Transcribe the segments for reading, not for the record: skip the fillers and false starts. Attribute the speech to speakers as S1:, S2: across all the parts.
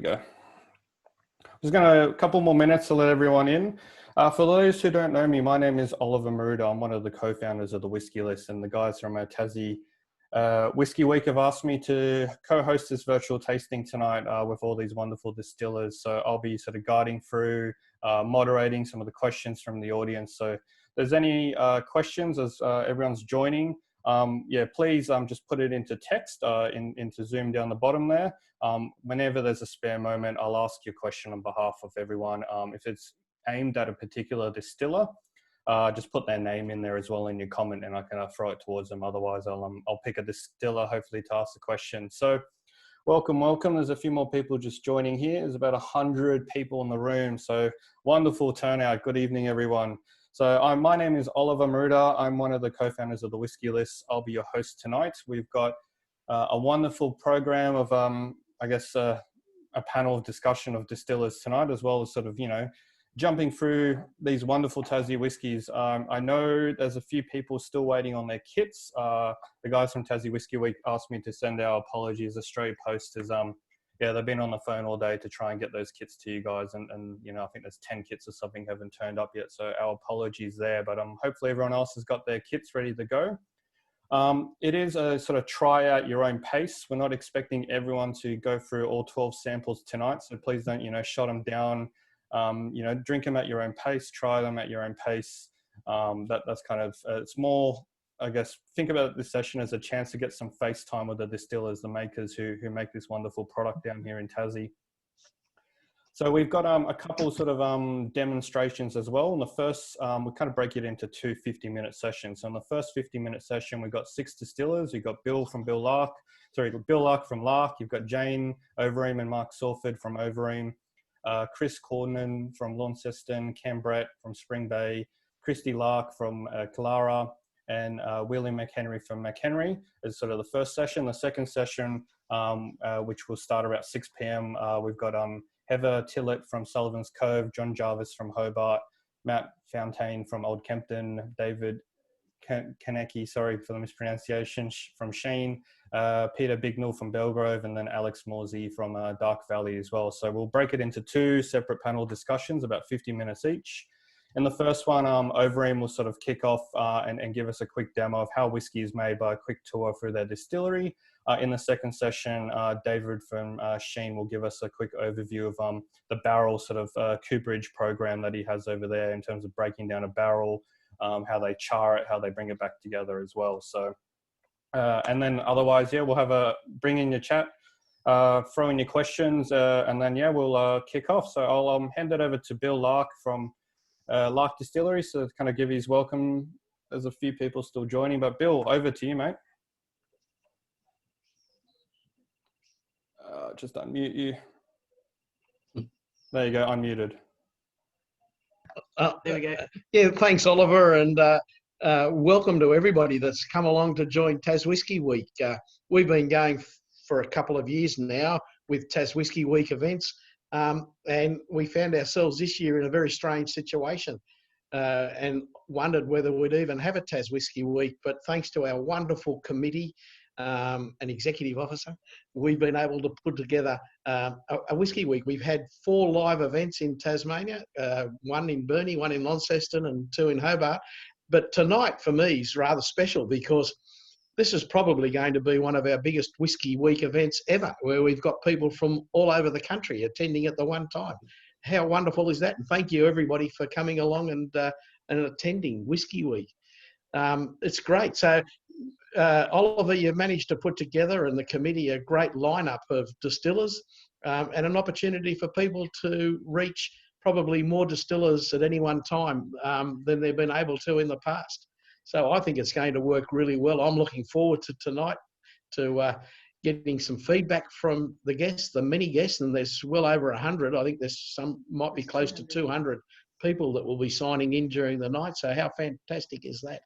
S1: go. Just going to a couple more minutes to let everyone in. For those who don't know me, my name is Oliver Maruda. I'm one of the co-founders of the Whisky List, and the guys from Tassie Whiskey Week have asked me to co-host this virtual tasting tonight with all these wonderful distillers. So I'll be sort of guiding through, moderating some of the questions from the audience. So if there's any questions as everyone's joining, please just put it into text into Zoom down the bottom there. Whenever there's a spare moment, I'll ask your question on behalf of everyone. If it's aimed at a particular distiller, just put their name in there as well in your comment, and I can throw it towards them. Otherwise, I'll pick a distiller, hopefully, to ask the question. So welcome. There's a few more people just joining here. There's about 100 people in the room. So wonderful turnout. Good evening, everyone. So my name is Oliver Maruda. I'm one of the co-founders of the Whisky List. I'll be your host tonight. We've got a wonderful program of, a panel of discussion of distillers tonight, as well as sort of, jumping through these wonderful Tassie whiskies. I know there's a few people still waiting on their kits. The guys from Tassie Whiskey Week asked me to send our apologies. Australia Post is, they've been on the phone all day to try and get those kits to you guys. And I think there's 10 kits or something haven't turned up yet. So our apologies there, but hopefully everyone else has got their kits ready to go. It is a sort of try out your own pace. We're not expecting everyone to go through all 12 samples tonight. So please don't, shut them down. Drink them at your own pace, try them at your own pace. That's kind of, it's more, I guess, think about this session as a chance to get some face time with the distillers, the makers who make this wonderful product down here in Tassie. So we've got a couple sort of demonstrations as well. In the first, we kind of break it into two 50-minute sessions. So in the first 50-minute session, we've got 6 distillers. You've got Bill Lark from Lark. You've got Jane Overeem and Mark Salford from Overeem. Chris Cordonen from Launceston, Cam Brett from Spring Bay, Christy Lark from Killara, and William McHenry from McHenry is sort of the first session. The second session, which will start about 6 p.m. We've got Heather Tillett from Sullivan's Cove, John Jarvis from Hobart, Matt Fountaine from Old Kempton, David Kaneki, sorry for the mispronunciation, from Sheen, Peter Bignell from Belgrove, and then Alex Morsey from Dark Valley as well. So we'll break it into 2 separate panel discussions, about 50 minutes each. In the first one, Overeem will sort of kick off and give us a quick demo of how whiskey is made by a quick tour through their distillery. In the second session, David from Sheen will give us a quick overview of the barrel sort of cooperage program that he has over there in terms of breaking down a barrel, how they char it, how they bring it back together as well. So, and then otherwise, we'll have bring in your chat, throw in your questions, and then, we'll kick off. So I'll hand it over to Bill Lark from Lark Distilleries to kind of give his welcome. There's a few people still joining, but Bill, over to you, mate. Just unmute you. There you go, unmuted.
S2: There we go. Yeah, thanks, Oliver, and welcome to everybody that's come along to join Tas Whiskey Week. We've been going for a couple of years now with Tas Whiskey Week events, and we found ourselves this year in a very strange situation and wondered whether we'd even have a Tas Whiskey Week, but thanks to our wonderful committee, an executive officer, we've been able to put together a Whiskey Week. We've had 4 live events in Tasmania, 1 in Burnie, 1 in Launceston, and 2 in Hobart. But tonight for me is rather special because this is probably going to be one of our biggest Whiskey Week events ever, where we've got people from all over the country attending at the one time. How wonderful is that? And thank you everybody for coming along and attending Whiskey Week. It's great. So Oliver, you managed to put together and the committee a great lineup of distillers and an opportunity for people to reach probably more distillers at any one time than they've been able to in the past. So I think it's going to work really well. I'm looking forward to tonight to getting some feedback from the guests, the many guests, and there's well over 100. I think there's some, might be close to 200 people that will be signing in during the night. So how fantastic is that?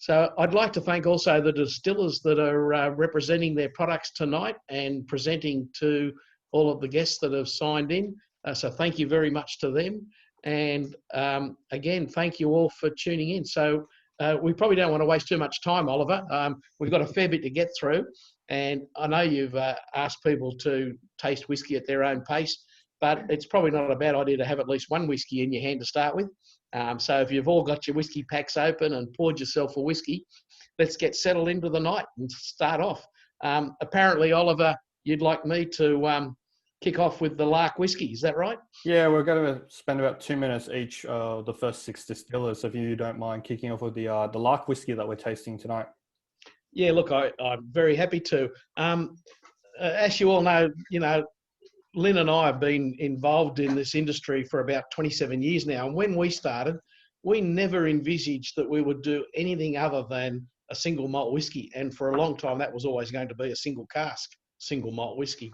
S2: So I'd like to thank also the distillers that are representing their products tonight and presenting to all of the guests that have signed in. So thank you very much to them. And again, thank you all for tuning in. So we probably don't want to waste too much time, Oliver. We've got a fair bit to get through. And I know you've asked people to taste whiskey at their own pace, but it's probably not a bad idea to have at least one whiskey in your hand to start with. So if you've all got your whiskey packs open and poured yourself a whiskey, let's get settled into the night and start off. Apparently, Oliver, you'd like me to kick off with the Lark Whiskey. Is that right?
S1: Yeah, we're going to spend about 2 minutes each, the first 6 distillers, if you don't mind kicking off with the Lark Whiskey that we're tasting tonight.
S2: Yeah, look, I'm very happy to. As you all know, Lynn and I have been involved in this industry for about 27 years now. And when we started, we never envisaged that we would do anything other than a single malt whiskey. And for a long time, that was always going to be a single cask, single malt whiskey.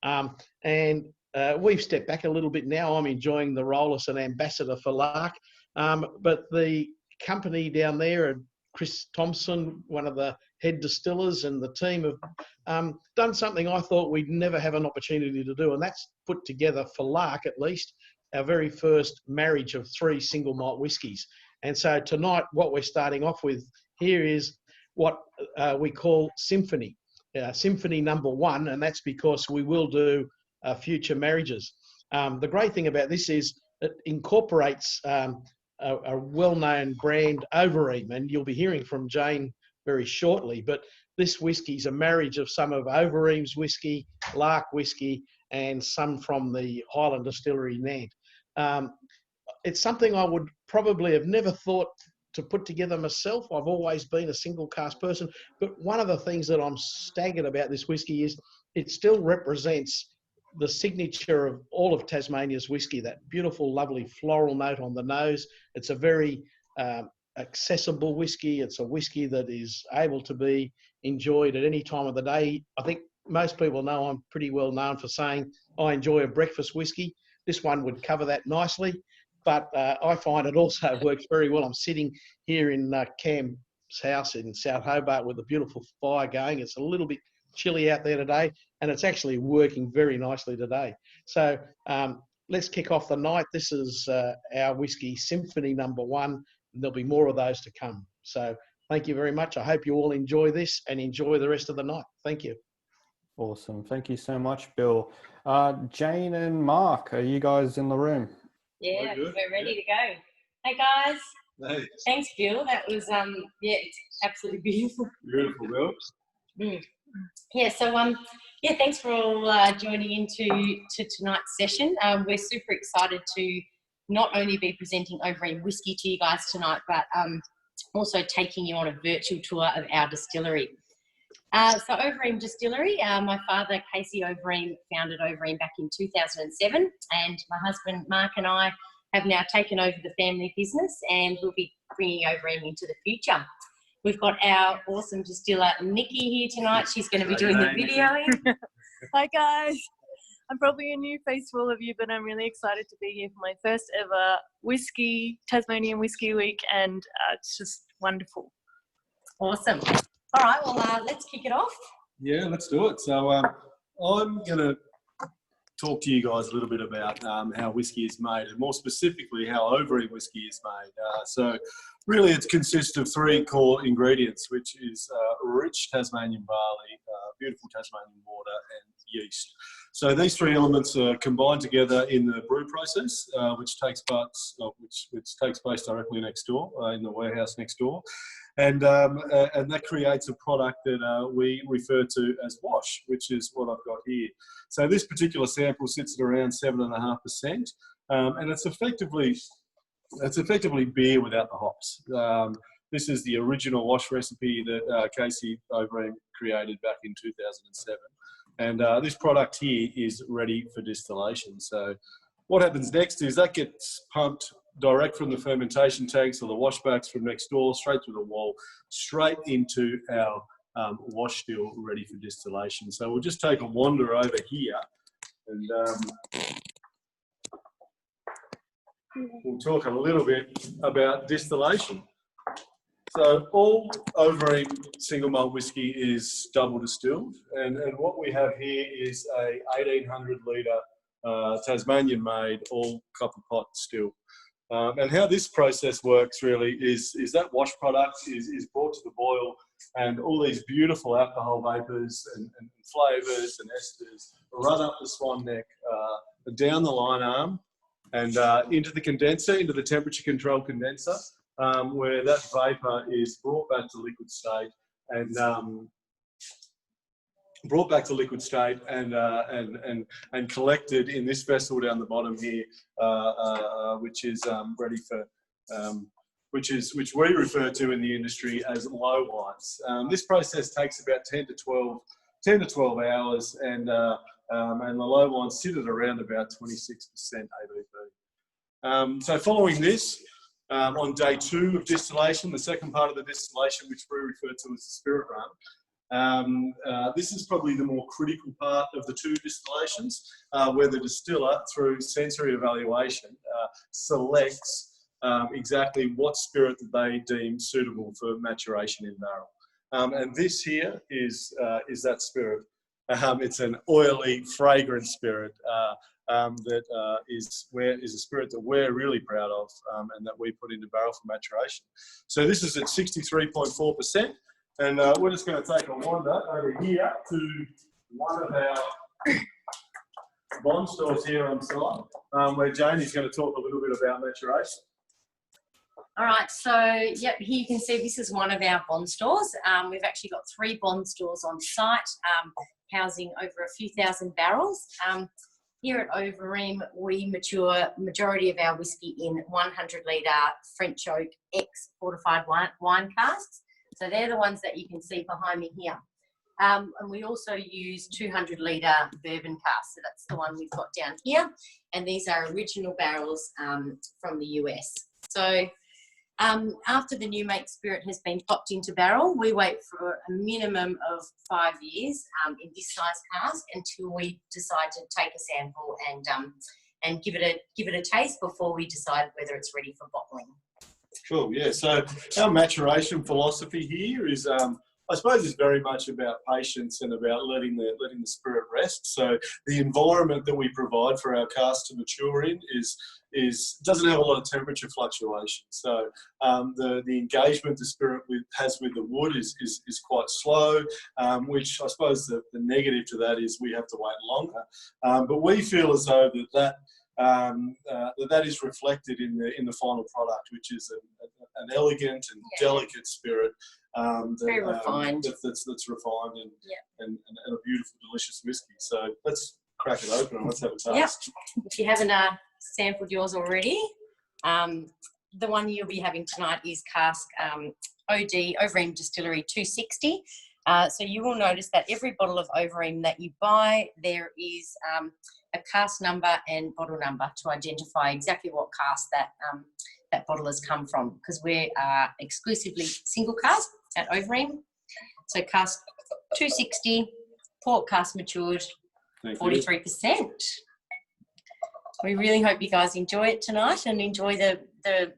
S2: We've stepped back a little bit now. I'm enjoying the role as an ambassador for Lark. But the company down there, Chris Thompson, one of the head distillers, and the team have done something I thought we'd never have an opportunity to do, and that's put together, for Lark at least, our very first marriage of 3 single malt whiskies. And so tonight, what we're starting off with here is what we call Symphony. Symphony number 1, and that's because we will do future marriages. The great thing about this is it incorporates a well-known brand, Overeem, and you'll be hearing from Jane very shortly. But this whiskey is a marriage of some of Overeem's whiskey, Lark whiskey, and some from the Highland Distillery Nant. It's something I would probably have never thought to put together myself. I've always been a single cask person, but one of the things that I'm staggered about this whiskey is it still represents the signature of all of Tasmania's whiskey, that beautiful, lovely floral note on the nose. It's a very accessible whiskey. It's a whiskey that is able to be enjoyed at any time of the day. I think most people know I'm pretty well known for saying I enjoy a breakfast whiskey. This one would cover that nicely, but I find it also works very well. I'm sitting here in Cam's house in South Hobart with a beautiful fire going. It's a little bit chilly out there today, and it's actually working very nicely today. So let's kick off the night. This is our whiskey Symphony number 1, and there'll be more of those to come. So thank you very much. I hope you all enjoy this and enjoy the rest of the night. Thank you.
S1: Awesome. Thank you so much, Bill. Jane and Mark, are you guys in the room?
S3: Yeah, we're ready to go. Hey, guys.
S4: Hey.
S3: Thanks, Bill. That was, it's absolutely beautiful.
S4: Beautiful, Bill.
S3: Yeah, so, thanks for all joining into tonight's session. We're super excited to not only be presenting Overeem Whiskey to you guys tonight, but also taking you on a virtual tour of our distillery. So Overeem Distillery, my father, Casey Overeem, founded Overeem back in 2007, and my husband, Mark, and I have now taken over the family business, and we'll be bringing Overeem into the future. We've got our awesome distiller, Nikki, here tonight. She's going to be doing the videoing.
S5: Hi, guys. I'm probably a new face for all of you, but I'm really excited to be here for my first ever Tasmanian Whisky Week, and it's just wonderful.
S3: Awesome. All right, well, let's kick it off.
S4: Yeah, let's do it. So I'm going to talk to you guys a little bit about how whiskey is made, and more specifically how Overeem whiskey is made. So really it consists of 3 core ingredients, which is rich Tasmanian barley, beautiful Tasmanian water, and yeast. So these 3 elements are combined together in the brew process, which takes place directly next door, in the warehouse next door. And that creates a product that we refer to as wash, which is what I've got here. So this particular sample sits at around 7.5%, and it's effectively beer without the hops. This is the original wash recipe that Casey Overeem created back in 2007, and this product here is ready for distillation. So what happens next is that gets pumped direct from the fermentation tanks or the washbacks from next door, straight through the wall, straight into our wash still ready for distillation. So we'll just take a wander over here, and we'll talk a little bit about distillation. So all Overeem single malt whiskey is double distilled, and what we have here is a 1,800 litre Tasmanian made all copper pot still. And how this process works really is that wash product is brought to the boil and all these beautiful alcohol vapors and flavours and esters run up the swan neck, down the line arm, and into the condenser, into the temperature control condenser, where that vapour is brought back to liquid state and collected in this vessel down the bottom here, which is ready for, which we refer to in the industry as low wines. This process takes about 10 to 12 hours, and the low wines sit at around about 26% ABV. So following this, on day 2 of distillation, the second part of the distillation, which we refer to as the spirit run, this is probably the more critical part of the 2 distillations, where the distiller, through sensory evaluation, selects exactly what spirit that they deem suitable for maturation in barrel. And this here is that spirit. It's an oily, fragrant spirit that is a spirit that we're really proud of, and that we put into barrel for maturation. So this is at 63.4%, and we're just going to take a wander over here to one of our bond stores here on site, where Janie's going to talk a little bit about maturation.
S3: All right, so yep, here you can see this is one of our bond stores. We've actually got 3 bond stores on site, housing over a few thousand barrels. Here at Overeem, we mature majority of our whiskey in 100 litre French oak ex-fortified wine casks. So they're the ones that you can see behind me here. And we also use 200 litre bourbon casks. So that's the one we've got down here. And these are original barrels from the US. So after the new make spirit has been popped into barrel, we wait for a minimum of 5 years in this size cask until we decide to take a sample and give it a taste before we decide whether it's ready for bottling.
S4: Cool, yeah. So our maturation philosophy here is, I suppose, is very much about patience and about letting the spirit rest. So the environment that we provide for our cask to mature in doesn't have a lot of temperature fluctuation. So the engagement the spirit has with the wood is quite slow, which I suppose the negative to that is we have to wait longer. But we feel as though that is reflected in the final product, which is an elegant and delicate spirit.
S3: Very refined.
S4: That's refined and a beautiful, delicious whiskey. So let's crack it open and let's have a taste.
S3: Yep. If you haven't sampled yours already, the one you'll be having tonight is Cask OD Overeem Distillery 260. So you will notice that every bottle of Overeem that you buy, there is a cask number and bottle number to identify exactly what cask that bottle has come from, because we're exclusively single cask at Overeem. So cask 260, port cask matured, 43%. We really hope you guys enjoy it tonight and enjoy the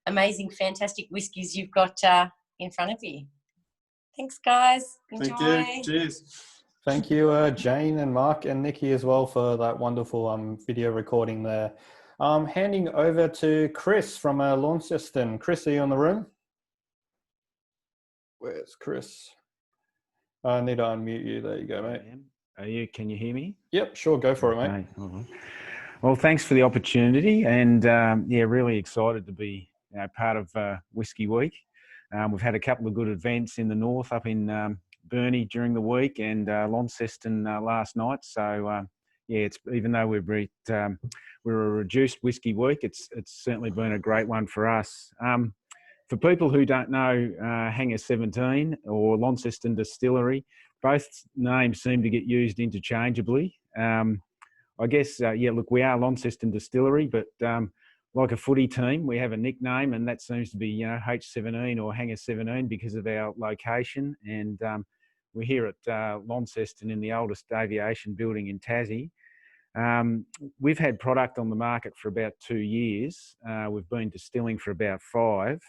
S3: amazing, fantastic whiskies you've got in front of you. Thanks, guys. Enjoy.
S4: Thank you. Cheers.
S1: Thank you, Jane and Mark and Nikki as well for that wonderful video recording there. Handing over to Chris from Launceston. Chris, are you in the room? Where's Chris? I need to unmute you. There you go, mate.
S6: Can you hear me?
S1: Yep, sure. Go for it, mate.
S6: Okay. All right. Well, thanks for the opportunity, and really excited to be part of Whisky Week. We've had a couple of good events in the north, up in Burnie during the week, and Launceston last night. So it's, even though we're a reduced Whisky Week, it's certainly been a great one for us. For people who don't know Hangar 17 or Launceston Distillery, both names seem to get used interchangeably. I guess, look, we are Launceston Distillery, but like a footy team, we have a nickname, and that seems to be, H17 or Hangar 17 because of our location. And we're here at Launceston in the oldest aviation building in Tassie. We've had product on the market for about 2 years. We've been distilling for about 5.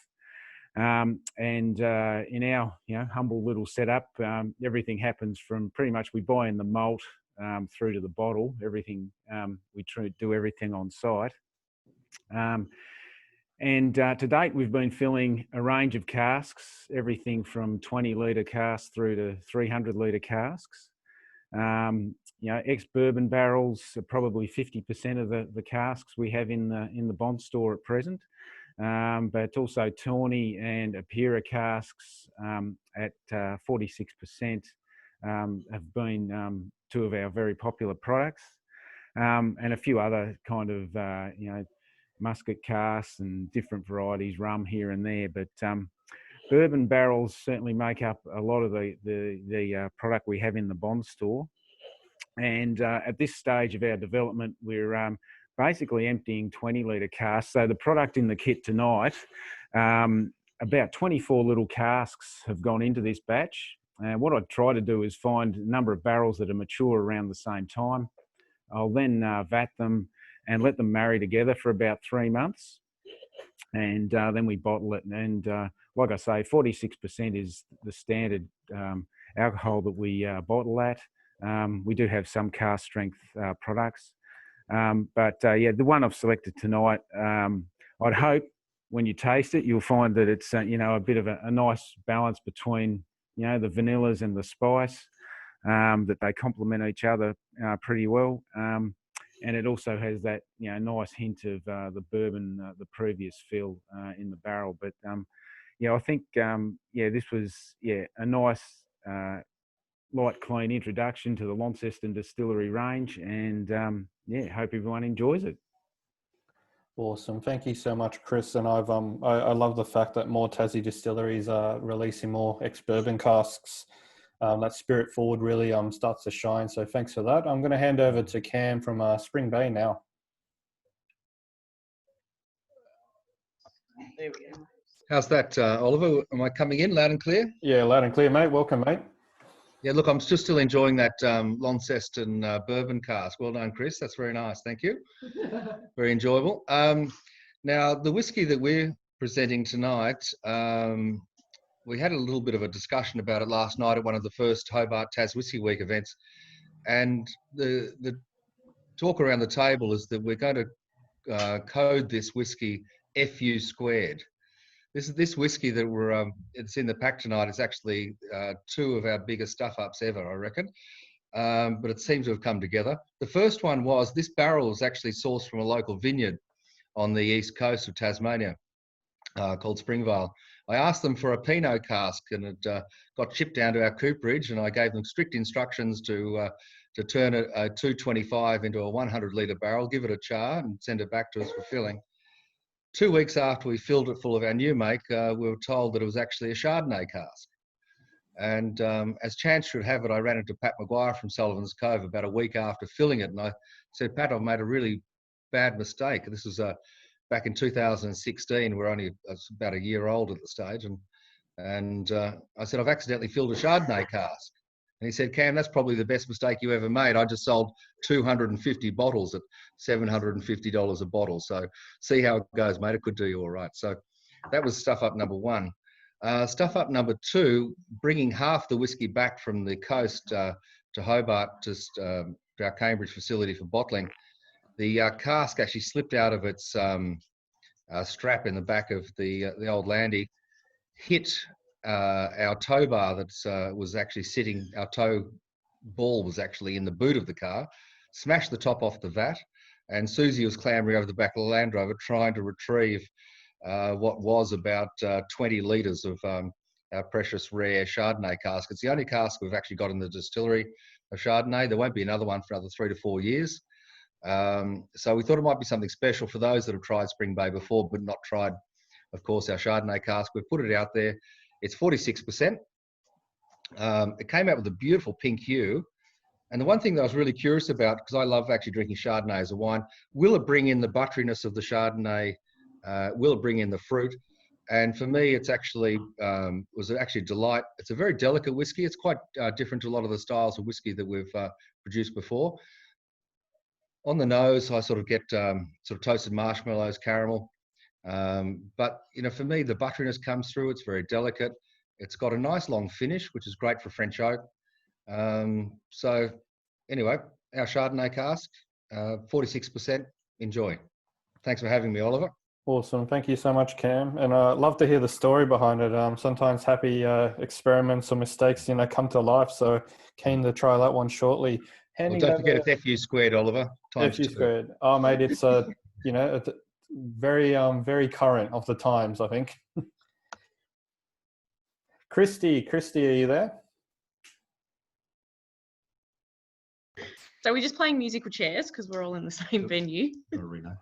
S6: And in our humble little setup, everything happens from pretty much we buy in the malt through to the bottle. Everything we do everything on site. And to date, we've been filling a range of casks, everything from 20-litre casks through to 300-litre casks. You know, ex-bourbon barrels are probably 50% of the casks we have in the bond store at present. But also Tawny and Apira casks at 46% have been two of our very popular products. And a few other kind of, you know, muscat casks and different varieties, rum here and there. But bourbon barrels certainly make up a lot of the product we have in the bond store. And at this stage of our development, we're basically emptying 20-litre casks. So the product in the kit tonight, about 24 little casks have gone into this batch. And what I try to do is find a number of barrels that are mature around the same time. I'll then vat them and let them marry together for about 3 months. And then we bottle it. And like I say, 46% is the standard alcohol that we bottle at. We do have some cask strength products. But yeah, the one I've selected tonight, I'd hope when you taste it, you'll find that it's, you know, a bit of a nice balance between, you know, the vanillas and the spice, that they complement each other pretty well. And it also has that, you know, nice hint of the bourbon, the previous fill in the barrel. But yeah, I think, yeah, this was, yeah, a nice, light, clean introduction to the Launceston Distillery range. And yeah, hope everyone enjoys it.
S1: Awesome. Thank you so much, Chris. And I love the fact that more Tassie distilleries are releasing more ex-bourbon casks. That spirit forward really starts to shine. So thanks for that. I'm going to hand over to Cam from Spring Bay now.
S2: There we go.
S7: How's that, Oliver? Am I coming in loud and clear?
S1: Yeah, loud and clear, mate. Welcome, mate.
S7: Yeah, look, I'm just still enjoying that Launceston bourbon cask. Well done, Chris. That's very nice. Thank you. Very enjoyable. Now, the whiskey that we're presenting tonight, we had a little bit of a discussion about it last night at one of the first Hobart Tas Whiskey Week events. And the talk around the table is that we're going to code this whiskey FU squared. This whiskey that we're it's in the pack tonight is actually two of our biggest stuff-ups ever, I reckon. But it seems to have come together. The first one was, this barrel was actually sourced from a local vineyard on the east coast of Tasmania called Springvale. I asked them for a Pinot cask, and it got shipped down to our cooperage, and I gave them strict instructions to turn a 225 into a 100-litre barrel, give it a char, and send it back to us for filling. 2 weeks after we filled it full of our new make, we were told that it was actually a Chardonnay cask. And as chance should have it, I ran into Pat Maguire from Sullivan's Cove about a week after filling it, and I said, Pat, I've made a really bad mistake. This was back in 2016. We're only about a year old at the stage. And I said, I've accidentally filled a Chardonnay cask. And he said, Cam, that's probably the best mistake you ever made. I just sold 250 bottles at $750 a bottle. So see how it goes, mate. It could do you all right. So that was stuff up number one. Stuff up number two, bringing half the whiskey back from the coast to Hobart, just to our Cambridge facility for bottling. The cask actually slipped out of its strap in the back of the old Landy, hit our tow bar that was actually sitting, our tow ball was actually in the boot of the car, smashed the top off the vat, and Susie was clambering over the back of the Land Rover trying to retrieve what was about 20 litres of our precious rare Chardonnay cask. It's the only cask we've actually got in the distillery of Chardonnay. There won't be another one for another 3 to 4 years. So we thought it might be something special for those that have tried Spring Bay before but not tried, of course, our Chardonnay cask. We've put it out there. It's 46%. It came out with a beautiful pink hue. And the one thing that I was really curious about, because I love actually drinking Chardonnay as a wine, will it bring in the butteriness of the Chardonnay? Will it bring in the fruit? And for me, it's actually was actually a delight. It's a very delicate whiskey. It's quite different to a lot of the styles of whiskey that we've produced before. On the nose, I sort of get sort of toasted marshmallows, caramel. But, you know, for me, the butteriness comes through. It's very delicate. It's got a nice long finish, which is great for French oak. So anyway, our Chardonnay cask, 46%. Enjoy. Thanks for having me, Oliver.
S1: Awesome. Thank you so much, Cam. And I love to hear the story behind it. Sometimes happy experiments or mistakes, come to life. So keen to try that one shortly.
S7: Well,
S1: Handing
S7: don't
S1: over
S7: forget it's FU squared, Oliver. Times
S1: FU
S7: two.
S1: squared. Oh, mate, it's it's very very current of the times, I think. Christy, are you there?
S8: So we're just playing musical chairs because we're all in the same venue.
S7: Arena.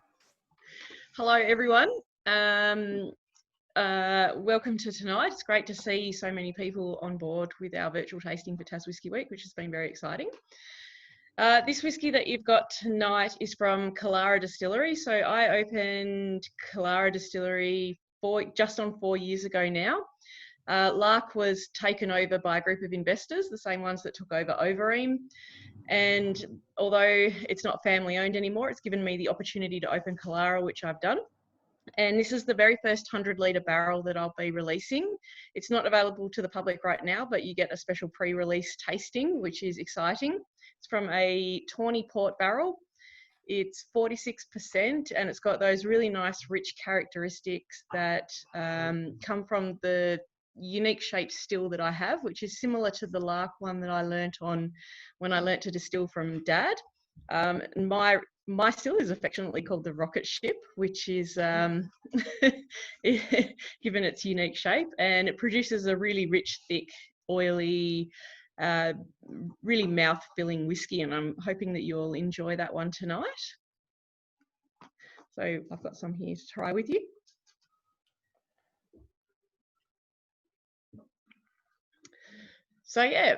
S8: Hello, everyone. Welcome to tonight. It's great to see so many people on board with our virtual tasting for Tas Whisky Week, which has been very exciting. This whiskey that you've got tonight is from Kalara Distillery. So I opened Kalara Distillery just on 4 years ago now. Lark was taken over by a group of investors, the same ones that took over Overeem. And although it's not family owned anymore, it's given me the opportunity to open Kalara, which I've done. And this is the very first 100-litre barrel that I'll be releasing. It's not available to the public right now, but you get a special pre-release tasting, which is exciting. It's from a tawny port barrel. It's 46% and it's got those really nice rich characteristics that come from the unique shaped still that I have, which is similar to the Lark one that I learnt on when I learnt to distill from Dad. My still is affectionately called the rocket ship, which is given its unique shape, and it produces a really rich, thick, oily, really mouth-filling whiskey, and I'm hoping that you'll enjoy that one tonight. So I've got some here to try with you. So yeah,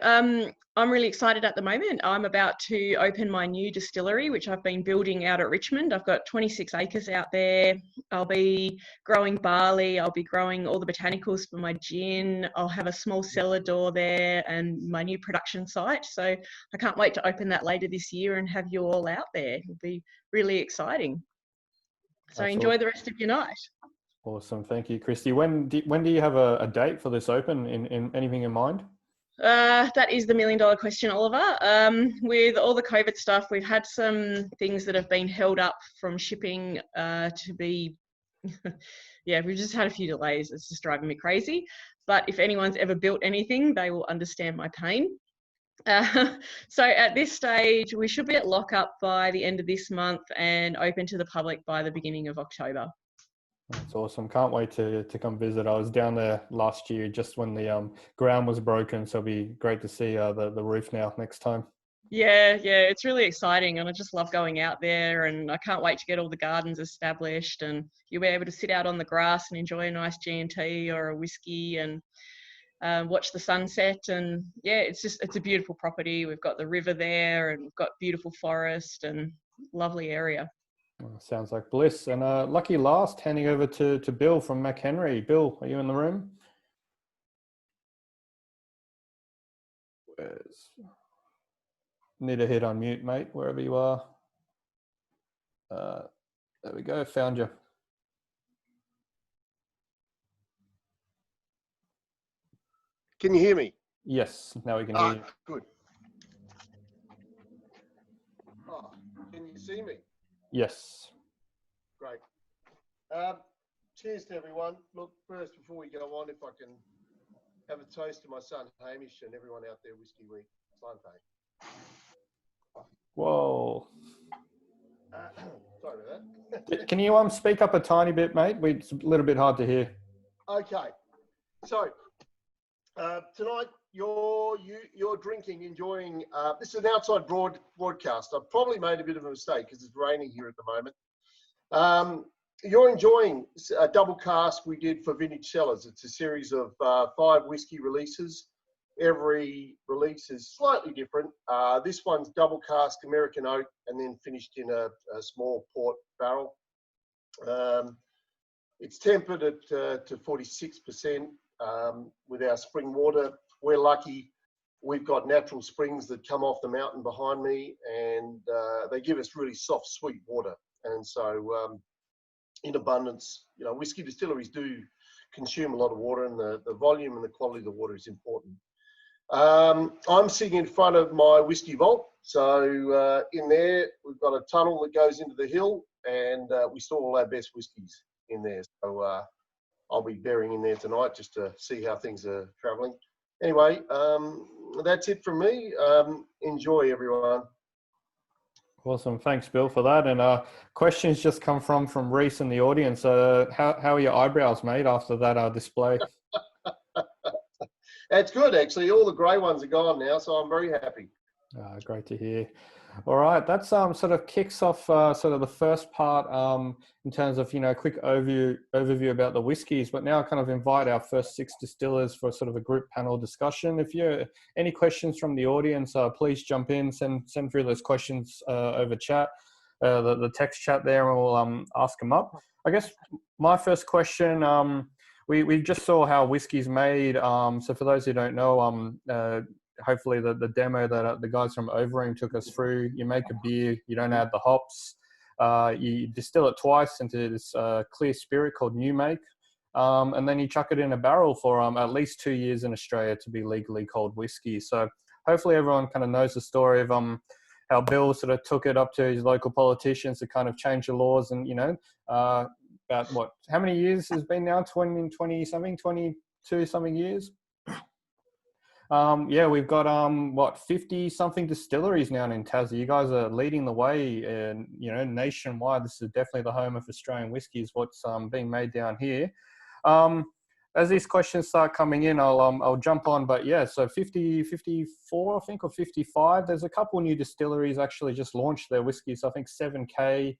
S8: I'm really excited at the moment. I'm about to open my new distillery, which I've been building out at Richmond. I've got 26 acres out there. I'll be growing barley. I'll be growing all the botanicals for my gin. I'll have a small cellar door there and my new production site. So I can't wait to open that later this year and have you all out there. It'll be really exciting. So
S1: That's
S8: enjoy
S1: awesome.
S8: the rest of your night.
S1: Awesome. Thank you, Christy. When do you have a date for this open? In anything in mind?
S8: That is the $1 million question, Oliver. With all the COVID stuff, we've had some things that have been held up from shipping to be, yeah, we've just had a few delays. It's just driving me crazy. But if anyone's ever built anything, they will understand my pain. So at this stage, we should be at lockup by the end of this month and open to the public by the beginning of October.
S1: That's awesome. Can't wait to come visit. I was down there last year just when the ground was broken, so it'll be great to see the roof now next time.
S8: Yeah, it's really exciting, and I just love going out there, and I can't wait to get all the gardens established, and you'll be able to sit out on the grass and enjoy a nice G&T or a whiskey and watch the sunset. And yeah, it's a beautiful property. We've got the river there, and we've got beautiful forest and lovely area.
S1: Well, sounds like bliss. And lucky last, handing over to Bill from McHenry. Bill, are you in the room? Need to hit on mute, mate, wherever you are. There we go, found you.
S9: Can you hear me?
S1: Yes, now we can hear you.
S9: Good. Oh, can you see me?
S1: Yes.
S9: Great. Cheers to everyone. Look, first, before we go on, if I can have a toast to my son Hamish and everyone out there, Whisky Week. Sante.
S1: Whoa.
S9: Sorry about that.
S1: Can you speak up a tiny bit, mate? It's a little bit hard to hear.
S9: Okay. So tonight you're drinking, enjoying. This is an outside broadcast. I've probably made a bit of a mistake because it's raining here at the moment. You're enjoying a double cask we did for Vintage Cellars. It's a series of 5 whiskey releases. Every release is slightly different. This one's double cask American oak and then finished in a small port barrel. It's tempered at to 46% with our spring water. We're lucky. We've got natural springs that come off the mountain behind me, and they give us really soft, sweet water. And so in abundance, whiskey distilleries do consume a lot of water, and the volume and the quality of the water is important. I'm sitting in front of my whiskey vault. So in there, we've got a tunnel that goes into the hill, and we store all our best whiskies. in there. So I'll be bearing in there tonight just to see how things are travelling. Anyway, that's it from me. Enjoy, everyone.
S1: Awesome. Thanks, Bill, for that. And questions just come from Reese in the audience. How are your eyebrows made after that display?
S9: It's good, actually. All the grey ones are gone now, so I'm very happy.
S1: Great to hear. All right, that's sort of kicks off sort of the first part in terms of, a quick overview about the whiskies, but now I kind of invite our first 6 distillers for sort of a group panel discussion. If you any questions from the audience, please jump in, send through those questions over chat, the text chat there, and we'll ask them up. I guess my first question, we just saw how Whisky Is Made. So for those who don't know, hopefully the demo that the guys from Overeem took us through, you make a beer, you don't add the hops, you distill it twice into this clear spirit called New Make, and then you chuck it in a barrel for at least 2 years in Australia to be legally called whiskey. So hopefully everyone kind of knows the story of how Bill sort of took it up to his local politicians to kind of change the laws, and about how many years has been now, 22 something years. We've got 50 something distilleries now in Tassie. You guys are leading the way, and nationwide. This is definitely the home of Australian whiskey, is what's being made down here. As these questions start coming in, I'll jump on. But yeah, so 54, I think, or 55. There's a couple new distilleries actually just launched their whiskies. I think 7K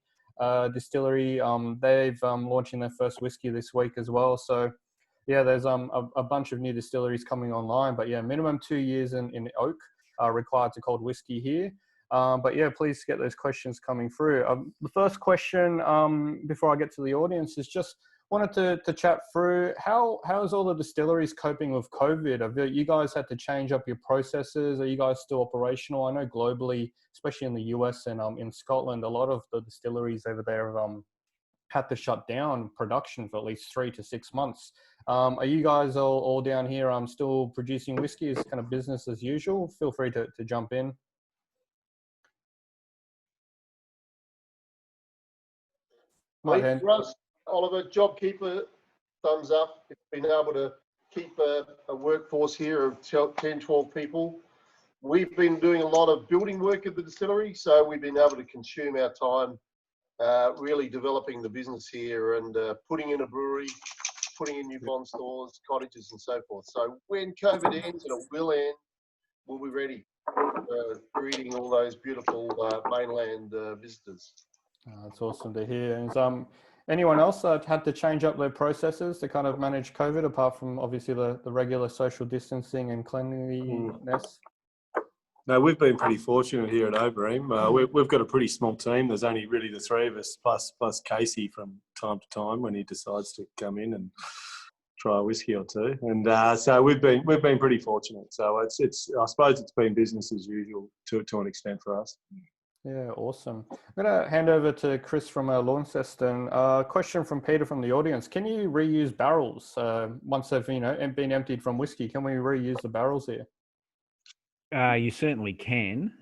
S1: distillery. They've launching their first whiskey this week as well. So. Yeah, there's a bunch of new distilleries coming online, but yeah, minimum 2 years in oak are required to call whiskey here. But yeah, please get those questions coming through. The first question, before I get to the audience, is just wanted to chat through how's all the distilleries coping with COVID? Have you guys had to change up your processes? Are you guys still operational? I know globally, especially in the US and in Scotland, a lot of the distilleries over there have had to shut down production for at least 3 to 6 months. Are you guys all down here still producing whiskey as kind of business as usual? Feel free to jump in.
S9: For us, Oliver, JobKeeper, thumbs up. It's been able to keep a workforce here of 10, 12 people. We've been doing a lot of building work at the distillery, so we've been able to consume our time really developing the business here and putting in a brewery, putting in new bond stores, cottages and so forth. So when COVID ends, and it will end, we'll be ready greeting all those beautiful mainland visitors.
S1: That's awesome to hear. And anyone else had to change up their processes to kind of manage COVID, apart from obviously the regular social distancing and cleanliness?
S4: No, we've been pretty fortunate here at Overeem. We've got a pretty small team. There's only really the 3 of us, plus Casey from time to time when he decides to come in and try a whiskey or two. And so we've been pretty fortunate. So it's I suppose it's been business as usual to an extent for us.
S1: Yeah, awesome. I'm going to hand over to Chris from Launceston. Question from Peter from the audience. Can you reuse barrels once they've been emptied from whiskey? Can we reuse the barrels here?
S6: You certainly can.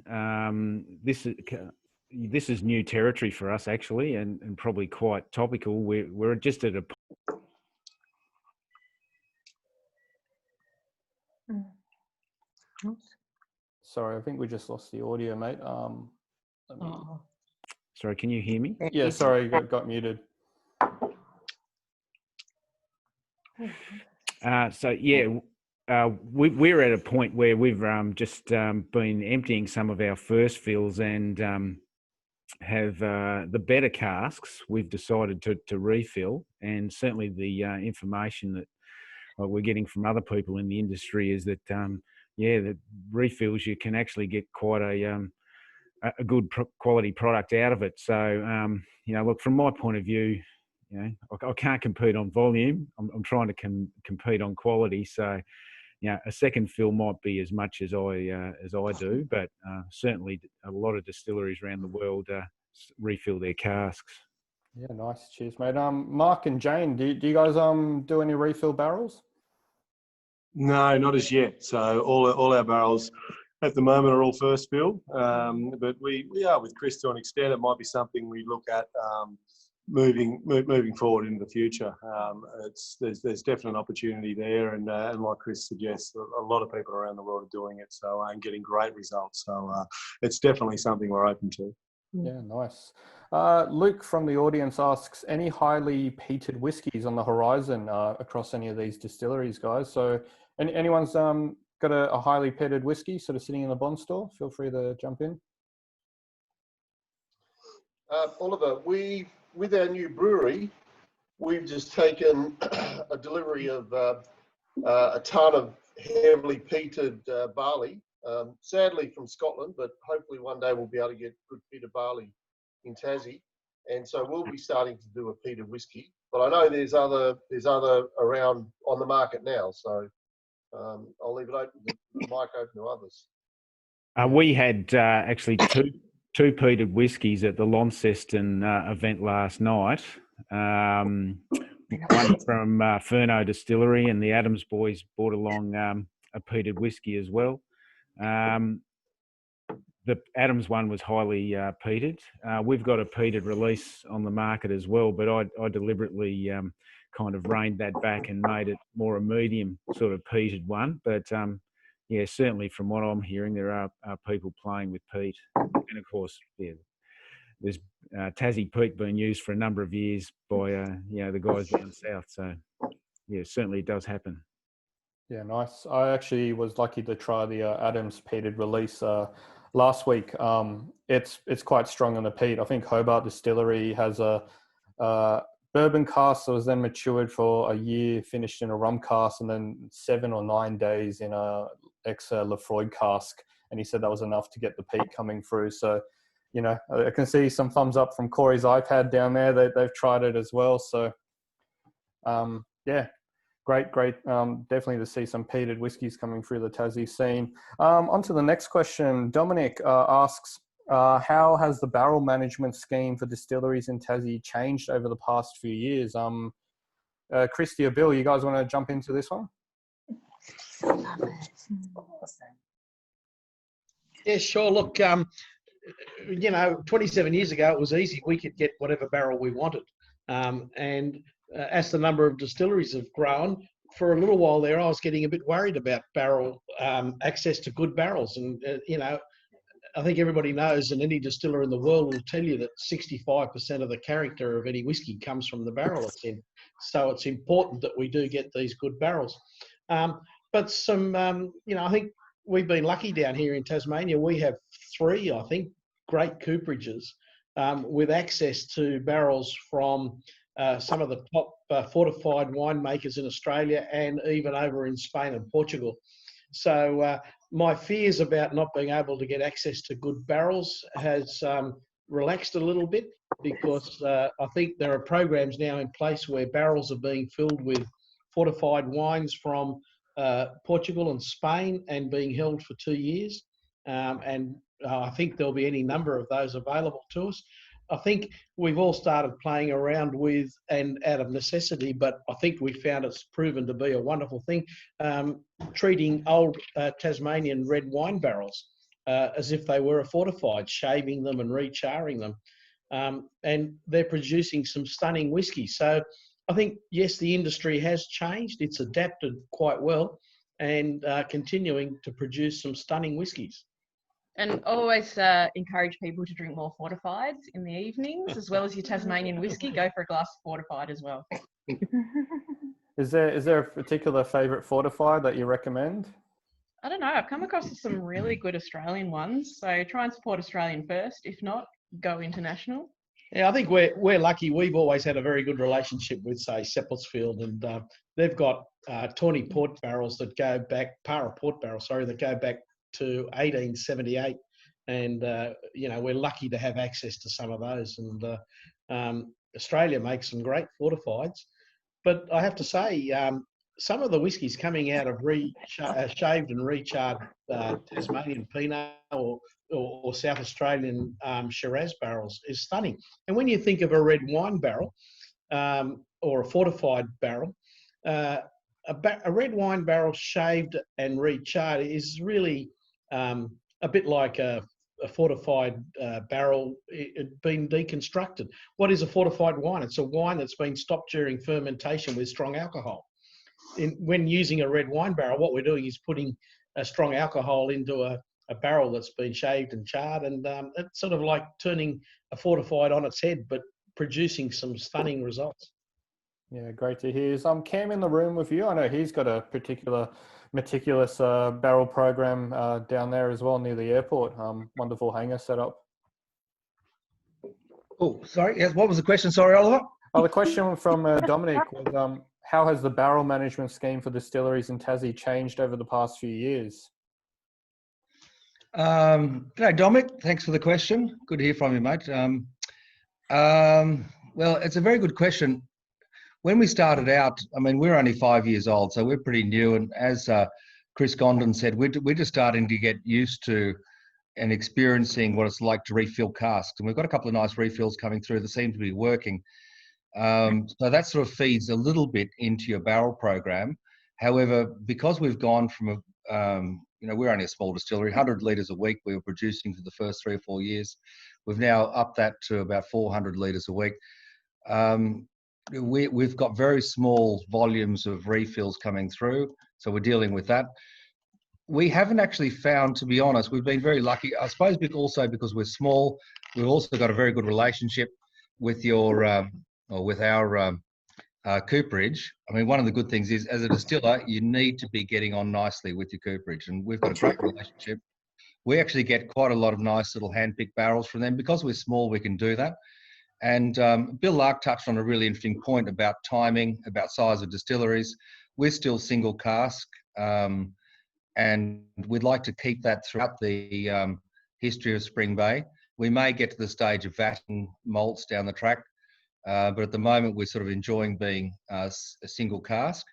S6: This is new territory for us actually, and probably quite topical. We're just at a
S1: Sorry, I think we just lost the audio, mate.
S6: Sorry, can you hear me?
S1: Yeah, sorry, got muted.
S6: We're at a point where we've just been emptying some of our first fills and have the better casks we've decided to refill. And certainly the information that we're getting from other people in the industry is that, the refills, you can actually get quite a good quality product out of it. So, look, from my point of view, I can't compete on volume. I'm trying to compete on quality. So, a second fill might be as much as I do, but certainly a lot of distilleries around the world refill their casks.
S1: Yeah, nice. Cheers, mate. Mark and Jane, do you guys do any refill barrels?
S4: No, not as yet. So all our barrels at the moment are all first fill, but we are with Chris to an extent. It might be something we look at moving forward into the future. There's definite opportunity there, and like Chris suggests, a lot of people around the world are doing it, so and getting great results. So it's definitely something we're open to.
S1: Yeah, nice. Luke from the audience asks, any highly peated whiskies on the horizon across any of these distilleries, guys? So anyone's got a highly peated whiskey sort of sitting in the bond store? Feel free to jump in.
S9: Oliver, with our new brewery, we've just taken a delivery of a ton of heavily peated barley, sadly from Scotland, but hopefully one day we'll be able to get good peated barley in Tassie. And so we'll be starting to do a peated whiskey. But I know there's other around on the market now, so I'll leave it open, the mic open to others.
S6: We had actually two peated whiskies at the Launceston event last night. One from Furno Distillery, and the Adams boys brought along a peated whiskey as well. The Adams one was highly peated. We've got a peated release on the market as well, but I deliberately kind of reined that back and made it more a medium sort of peated one. But yeah, certainly from what I'm hearing, there are people playing with peat. And of course, yeah, there's Tassie peat being used for a number of years by the guys down south. So yeah, certainly it does happen.
S1: Yeah, nice. I actually was lucky to try the Adams peated release last week. It's quite strong on the peat. I think Hobart Distillery has a bourbon cask that was then matured for a year, finished in a rum cask, and then 7 or 9 days in a ex-Lefroy cask. And he said that was enough to get the peat coming through. So, you know, I can see some thumbs up from Corey's iPad down there. They've tried it as well. So, yeah, great. Definitely to see some peated whiskies coming through the Tassie scene. On to the next question. Dominic asks, how has the barrel management scheme for distilleries in Tassie changed over the past few years? Christy or Bill, you guys want to jump into this one?
S2: Yeah, sure. Look, 27 years ago, it was easy. We could get whatever barrel we wanted. As the number of distilleries have grown, for a little while there, I was getting a bit worried about barrel access to good barrels. And, I think everybody knows, and any distiller in the world will tell you that 65% of the character of any whiskey comes from the barrel it's in. So it's important that we do get these good barrels. But some, I think we've been lucky down here in Tasmania. We have 3, I think, great cooperages with access to barrels from some of the top fortified winemakers in Australia and even over in Spain and Portugal. So my fears about not being able to get access to good barrels has relaxed a little bit, because I think there are programs now in place where barrels are being filled with fortified wines from Portugal and Spain and being held for 2 years. And I think there'll be any number of those available to us. I think we've all started playing around with, and out of necessity, but I think we found it's proven to be a wonderful thing, treating old Tasmanian red wine barrels as if they were a fortified, shaving them and recharring them. And they're producing some stunning whiskey. So I think, yes, the industry has changed. It's adapted quite well and continuing to produce some stunning whiskies.
S8: And always encourage people to drink more fortifieds in the evenings, as well as your Tasmanian whiskey. Go for a glass of fortified as well.
S1: Is there a particular favourite fortified that you recommend?
S8: I don't know. I've come across some really good Australian ones. So try and support Australian first. If not, go international.
S2: Yeah, I think we're lucky. We've always had a very good relationship with, say, Seppeltsfield, and they've got Tawny port barrels that go back, Para port barrels, sorry, that go back to 1878, and we're lucky to have access to some of those. And Australia makes some great fortifieds, but I have to say, some of the whiskies coming out of shaved and recharred Tasmanian Pinot or South Australian Shiraz barrels is stunning. And when you think of a red wine barrel or a fortified barrel, a red wine barrel shaved and recharred is really a bit like a a fortified barrel been deconstructed. What is a fortified wine? It's a wine that's been stopped during fermentation with strong alcohol. When using a red wine barrel, what we're doing is putting a strong alcohol into a barrel that's been shaved and charred, and it's sort of like turning a fortified on its head, but producing some stunning results.
S1: Yeah, great to hear. Is Cam in the room with you? I know he's got a particular meticulous barrel program down there as well near the airport. Wonderful hangar setup.
S7: Oh, sorry. Yes, what was the question? Sorry, Oliver.
S1: Oh, the question from Dominic was, how has the barrel management scheme for distilleries in Tassie changed over the past few years?
S7: G'day, Dominic. Thanks for the question. Good to hear from you, mate. Well, it's a very good question. When we started out, I mean, we're only 5 years old, so we're pretty new. And as Chris Gondon said, we're just starting to get used to and experiencing what it's like to refill casks. And we've got a couple of nice refills coming through that seem to be working. So that sort of feeds a little bit into your barrel program. However, because we've gone from we're only a small distillery, 100 litres a week we were producing for the first 3 or 4 years. We've now upped that to about 400 litres a week. We've got very small volumes of refills coming through, so we're dealing with that. We haven't actually found, to be honest, we've been very lucky, I suppose, also because we're small. We've also got a very good relationship with our cooperage. I mean, one of the good things is, as a distiller, you need to be getting on nicely with your cooperage, and we've got a great relationship. We actually get quite a lot of nice little hand-picked barrels from them. Because we're small, we can do that. And Bill Lark touched on a really interesting point about timing, about size of distilleries. We're still single cask, and we'd like to keep that throughout the history of Spring Bay. We may get to the stage of vatting malts down the track, but at the moment we're sort of enjoying being a single cask.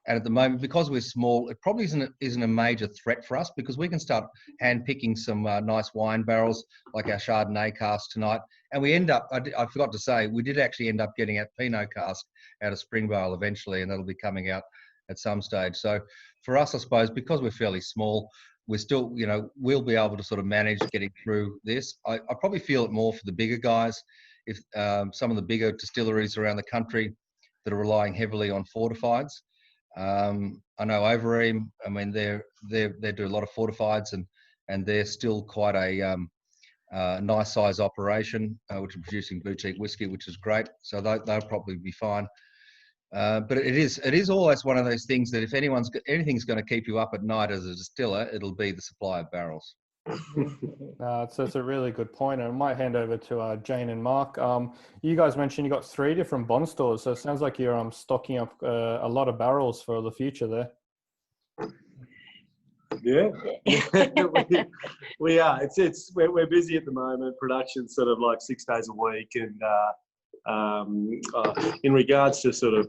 S7: And at the moment, because we're small, it probably isn't a major threat for us, because we can start hand-picking some nice wine barrels like our Chardonnay cask tonight. And we end up, I forgot to say, we did actually end up getting our Pinot cask out of Springvale eventually, and that'll be coming out at some stage. So for us, I suppose, because we're fairly small, we're still, we'll be able to sort of manage getting through this. I probably feel it more for the bigger guys. If some of the bigger distilleries around the country that are relying heavily on fortifieds. I know Overeem, I mean, they do a lot of fortifieds, and they're still quite a nice size operation, which are producing boutique whiskey, which is great. So they'll probably be fine. But it is always one of those things that if anything's going to keep you up at night as a distiller, it'll be the supply of barrels.
S1: So it's a really good point. And I might hand over to Jane and Mark. You guys mentioned you got 3 different bond stores, so it sounds like you're stocking up a lot of barrels for the future there.
S4: Yeah, we are. We're busy at the moment. Production's sort of like 6 days a week, and in regards to sort of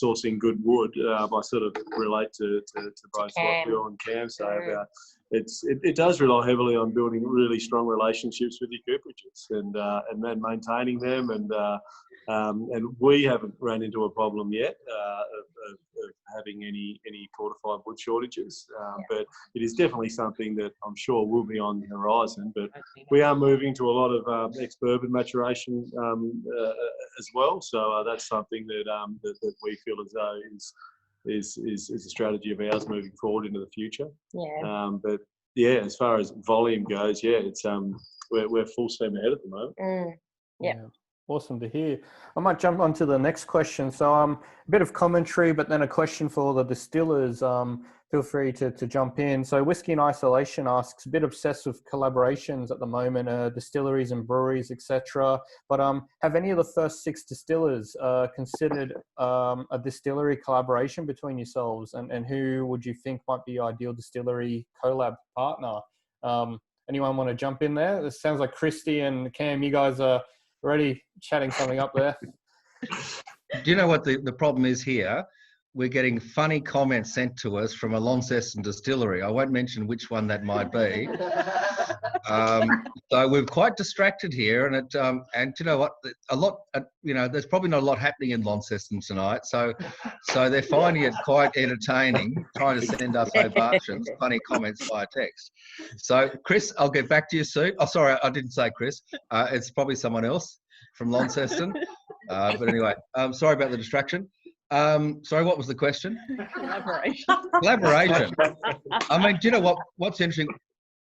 S4: sourcing good wood, I sort of relate to both what Bill and Cam say about it does rely heavily on building really strong relationships with your cooperages and then maintaining them, and we haven't run into a problem yet of having any fortified wood shortages, but it is definitely something that I'm sure will be on the horizon. But we are moving to a lot of ex-bourbon maturation as well, so that's something that we feel as though is a strategy of ours moving forward into the future. But yeah, as far as volume goes, it's we're full steam ahead at the moment.
S1: Yeah. Awesome to hear. I might jump on to the next question. So a bit of commentary, but then a question for the distillers. Feel free to jump in. So Whisky in Isolation asks, a bit obsessed with collaborations at the moment, distilleries and breweries, etc. But have any of the first 6 distillers considered a distillery collaboration between yourselves? And who would you think might be ideal distillery collab partner? Anyone want to jump in there? It sounds like Christy and Cam, you guys are already chatting something up there.
S7: Do you know what the problem is here? we're getting funny comments sent to us from a Launceston distillery. I won't mention which one that might be. So we're quite distracted here, and you know what? There's probably not a lot happening in Launceston tonight. So they're finding it quite entertaining, trying to send us ovations, funny comments via text. So Chris, I'll get back to you soon. Oh, sorry, I didn't say Chris. It's probably someone else from Launceston. But anyway, sorry about the distraction. Sorry, what was the question? Collaboration. I mean, do you know what's interesting?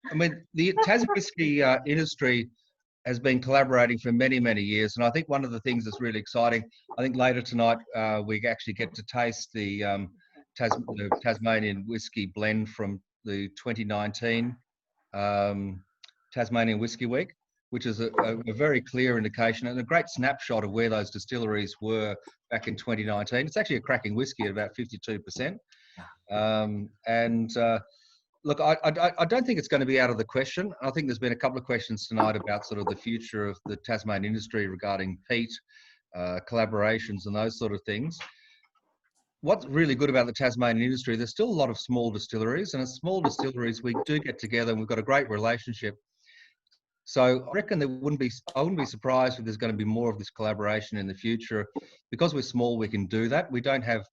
S7: I mean, the Tassie whiskey industry has been collaborating for many, many years. And I think one of the things that's really exciting, I think later tonight, we actually get to taste the Tasmanian Whisky blend from the 2019 Tasmanian Whisky Week, which is a very clear indication and a great snapshot of where those distilleries were back in 2019. It's actually a cracking whiskey at about 52%. Look, I don't think it's going to be out of the question. I think there's been a couple of questions tonight about sort of the future of the Tasmanian industry regarding peat, collaborations and those sort of things. What's really good about the Tasmanian industry, there's still a lot of small distilleries, and as small distilleries, we do get together and we've got a great relationship. So I reckon I wouldn't be surprised if there's going to be more of this collaboration in the future. Because we're small, we can do that. We don't have,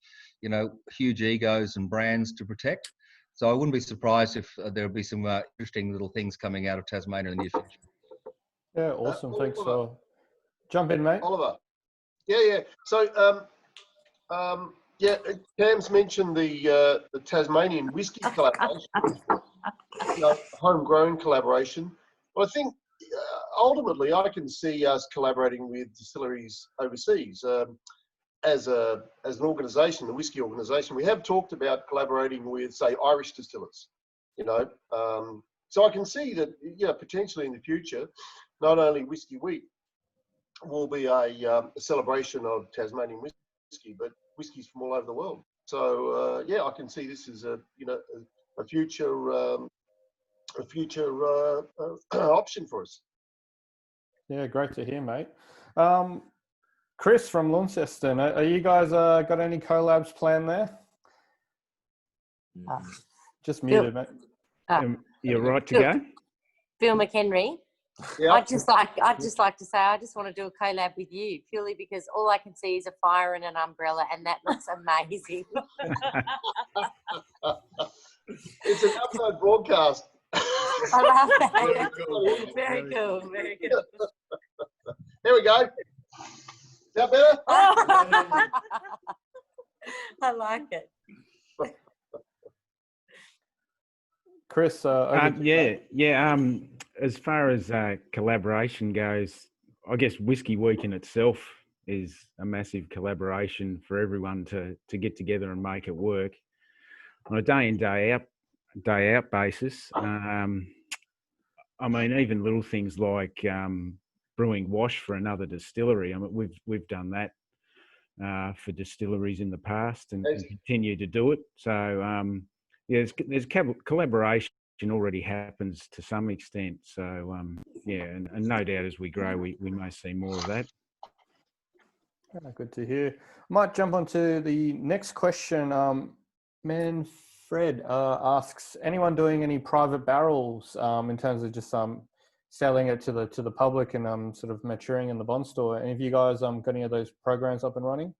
S7: huge egos and brands to protect. So I wouldn't be surprised if there'll be some interesting little things coming out of Tasmania in the near future.
S1: Yeah, awesome. Thanks for jump in, mate.
S9: Oliver. Yeah. So, Cam's mentioned the Tasmanian Whisky collaboration, homegrown collaboration. Well, I think ultimately I can see us collaborating with distilleries overseas. As an organisation, the whisky organisation, we have talked about collaborating with, say, Irish distillers. So I can see that, potentially in the future, not only Whisky Week will be a celebration of Tasmanian whisky, but whiskies from all over the world. So I can see this as a future option for us.
S1: Yeah, great to hear, mate. Chris from Launceston, are you guys got any collabs planned there? Just muted, mate.
S6: You're right to go.
S3: Phil McHenry.
S9: Yeah.
S3: I'd just like to say I just want to do a collab with you purely because all I can see is a fire and an umbrella, and that looks amazing.
S9: It's an outside broadcast.
S3: I love that. Very cool. Very cool.
S9: There we go. Is that better?
S3: I like it.
S1: Chris, as far as collaboration goes, I guess Whisky Week in itself is a massive collaboration for everyone to get together and make it work on a day in, day out basis. I mean, even little things like brewing wash for another distillery. I mean, we've done that for distilleries in the past and continue to do it. So there's collaboration already happens to some extent. So and no doubt as we grow, we may see more of that. Good to hear. Might jump on to the next question. Manfred asks, anyone doing any private barrels in terms of just selling it to the public and sort of maturing in the bond store? Any of you guys got any of those programs up and running?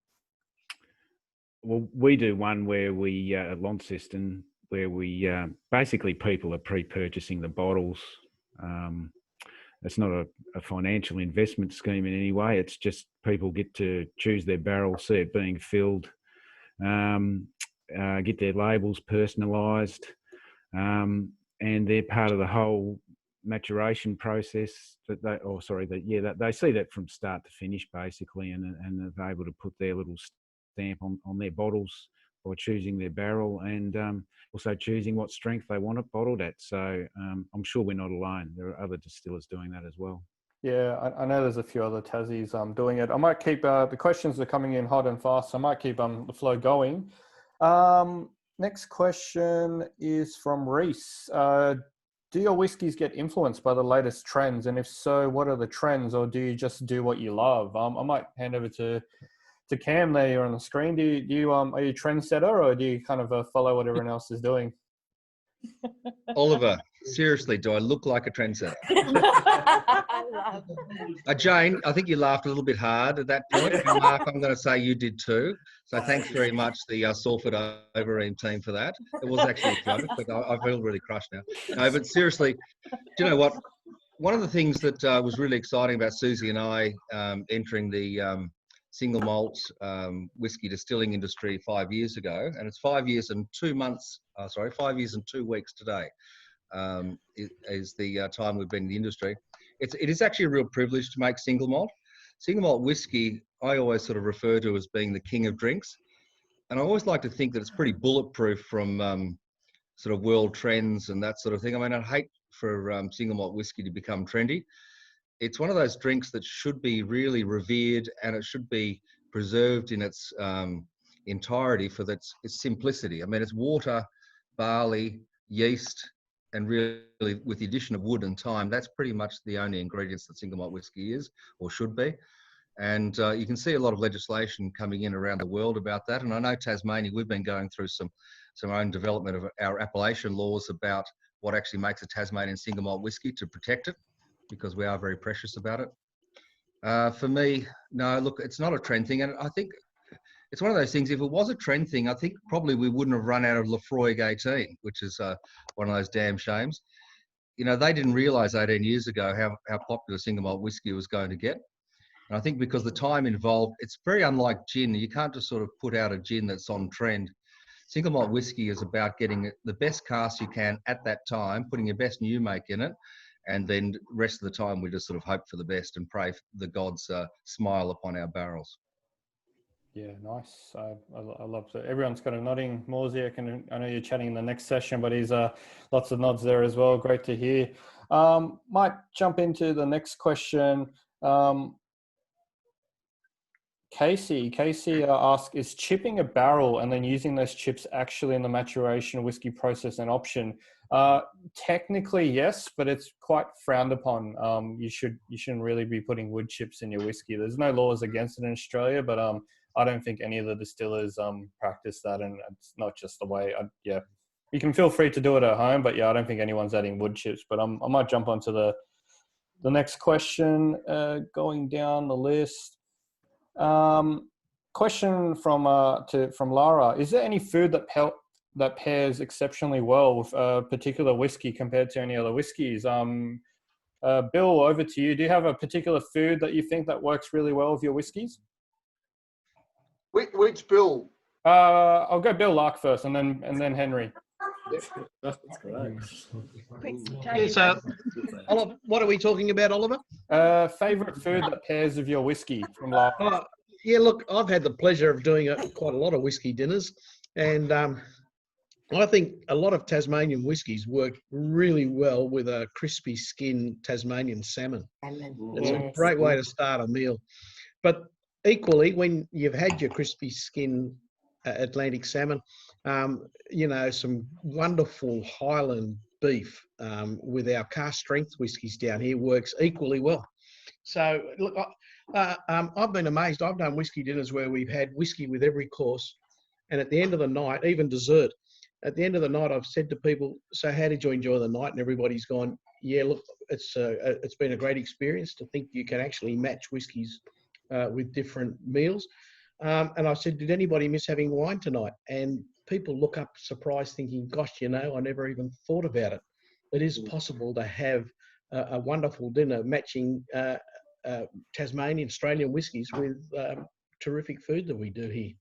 S1: Well, we do one where we at Launceston, where we basically people are pre-purchasing the bottles. It's not a financial investment scheme in any way. It's just people get to choose their barrel, see it being filled, get their labels personalised, and they're part of the whole maturation process. They see that from start to finish basically, and they're able to put their little stamp on their bottles by choosing their barrel and also choosing what strength they want it bottled at. So I'm sure we're not alone. There are other distillers doing that as well. Yeah, I know there's a few other Tassies doing it. I might keep, the questions are coming in hot and fast, so I might keep the flow going. Next question is from Reese. Do your whiskies get influenced by the latest trends? And if so, what are the trends, or do you just do what you love? I might hand over to to Cam there, you're on the screen. Do you are you a trendsetter, or do you kind of follow what everyone else is doing?
S7: Oliver, seriously, do I look like a trendsetter?
S3: I love it.
S7: Jane, I think you laughed a little bit hard at that point. And Mark, I'm going to say you did too. So thanks very much, the Salford Overeem team, for that. It was actually a joke, but I feel really crushed now. No, but seriously, do you know what? One of the things that was really exciting about Susie and I entering the single malt whiskey distilling industry 5 years ago, and it's 5 years and 2 months, 5 years and 2 weeks today, is the time we've been in the industry. It is actually a real privilege to make single malt. Single malt whiskey, I always sort of refer to as being the king of drinks. And I always like to think that it's pretty bulletproof from sort of world trends and that sort of thing. I mean, I'd hate for single malt whiskey to become trendy. It's one of those drinks that should be really revered, and it should be preserved in its entirety for its simplicity. I mean, it's water, barley, yeast, and really with the addition of wood and thyme, that's pretty much the only ingredients that single malt whiskey is or should be. And you can see a lot of legislation coming in around the world about that. And I know Tasmania, we've been going through some own development of our appellation laws about what actually makes a Tasmanian single malt whiskey to protect it, because we are very precious about it. For me, no, look, it's not a trend thing. And I think it's one of those things, if it was a trend thing, I think probably we wouldn't have run out of Lafroig 18, which is one of those damn shames. You know, they didn't realise 18 years ago how popular single malt whiskey was going to get. And I think because the time involved, it's very unlike gin. You can't just sort of put out a gin that's on trend. Single malt whiskey is about getting the best cask you can at that time, putting your best new make in it, and then the rest of the time we just sort of hope for the best and pray the gods smile upon our barrels. Yeah,
S1: nice. I love it. Everyone's kind of nodding. Morsey, I know you're chatting in the next session, but he's lots of nods there as well. Great to hear. Might jump into the next question. Casey asks, is chipping a barrel and then using those chips actually in the maturation whiskey process an option? Technically, yes, but it's quite frowned upon. You shouldn't really be putting wood chips in your whiskey. There's no laws against it in Australia, but I don't think any of the distillers practice that, and it's not just the way. You can feel free to do it at home, but I don't think anyone's adding wood chips. But I might jump onto the next question, going down the list. Question from Lara: is there any food that pairs exceptionally well with a particular whiskey compared to any other whiskies? Bill, over to you. Do you have a particular food that you think that works really well with your whiskies?
S9: Which Bill?
S1: I'll go Bill Lark first, and then Henry.
S9: That's great.
S2: So, Oliver, what are we talking about, Oliver?
S1: Favorite food that pairs with your whiskey from Lark.
S2: Yeah, look, I've had the pleasure of doing quite a lot of whiskey dinners, and I think a lot of Tasmanian whiskies work really well with a crispy skin Tasmanian salmon. It's a great way to start a meal. But equally, when you've had your crispy skin Atlantic salmon, some wonderful Highland beef with our cask strength whiskies down here works equally well. So look, I've been amazed. I've done whiskey dinners where we've had whiskey with every course, and at the end of the night, even dessert, at the end of the night, I've said to people, so how did you enjoy the night? And everybody's gone, yeah, look, it's been a great experience to think you can actually match whiskies with different meals. And I said, did anybody miss having wine tonight? And people look up surprised thinking, gosh, I never even thought about it. It is possible to have a wonderful dinner matching Tasmanian, Australian whiskies with terrific food that we do here.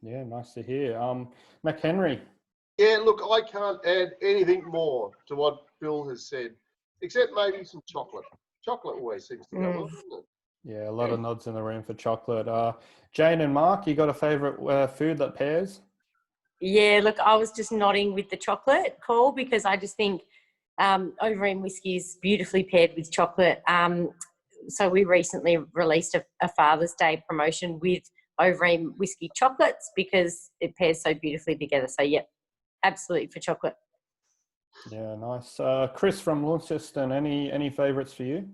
S1: Yeah, nice to hear. McHenry.
S9: Yeah, look, I can't add anything more to what Bill has said, except maybe some chocolate. Chocolate always seems to go well, doesn't it?
S1: Yeah, a lot of nods in the room for chocolate. Jane and Mark, you got a favourite food that pairs?
S3: Yeah, look, I was just nodding with the chocolate call because I just think Overeem whiskey is beautifully paired with chocolate. So we recently released a Father's Day promotion with Overeem whiskey chocolates because it pairs so beautifully together. So, yeah, absolutely for chocolate.
S1: Yeah, nice. Chris from Launceston, any favourites for you?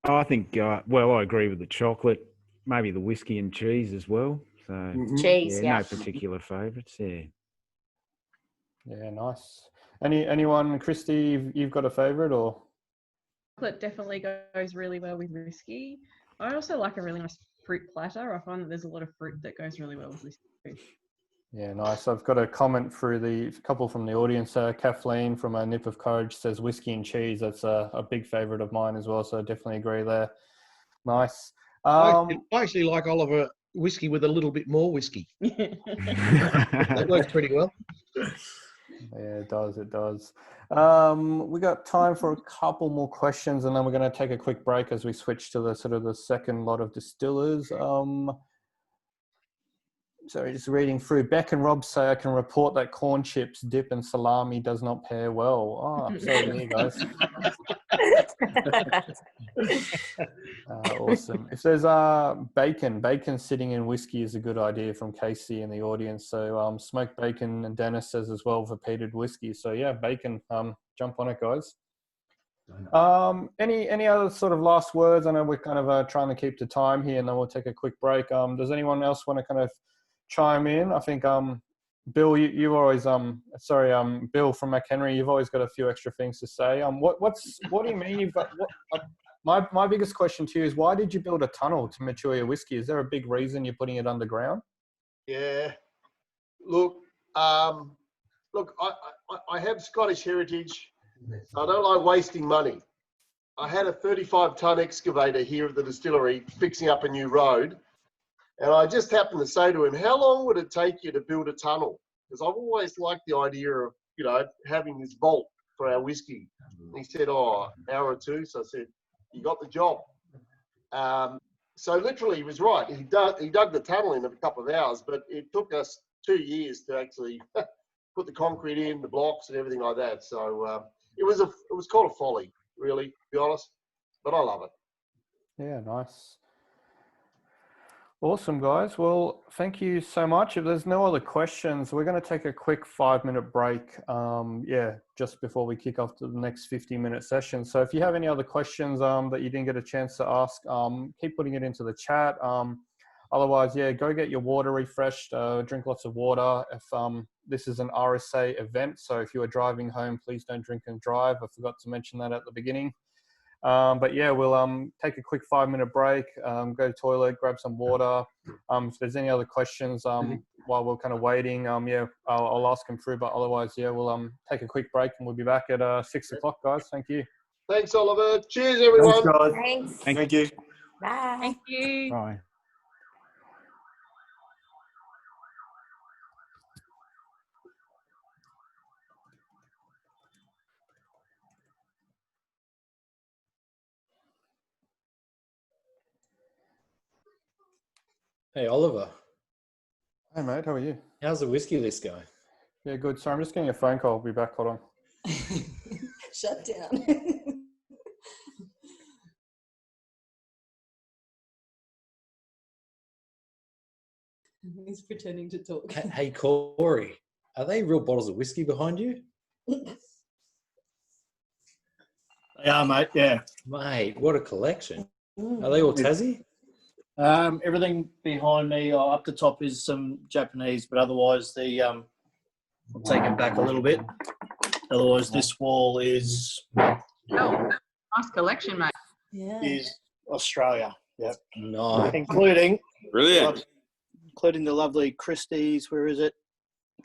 S6: I think, I agree with the chocolate. maybe the whiskey and cheese as well. So
S3: Cheese,
S6: yeah,
S3: yeah.
S6: no particular favourites. Yeah.
S1: Yeah, nice. Anyone, Christy, you've got a favourite or?
S8: Chocolate definitely goes really well with whiskey. I also like a really nice fruit platter. I find that there's a lot of fruit that goes really well with whiskey too.
S1: Yeah, nice. I've got a comment through the couple from the audience. Kathleen from A Nip of Courage says whiskey and cheese. That's a big favourite of mine as well. So I definitely agree there. Nice.
S2: I actually like, Oliver, whiskey with a little bit more whiskey. That works pretty well.
S1: Yeah, it does. It does. We got time for a couple more questions, and then we're going to take a quick break as we switch to the sort of the second lot of distillers. Sorry, just reading through. Beck and Rob say I can report that corn chips, dip, and salami does not pair well. Oh, I'm sorry to hear, guys. Awesome. If there's bacon sitting in whiskey is a good idea from Casey in the audience. So smoked bacon, and Dennis says as well for peated whiskey. So yeah, bacon. Jump on it, guys. Any other sort of last words? I know we're kind of trying to keep to time here, and then we'll take a quick break. Does anyone else want to kind of chime in? I think Bill, you always Bill from McHenry, you've always got a few extra things to say. What do you mean you've got my biggest question to you is, why did you build a tunnel to mature your whiskey? Is there a big reason you're putting it underground?
S9: Yeah. Look, I have Scottish heritage. I don't like wasting money. I had a 35-ton excavator here at the distillery fixing up a new road. And I just happened to say to him, how long would it take you to build a tunnel? Because I've always liked the idea of, having this vault for our whiskey. And he said, an hour or two. So I said, you got the job. So literally he was right. He dug the tunnel in a couple of hours, but it took us 2 years to actually put the concrete in, the blocks and everything like that. So it was called a folly, really, to be honest. But I love it.
S1: Yeah, nice. Awesome, guys. Well, thank you so much. If there's no other questions, we're going to take a quick 5-minute break. Just before we kick off to the next 50-minute session. So if you have any other questions that you didn't get a chance to ask, keep putting it into the chat. Otherwise, go get your water refreshed, drink lots of water. If this is an RSA event, so if you are driving home, please don't drink and drive. I forgot to mention that at the beginning. But yeah, we'll take a quick 5-minute break, go to the toilet, grab some water. If there's any other questions while we're kind of waiting, I'll ask them through. But otherwise, we'll take a quick break and we'll be back at 6 o'clock, guys. Thank you.
S9: Thanks, Oliver. Cheers, everyone.
S4: Thanks, guys.
S3: Thanks.
S4: Thank you.
S3: Bye.
S8: Thank you.
S6: Bye.
S10: Hey, Oliver.
S1: Hey, mate. How are you?
S10: How's the whiskey list going?
S1: Yeah, good. Sorry, I'm just getting a phone call. I'll be back. Hold on.
S11: Shut down. He's pretending to talk.
S10: Hey, Corey, are they real bottles of whiskey behind you?
S12: They are, mate. Yeah.
S10: Mate, what a collection. Are they all Tassie?
S12: Everything behind me, up the top, is some Japanese, but otherwise, I'll take it back a little bit. Otherwise, this wall is
S8: Nice collection, mate.
S11: Yeah.
S12: is Australia. Yep.
S10: No.
S12: Including
S13: Brilliant.
S12: including the lovely Christie's. Where is it?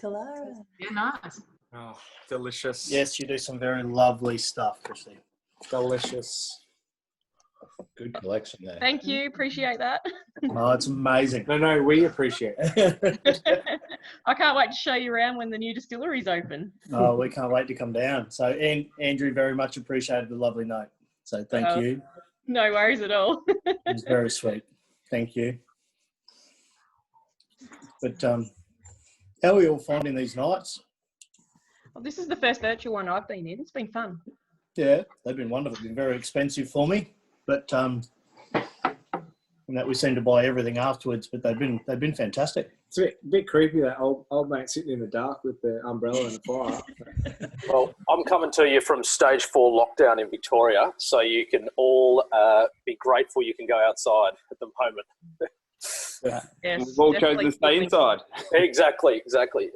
S11: Clara.
S8: Yeah, nice.
S13: Oh, delicious.
S12: Yes, you do some very lovely stuff, Christy.
S13: Delicious.
S10: Good collection there.
S8: Thank you. Appreciate that.
S12: Oh, it's amazing.
S13: No, we appreciate it.
S8: I can't wait to show you around when the new distillery's open.
S12: Oh, we can't wait to come down. So, and Andrew very much appreciated the lovely note. So, thank you.
S8: No worries at all.
S12: It was very sweet. Thank you. But how are we all finding these nights?
S8: Well, this is the first virtual one I've been in. It's been fun.
S12: Yeah, they've been wonderful. They've been very expensive for me, but and that we seem to buy everything afterwards. But they've been fantastic.
S13: It's a bit creepy, that old mate sitting in the dark with the umbrella and the fire.
S14: Well, I'm coming to you from stage 4 lockdown in Victoria, so you can all be grateful you can go outside at the moment.
S8: Yes,
S15: We've all chosen to stay inside.
S14: Exactly.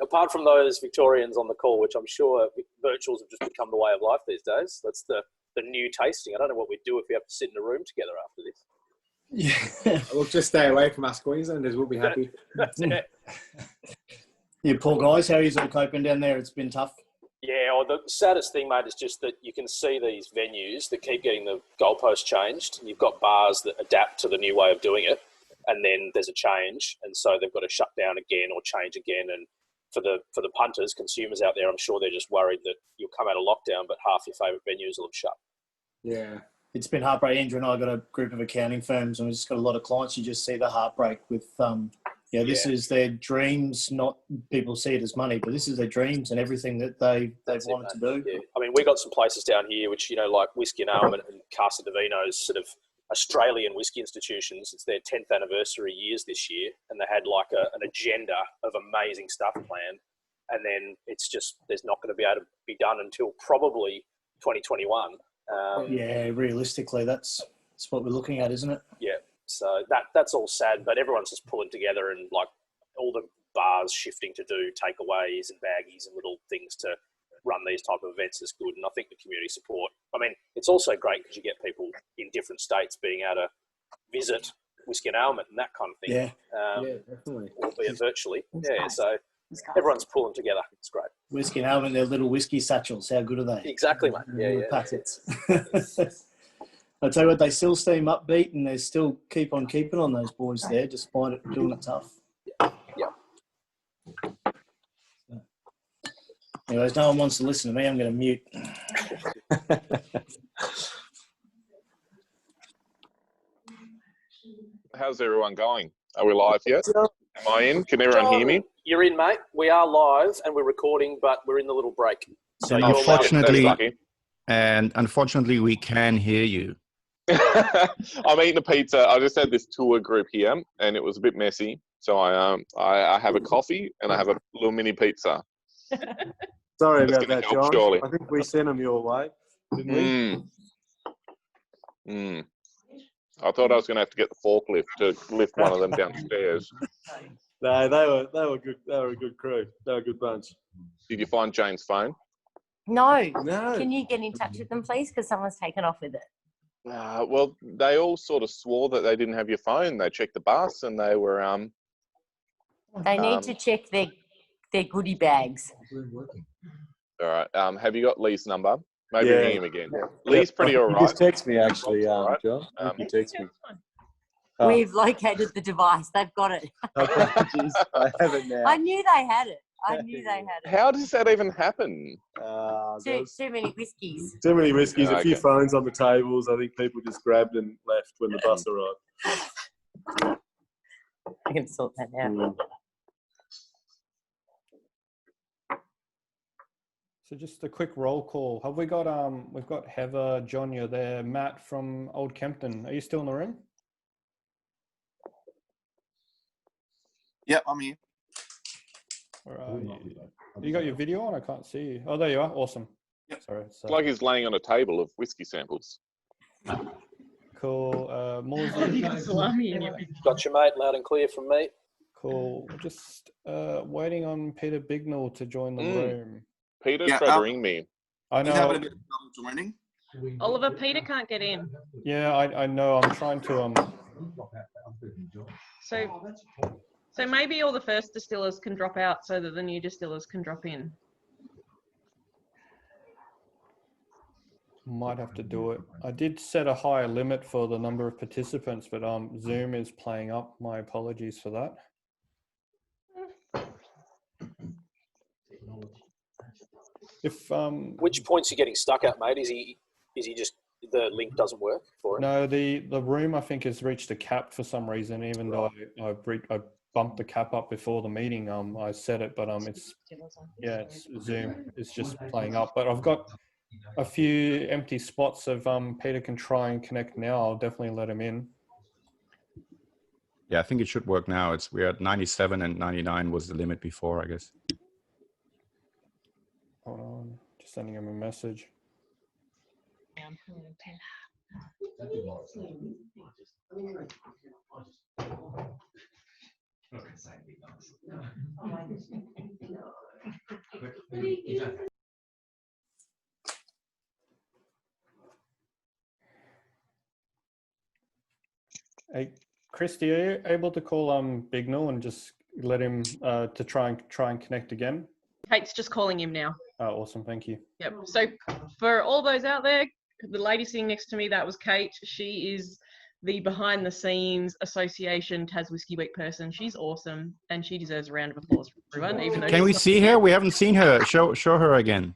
S14: Apart from those Victorians on the call, which I'm sure virtuals have just become the way of life these days. That's the new tasting. I don't know what we'd do if we have to sit in a room together after this.
S13: Yeah. We'll just stay away from us Queenslanders. We'll be happy.
S14: That's it.
S12: You poor guys, how are you all coping down there? It's been tough.
S14: Yeah, well, the saddest thing, mate, is just that you can see these venues that keep getting the goalposts changed. You've got bars that adapt to the new way of doing it, and then there's a change, and so they've got to shut down again or change again. And for the punters, consumers out there, I'm sure they're just worried that you'll come out of lockdown, but half your favourite venues will have shut.
S12: Yeah. It's been heartbreak. Andrew and I got a group of accounting firms, and we've just got a lot of clients. You just see the heartbreak with, this is their dreams. Not people see it as money, but this is their dreams and everything that they've wanted to do.
S14: Yeah. I mean, we got some places down here which, like Whisky and Almond and Casa Divino's sort of Australian whisky institutions. It's their 10th anniversary years this year, and they had like an agenda of amazing stuff planned. And then it's just, there's not going to be able to be done until probably 2021.
S12: Realistically, that's what we're looking at, isn't it?
S14: Yeah. So that's all sad, but everyone's just pulling together, and like all the bars shifting to do takeaways and baggies and little things to run these type of events is good. And I think the community support, I mean, it's also great because you get people in different states being able to visit Whisky and Almond and that kind of thing.
S13: Yeah, definitely.
S14: Albeit virtually. Yeah, so everyone's pulling together. It's great.
S12: Whisky and Almond, their little whiskey satchels. How good are they?
S14: Exactly, mate. Yeah.
S12: Packets. I tell you what, they still seem upbeat, and they still keep on keeping on those boys there, despite it doing it tough.
S14: Yeah.
S12: Anyways, no one wants to listen to me. I'm going to mute.
S16: How's everyone going? Are we live yet? Am I in? Can everyone hear me?
S14: You're in, mate. We are live and we're recording, but we're in the little break. So
S17: unfortunately, we can hear you.
S16: I'm eating a pizza. I just had this tour group here, and it was a bit messy. So I have a coffee and I have a little mini pizza.
S4: Sorry
S16: That's
S4: about that,
S16: help,
S4: John.
S16: surely.
S4: I think we sent them your way, didn't we?
S16: I thought I was going to have to get the forklift to lift one of them downstairs.
S4: No, they were good. They were a good crew. They were a good bunch.
S16: Did you find Jane's phone?
S3: No.
S4: No.
S3: Can you get in touch with them, please? Because someone's taken off with it.
S16: Well, they all sort of swore that they didn't have your phone. They checked the bus and they were
S3: They need to check their goodie bags.
S16: all right. Have you got Lee's number? Maybe
S4: Yeah.
S16: ring him again. Lee's pretty all right.
S4: Just text me, actually,
S16: All right.
S4: John. You text me.
S3: We've located the device. They've got it.
S4: Apologies. I have it now.
S3: I knew they had it.
S16: How does that even happen?
S3: Too many whiskies.
S4: Too many whiskies, a few
S16: Okay.
S4: phones on the tables. I think people just grabbed and left when the bus arrived.
S3: I can sort that out.
S1: So just a quick roll call. Have we got we've got Heather, John, you're there, Matt from Old Kempton. Are you still in the room?
S18: Yep, I'm here.
S1: You got your video on? I can't see you. Oh, there you are. Awesome.
S18: Yep.
S1: Sorry.
S16: It's like he's laying on a table of whiskey samples.
S1: Cool. Morsey.
S14: Got your mate loud and clear from me.
S1: Cool. Just waiting on Peter Bignell to join the room.
S16: Peter tried to ring me.
S1: I
S18: He's having a
S1: know.
S18: bit of trouble joining.
S8: Oliver, Peter can't get in.
S1: Yeah, I know. I'm trying to
S8: So maybe all the first distillers can drop out so that the new distillers can drop in.
S1: Might have to do it. I did set a higher limit for the number of participants, but Zoom is playing up. My apologies for that. If
S14: Which points are you getting stuck at, mate? Is he just the link doesn't work for him?
S1: No, the room I think has reached a cap for some reason. Even though I bumped the cap up before the meeting, I set it, but it's Zoom is just playing up. But I've got a few empty spots. If Peter can try and connect now, I'll definitely let him in.
S17: Yeah, I think it should work now. We're at 97 and 99 was the limit before, I guess.
S1: Hold on, just sending him a message. Hey, Christy, are you able to call Bignell and just let him to try and connect again?
S8: Kate's just calling him now.
S1: Oh, awesome, thank you.
S8: Yep. So for all those out there, the lady sitting next to me, that was Kate. She is the behind the scenes association Tas Whiskey Week person. She's awesome and she deserves a round of applause from everyone. Even though
S17: Can we see her? We haven't seen her. Show her again.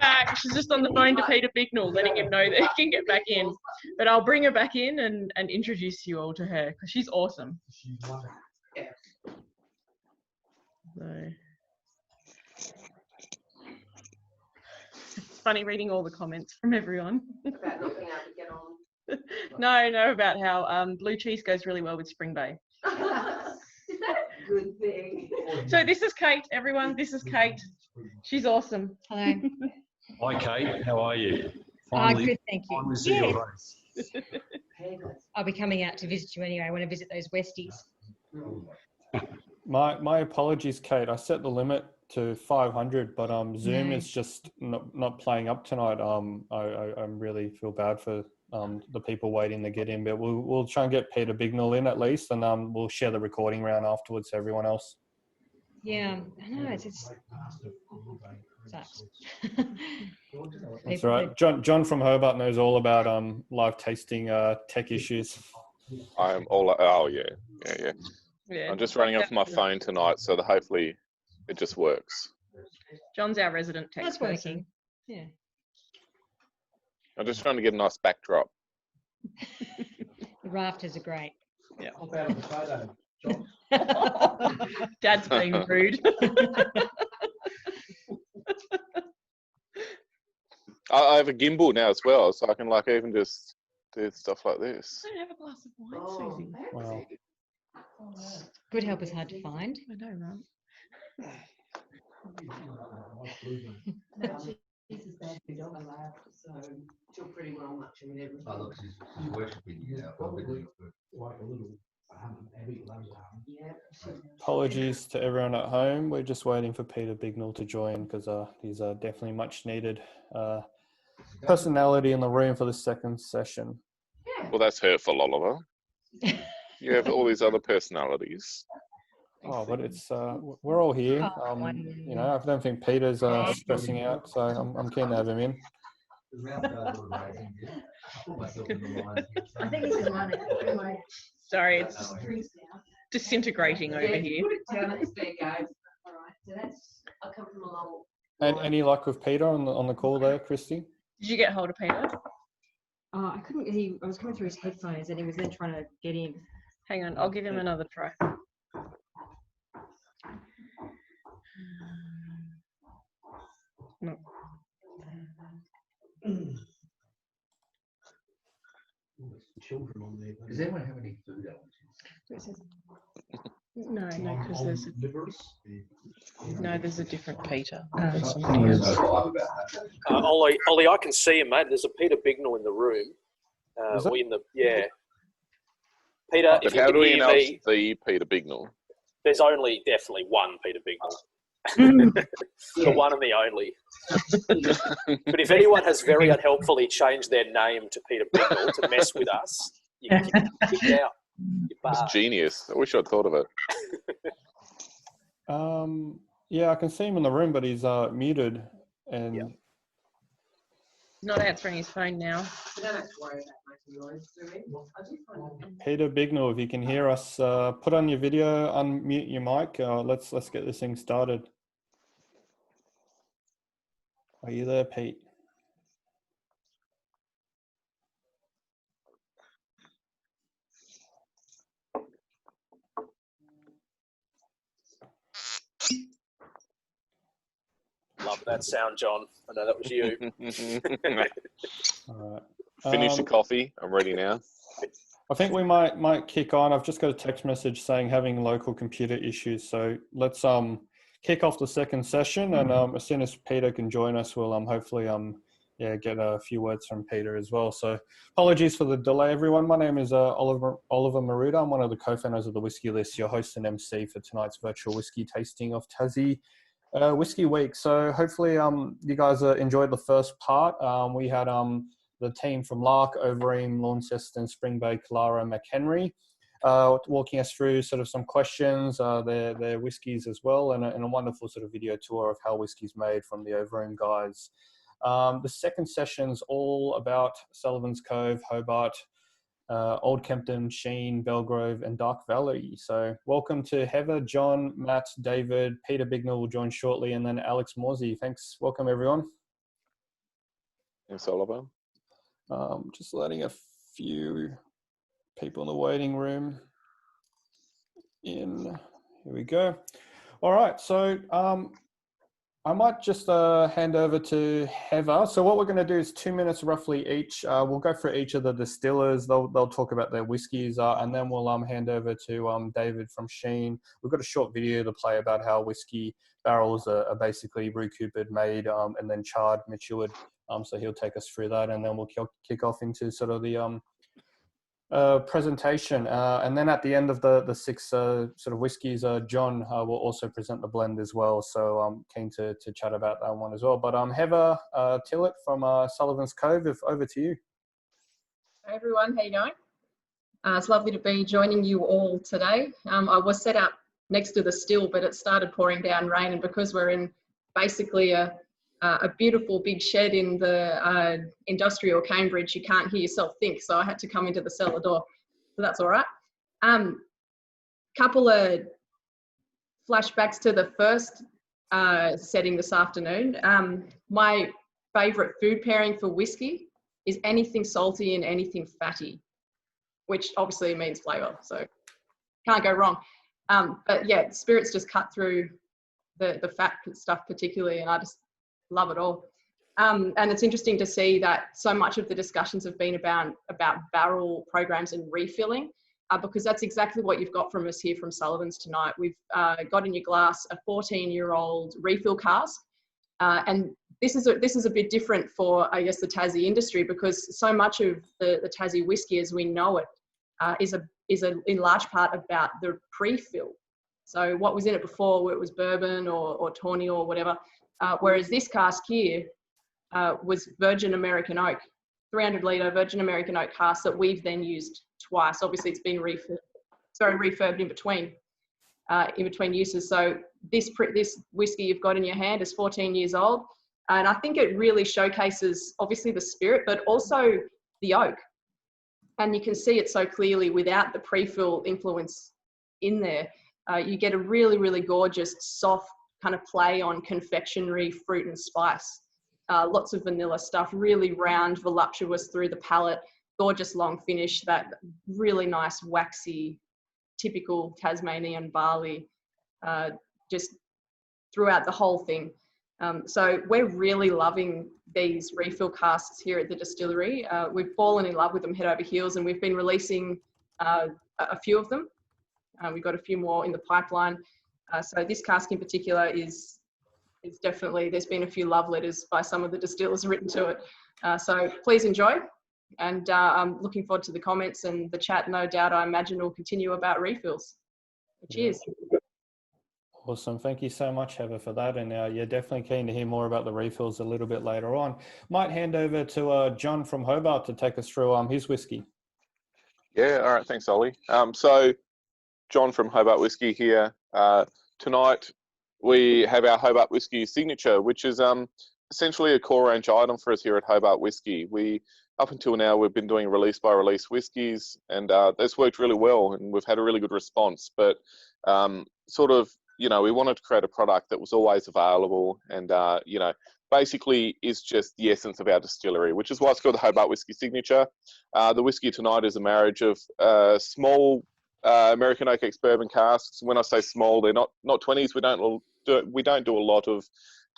S8: back. She's just on the phone to Peter Bignell, letting him know that he can get back in. But I'll bring her back in and introduce you all to her because she's awesome. So. It's funny reading all the comments from everyone.
S15: About not being able to get on.
S8: No, about how blue cheese goes really well with Spring Bay.
S15: Is that a good thing?
S8: So this is Kate, everyone. This is Kate. She's awesome.
S19: Hello.
S20: Hi, Kate. How are you?
S19: Good,
S20: Finally,
S19: thank you.
S20: finally see your race.
S19: I'll be coming out to visit you anyway. I want to visit those Westies.
S1: My apologies, Kate. I set the limit to 500, but Zoom is just not playing up tonight. I really feel bad for the people waiting to get in, but we'll try and get Peter Bignell in at least, and we'll share the recording round afterwards to everyone else.
S19: Yeah, I know it's sucks.
S1: That's all right. John from Hobart knows all about live tasting tech issues.
S16: I'm all. Oh yeah. I'm just running off my phone tonight, so that hopefully it just works.
S8: John's our resident tech person.
S19: Working. Yeah.
S16: I'm just trying to get a nice backdrop.
S19: The rafters are great.
S8: Yeah.
S13: Pop out of the photo, John.
S8: Dad's being rude.
S16: I have a gimbal now as well, so I can like even just do stuff like this.
S8: I don't have a glass of wine, Susie.
S1: Wow.
S19: Good help is hard to find.
S8: I know, right?
S15: This is bad for dog allowed, so she'll pretty well much in everything.
S21: Oh, look, she's worshipping you now.
S13: Probably like a little Abby loves
S15: Yeah.
S1: Apologies to everyone at home. We're just waiting for Peter Bignell to join because he's definitely much needed personality in the room for the second session.
S16: Well, that's hurtful, Oliver. You have all these other personalities.
S1: Oh, but it's we're all here. You know, I don't think Peter's stressing out, so I'm keen to have him in.
S15: I think this is mine.
S8: Sorry, it's disintegrating over here.
S15: Put it down. It's there, guys. All right. So that's. I come from a long.
S1: And any luck with Peter on the call there, Christy?
S8: Did you get hold of Peter?
S19: I couldn't. I was coming through his headphones, and he was then trying to get in.
S8: Hang on, I'll give him another try. No.
S13: children on there.
S21: Does anyone have any food allergies?
S8: No, because there's there's a different Peter.
S14: Ollie, I can see him, mate. There's a Peter Bignell in the room. Peter,
S16: But how do we announce the Peter Bignell?
S14: There's only definitely one Peter Bignell. The one and the only. But if anyone has very unhelpfully changed their name to Peter Bignell to mess with us, you can get kicked out.
S16: It's genius. I wish I'd thought of it.
S1: Yeah, I can see him in the room, but he's muted and
S8: not answering his phone now.
S15: We don't have to worry about making noise, do we?
S1: Peter Bignell, if you can hear us, put on your video, unmute your mic. Let's get this thing started. Are you there, Pete?
S14: Love that sound, John. I know that was you.
S1: All right.
S16: Finish your coffee. I'm ready now.
S1: I think we might kick on. I've just got a text message saying having local computer issues. So let's kick off the second session, and as soon as Peter can join us, we'll hopefully get a few words from Peter as well. So apologies for the delay, everyone. My name is Oliver Maruda. I'm one of the co-founders of the Whisky List, your host and MC for tonight's virtual whiskey tasting of Tassie Whiskey Week. So hopefully you guys enjoyed the first part. We had the team from Lark, Overeem, Launceston, Springbay, Clara, McHenry, walking us through sort of some questions, their whiskies as well, and a wonderful sort of video tour of how whiskey's made from the Overeem guys. The second session's all about Sullivan's Cove, Hobart, Old Kempton, Sheen, Belgrove, and Dark Valley. So welcome to Heather, John, Matt, David, Peter Bignell will join shortly, and then Alex Morsey. Thanks. Welcome, everyone.
S16: Thanks, Oliver.
S1: Just letting a few people in the waiting room in. Here we go. All right, so I might just hand over to Heather. So what we're going to do is 2 minutes roughly each. We'll go through each of the distillers. They'll talk about their whiskies, and then we'll hand over to David from Sheen. We've got a short video to play about how whiskey barrels are basically brew-coopered, made, and then charred, matured. So he'll take us through that, and then we'll kick off into sort of the presentation. And then at the end of the six sort of whiskies, John will also present the blend as well. So I'm keen to chat about that one as well. But Heather Tillett from Sullivan's Cove, over to you.
S5: Hey everyone, how you going? It's lovely to be joining you all today. I was set up next to the still, but it started pouring down rain, and because we're in basically a beautiful big shed in the industrial Cambridge, you can't hear yourself think, so I had to come into the cellar door, so that's all right. Couple of flashbacks to the first setting this afternoon. My favourite food pairing for whiskey is anything salty and anything fatty, which obviously means flavour, so can't go wrong. But yeah, spirits just cut through the fat stuff particularly, and I just love it all. And it's interesting to see that so much of the discussions have been about barrel programs and refilling, because that's exactly what you've got from us here from Sullivan's tonight. We've got in your glass a 14-year-old refill cask. And this is a bit different for, I guess, the Tassie industry, because so much of the Tassie whiskey as we know it is in large part about the pre-fill. So what was in it before, where it was bourbon or tawny or whatever, whereas this cask here was virgin American oak, 300-litre virgin American oak cask that we've then used twice. Obviously, it's been refurbed in between uses. So this whiskey you've got in your hand is 14 years old, and I think it really showcases obviously the spirit, but also the oak. And you can see it so clearly without the pre-fill influence in there. You get a really, really gorgeous, soft kind of play on confectionery, fruit and spice. Lots of vanilla stuff, really round, voluptuous through the palate, gorgeous long finish, that really nice waxy, typical Tasmanian barley, just throughout the whole thing. So we're really loving these refill casks here at the distillery. We've fallen in love with them head over heels, and we've been releasing a few of them. We've got a few more in the pipeline. So this cask in particular is definitely, there's been a few love letters by some of the distillers written to it. So please enjoy. And I'm looking forward to the comments and the chat. No doubt, I imagine will continue about refills. Cheers.
S1: Awesome. Thank you so much, Heather, for that. And yeah, definitely keen to hear more about the refills a little bit later on. Might hand over to John from Hobart to take us through his whiskey.
S16: Yeah, all right. Thanks, Ollie. So John from Hobart Whiskey here. Tonight we have our Hobart Whiskey signature, which is essentially a core range item for us here at Hobart Whiskey. Up until now, we've been doing release by release whiskies, and that's worked really well, and we've had a really good response. But we wanted to create a product that was always available, and basically is just the essence of our distillery, which is why it's called the Hobart Whiskey signature. The whiskey tonight is a marriage of small American oak ex-bourbon casks. When I say small, they're not 20s. We don't do a lot of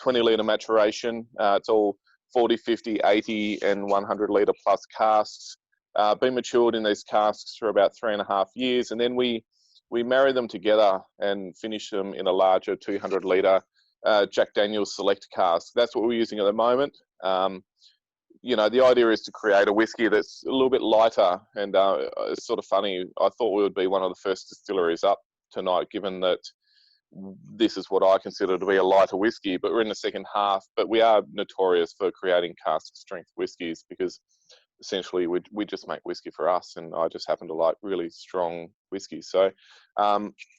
S16: 20-litre maturation. It's all 40, 50, 80, and 100-litre plus casks. been matured in these casks for about 3.5 years, and then we marry them together and finish them in a larger 200 litre Jack Daniel's Select cask. That's what we're using at the moment. You know, the idea is to create a whiskey that's a little bit lighter, and it's sort of funny. I thought we would be one of the first distilleries up tonight, given that this is what I consider to be a lighter whiskey, but we're in the second half. But we are notorious for creating cask strength whiskies because essentially we just make whiskey for us, and I just happen to like really strong whiskey. So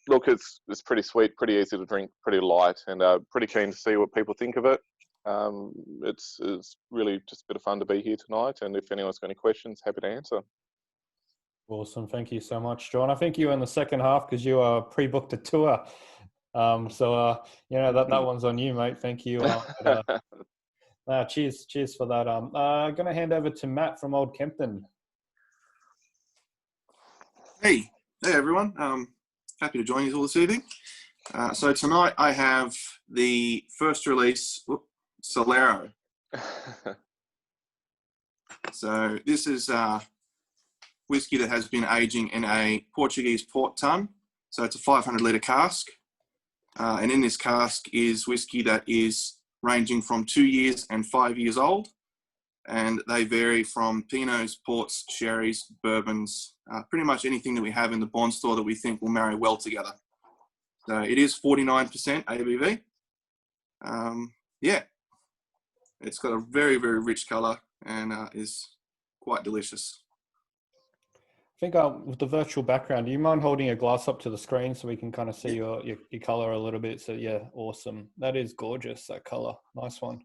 S16: look, it's pretty sweet, pretty easy to drink, pretty light, and pretty keen to see what people think of it. It's really just a bit of fun to be here tonight, and if anyone's got any questions, happy to answer.
S1: Awesome, thank you so much, John. I think you're in the second half because you pre-booked a tour. You know, that one's on you, mate. Thank you. Cheers for that. I'm going to hand over to Matt from Old Kempton.
S18: Hey everyone. Happy to join you all this evening. So tonight I have the first release, Solero. So this is whiskey that has been aging in a Portuguese port tun. So it's a 500 litre cask. And in this cask is whiskey that is ranging from 2 years and 5 years old. And they vary from Pinots, Ports, Sherries, Bourbons, pretty much anything that we have in the bond store that we think will marry well together. So it is 49% ABV. Yeah, it's got a very, very rich colour and is quite delicious.
S1: I think with the virtual background, do you mind holding a glass up to the screen so we can kind of see your colour a little bit? So yeah, awesome. That is gorgeous, that colour. Nice one.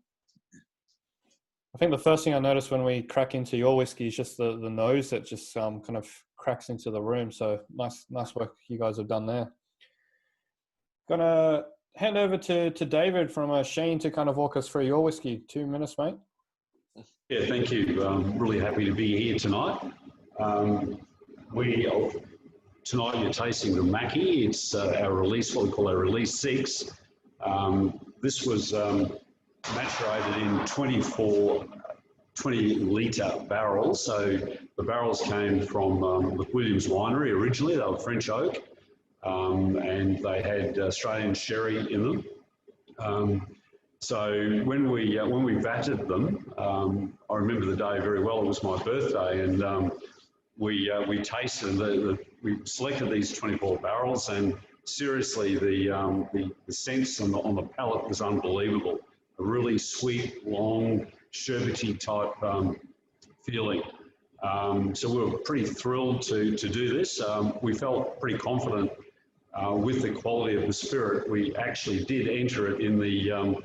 S1: I think the first thing I noticed when we crack into your whiskey is just the nose that just kind of cracks into the room. So nice work you guys have done there. Gonna hand over to David from Sheen to kind of walk us through your whiskey. 2 minutes, mate.
S20: Yeah, thank you. I'm really happy to be here tonight. Tonight you're tasting the Mackie. It's our release, what we call our release 6. This was maturated in 20 litre barrels. So the barrels came from the Williams Winery originally. They were French oak, and they had Australian sherry in them. So when we vatted them, I remember the day very well. It was my birthday, and we tasted we selected these 24 barrels, and seriously, the sense on the palate was unbelievable. A really sweet, long, sherbety type feeling. So we were pretty thrilled to do this. We felt pretty confident with the quality of the spirit. We actually did enter it in the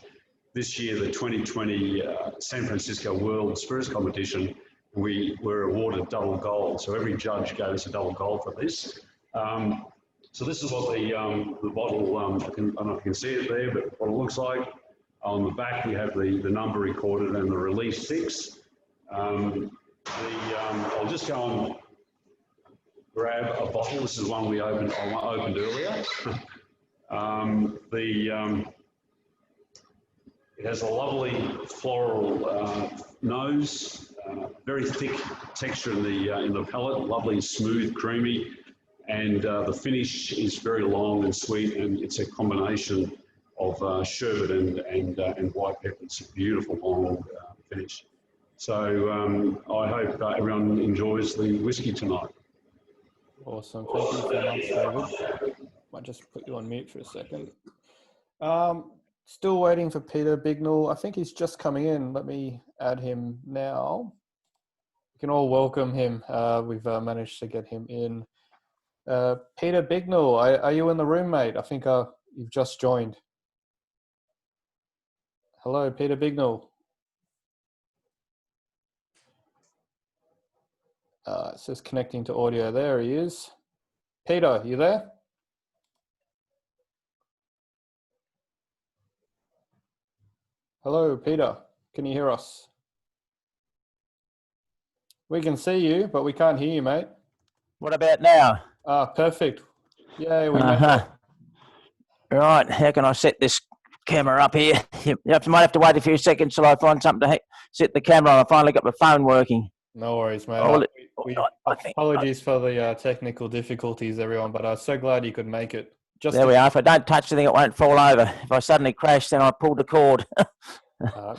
S20: this year, the 2020 San Francisco World Spirits Competition. We were awarded double gold. So every judge gave us a double gold for this. So this is what the bottle, I don't know if you can see it there, but what it looks like. On the back, we have the number recorded and the release 6. I'll just go and grab a bottle. This is one I opened earlier. It has a lovely floral nose, very thick texture in the palate, lovely, smooth, creamy, and the finish is very long and sweet, and it's a combination of sherbet and white pepper. It's a beautiful long finish. So I hope everyone enjoys the whiskey tonight.
S1: Awesome. Thank you so much, David. Might just put you on mute for a second. Still waiting for Peter Bignell. I think he's just coming in. Let me add him now. You can all welcome him. We've managed to get him in. Peter Bignell, are you in the room, mate? I think you've just joined. Hello, Peter Bignell. It says connecting to audio. There he is. Peter, you there? Hello, Peter. Can you hear us? We can see you, but we can't hear you, mate.
S7: What about now?
S1: Perfect. Yay, we made it.
S7: Right, how can I set this camera up here? You might have to wait a few seconds till I find something to set the camera on. I finally got my phone working.
S1: No worries, mate.
S7: Oh,
S1: Apologies for the technical difficulties, everyone, but I'm so glad you could make it. Just
S7: there we are. If I don't touch anything, it won't fall over. If I suddenly crash, then I pulled the cord.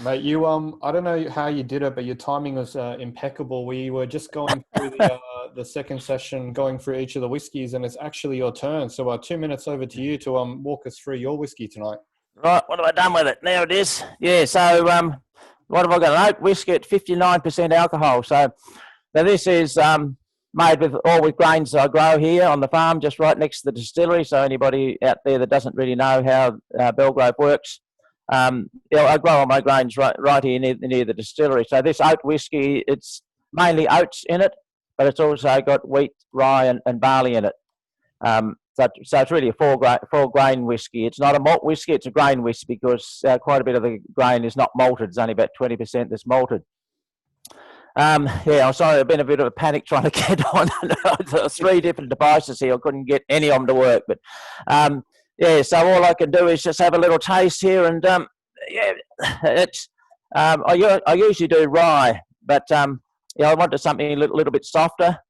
S1: Mate, you I don't know how you did it, but your timing was impeccable. We were just going through the second session, going through each of the whiskies, and it's actually your turn. So 2 minutes over to you to walk us through your whiskey tonight.
S7: Right, what have I done with it? There it is. Yeah, so what have I got? An oat whiskey at 59% alcohol. So this is made with all with grains that I grow here on the farm, just right next to the distillery. So anybody out there that doesn't really know how Belgrove works, I grow all my grains right here near the distillery. So this oat whiskey, it's mainly oats in it, but it's also got wheat, rye, and barley in it. So it's really a four grain whiskey. It's not a malt whiskey, it's a grain whiskey because quite a bit of the grain is not malted. It's only about 20% that's malted. I'm sorry, I've been a bit of a panic trying to get on 3 different devices here. I couldn't get any of them to work. But so all I can do is just have a little taste here. And it's I usually do rye, but I wanted something a little bit softer.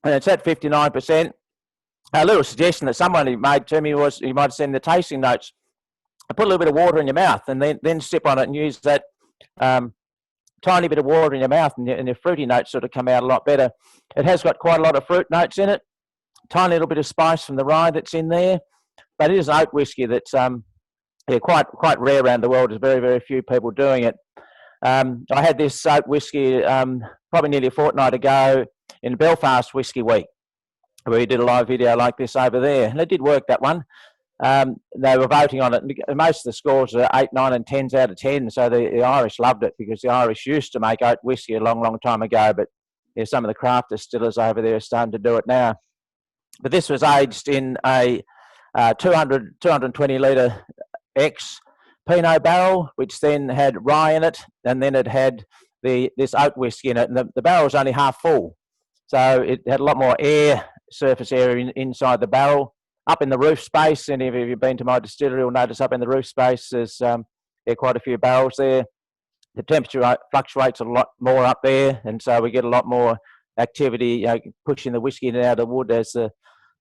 S7: And it's at 59%. A little suggestion that somebody made to me was you might send the tasting notes. Put a little bit of water in your mouth and then sip on it and use that tiny bit of water in your mouth and your fruity notes sort of come out a lot better. It has got quite a lot of fruit notes in it. Tiny little bit of spice from the rye that's in there. But it is an oat whiskey that's quite rare around the world. There's very, very few people doing it. I had this oat whiskey probably nearly a fortnight ago in Belfast Whisky Week, where we did a live video like this over there. And it did work, that one. They were voting on it. And most of the scores are 8, 9 and 10s out of 10. So the Irish loved it because the Irish used to make oat whiskey a long, long time ago. But some of the craft distillers over there are starting to do it now. But this was aged in a 220 litre X Pinot barrel, which then had rye in it. And then it had this oat whiskey in it. And the barrel was only half full. So it had a lot more surface area inside the barrel. Up in the roof space, and if you've been to my distillery, you'll notice up in the roof space there's quite a few barrels there. The temperature fluctuates a lot more up there, and so we get a lot more activity pushing the whiskey in and out of the wood as the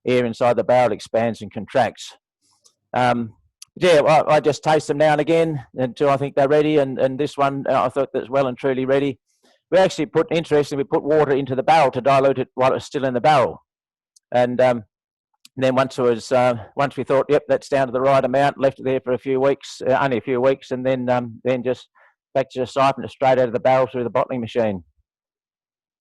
S7: air inside the barrel expands and contracts. I just taste them now and again until I think they're ready, and this one I thought that's well and truly ready. We actually put water into the barrel to dilute it while it was still in the barrel. And then once we thought, yep, that's down to the right amount, left it there for a few weeks, only a few weeks, and then just back to just siphon it straight out of the barrel through the bottling machine.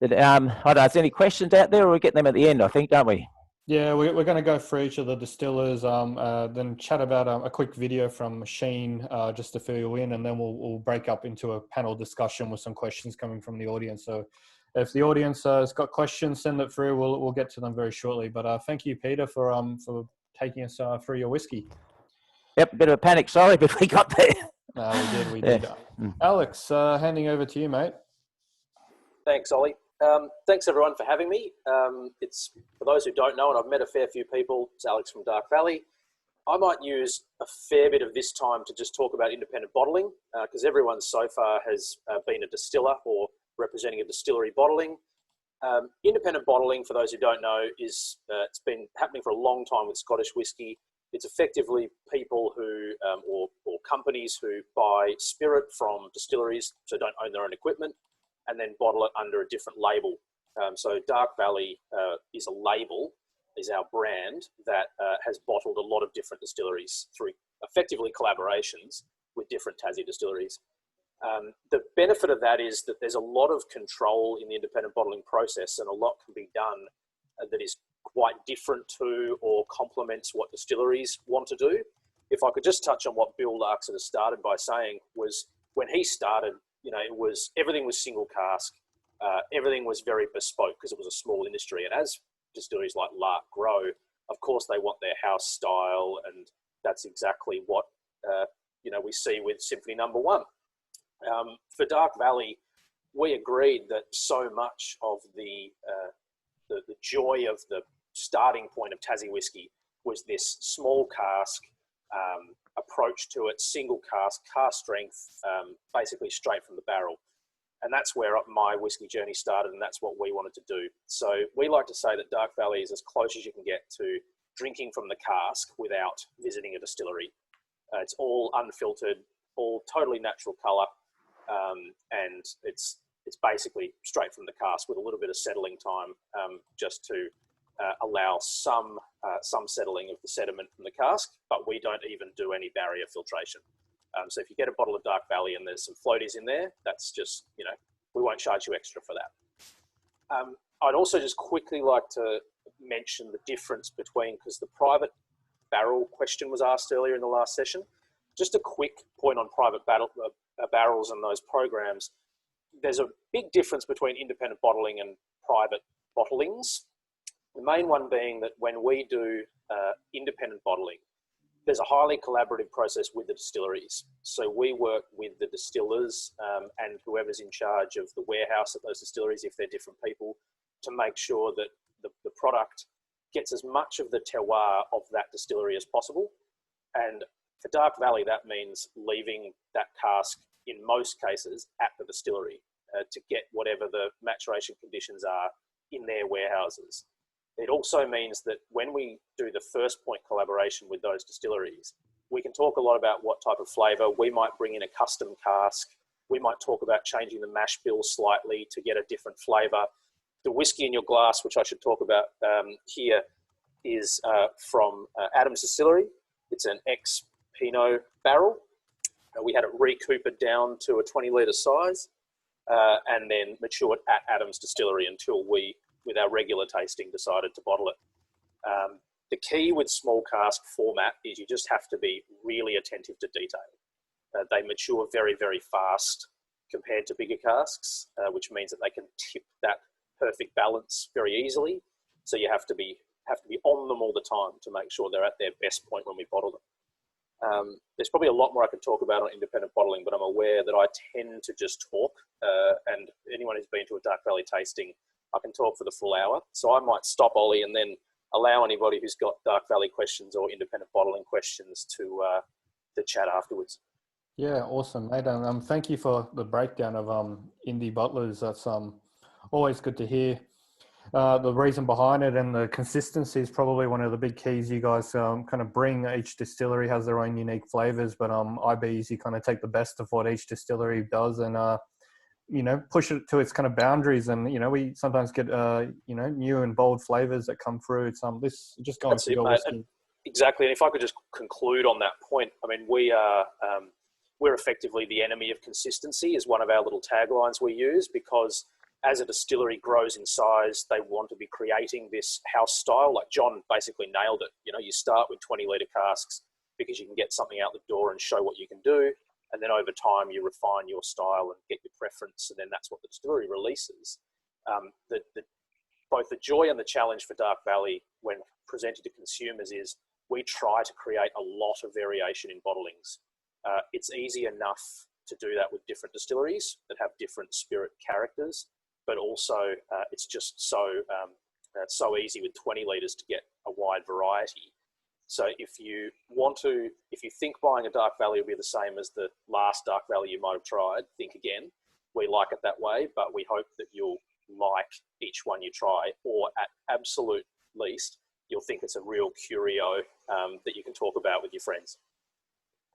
S7: I don't know, is there any questions out there, or we get them at the end, I think, don't we?
S1: Yeah, we're going to go through each of the distillers, then chat about a quick video from Sheen just to fill you in, and then we'll break up into a panel discussion with some questions coming from the audience. So if the audience has got questions, send it through. We'll get to them very shortly. But thank you, Peter, for taking us through your whiskey.
S7: Yep, a bit of a panic, sorry, but we got there.
S1: No, we did. Alex, handing over to you, mate.
S14: Thanks, Ollie. Thanks everyone for having me. It's for those who don't know, and I've met a fair few people. It's Alex from Dark Valley. I might use a fair bit of this time to just talk about independent bottling because everyone so far has been a distiller or representing a distillery bottling. Independent bottling, for those who don't know, is it's been happening for a long time with Scottish whisky. It's effectively people who or companies who buy spirit from distilleries, so don't own their own equipment, and then bottle it under a different label. So Dark Valley is a label, is our brand that has bottled a lot of different distilleries through effectively collaborations with different Tassie distilleries. The benefit of that is that there's a lot of control in the independent bottling process, and a lot can be done that is quite different to or complements what distilleries want to do. If I could just touch on what Bill Lark sort of started by saying was when he started, everything was single cask. Everything was very bespoke because it was a small industry. And as distilleries like Lark grow, of course, they want their house style. And that's exactly what, we see with Symphony No. 1. For Dark Valley, we agreed that so much of the joy of the starting point of Tassie whiskey was this small cask approach to it, single cask strength, basically straight from the barrel. And that's where my whiskey journey started, and that's what we wanted to do. So we like to say that Dark Valley is as close as you can get to drinking from the cask without visiting a distillery. It's all unfiltered, all totally natural colour, and it's basically straight from the cask with a little bit of settling time, just to allow some settling of the sediment from the cask, but we don't even do any barrier filtration. So if you get a bottle of Dark Valley and there's some floaties in there, that's just, we won't charge you extra for that. I'd also just quickly like to mention the difference between, because the private barrel question was asked earlier in the last session, just a quick point on private barrels and those programs. There's a big difference between independent bottling and private bottlings. The main one being that when we do independent bottling, there's a highly collaborative process with the distilleries. So we work with the distillers and whoever's in charge of the warehouse at those distilleries, if they're different people, to make sure that the product gets as much of the terroir of that distillery as possible. And for Dark Valley, that means leaving that cask, in most cases, at the distillery to get whatever the maturation conditions are in their warehouses. It also means that when we do the first point collaboration with those distilleries, we can talk a lot about what type of flavour. We might bring in a custom cask. We might talk about changing the mash bill slightly to get a different flavour. The whiskey in your glass, which I should talk about here, is from Adams Distillery. It's an ex-Pinot barrel. We had it recoopered down to a 20-litre size and then matured at Adams Distillery until we, with our regular tasting, decided to bottle it. The key with small cask format is you just have to be really attentive to detail. They mature very, very fast compared to bigger casks, which means that they can tip that perfect balance very easily. So you have to be on them all the time to make sure they're at their best point when we bottle them. There's probably a lot more I could talk about on independent bottling, but I'm aware that I tend to just talk, and anyone who's been to a Dark Valley tasting, I can talk for the full hour. So I might stop Ollie and then allow anybody who's got Dark Valley questions or independent bottling questions to chat afterwards.
S1: Yeah, awesome, mate. And thank you for the breakdown of indie bottlers. That's always good to hear. The reason behind it and the consistency is probably one of the big keys you guys kind of bring. Each distillery has their own unique flavors, but IBs, you kind of take the best of what each distillery does and push it to its kind of boundaries. And we sometimes get new and bold flavors that come through. It's this just going for your whiskey.
S14: Exactly. And if I could just conclude on that point, I mean, we're effectively the enemy of consistency is one of our little taglines we use, because as a distillery grows in size, they want to be creating this house style. Like John basically nailed it. You start with 20-litre casks because you can get something out the door and show what you can do. And then over time, you refine your style and get your preference. And then that's what the distillery releases. Both the joy and the challenge for Dark Valley when presented to consumers is we try to create a lot of variation in bottlings. It's easy enough to do that with different distilleries that have different spirit characters. But also it's just so easy with 20 litres to get a wide variety. So if you think buying a Dark Valley will be the same as the last Dark Valley you might have tried, think again. We like it that way, but we hope that you'll like each one you try, or at absolute least, you'll think it's a real curio that you can talk about with your friends.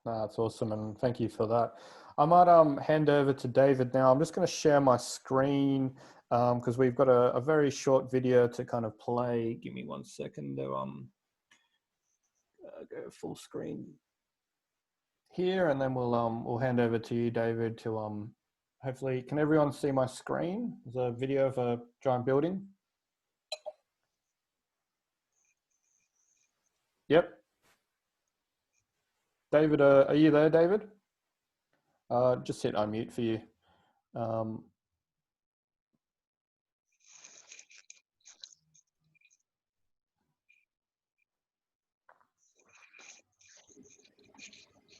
S1: That's awesome, and thank you for that. I might hand over to David now. I'm just going to share my screen because we've got a very short video to kind of play. Give me 1 second to go full screen here, and then we'll hand over to you, David, to hopefully, can everyone see my screen? There's a video of a giant building. Yep. David, are you there, David? Just hit unmute for you.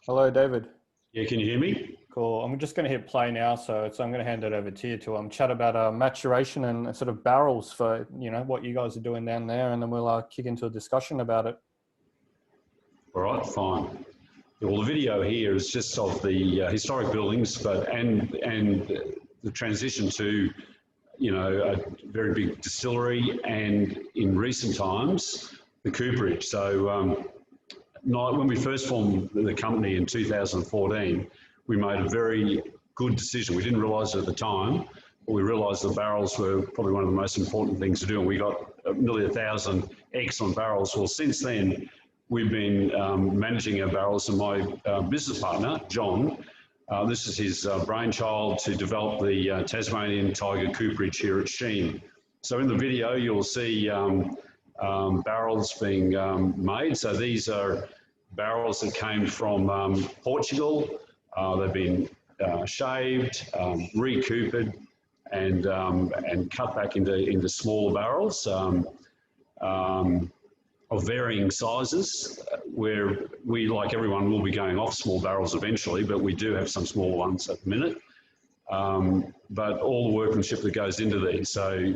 S1: Hello, David.
S20: Yeah, can you hear me?
S1: Cool. I'm just going to hit play now, so I'm going to hand it over to you to chat about maturation and sort of barrels for what you guys are doing down there, and then we'll kick into a discussion about it.
S20: All right, fine. Well, the video here is just of the historic buildings, and the the transition to, you know, a very big distillery, and in recent times, the cooperage. So when we first formed the company in 2014, we made a very good decision. We didn't realise it at the time, but we realised the barrels were probably one of the most important things to do, and we got nearly 1,000 excellent barrels. Well, since then, we've been managing our barrels, and my business partner, John, this is his brainchild to develop the Tasmanian Tiger cooperage here at Sheen. So in the video, you'll see barrels being made. So these are barrels that came from Portugal. They've been shaved, recoopered, and cut back into smaller barrels of varying sizes, where we, like everyone, will be going off small barrels eventually, but we do have some small ones at the minute. But all the workmanship that goes into these. So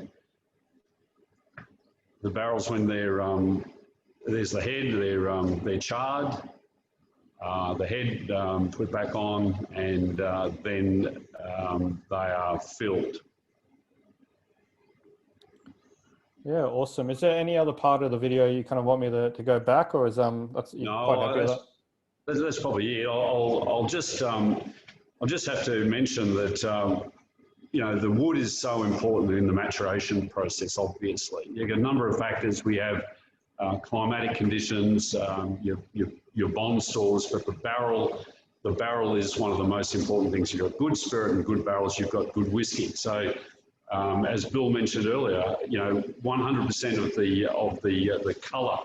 S20: the barrels, when they're, there's the head, they're charred, the head put back on, and then they are filled.
S1: Yeah, awesome. Is there any other part of the video you kind of want me to go back, or is that's you're quite happy with that?
S20: That's probably it. I'll just have to mention that you know, the wood is so important in the maturation process. Obviously, you've got a number of factors. We have climatic conditions, your bond stores, but the barrel is one of the most important things. You've got good spirit and good barrels. You've got good whiskey. So. As Bill mentioned earlier, you know, 100% of the colour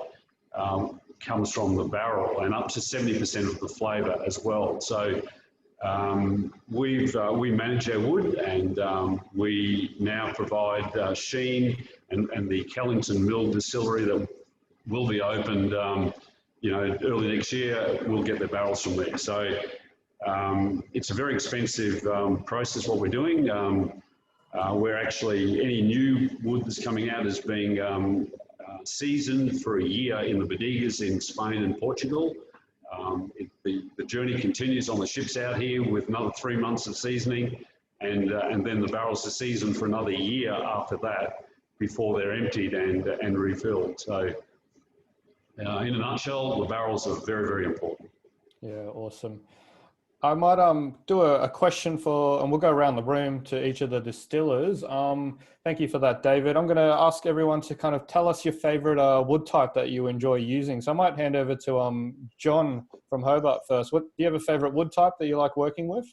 S20: comes from the barrel, and up to 70% of the flavour as well. So we manage our wood, and we now provide Sheen and the Kellington Mill distillery that will be opened, you know, early next year. We'll get the barrels from there. So it's a very expensive process what we're doing. Where actually any new wood that's coming out is being seasoned for a year in the bodegas in Spain and Portugal. The journey continues on the ships out here with another 3 months of seasoning, and then the barrels are seasoned for another year after that before they're emptied and refilled. So in a nutshell, the barrels are very, very important.
S1: Yeah, awesome. I might do a question for, and we'll go around the room to each of the distillers. Thank you for that, David. I'm going to ask everyone to kind of tell us your favourite wood type that you enjoy using. So I might hand over to John from Hobart first. Do you have a favourite wood type that you like working with?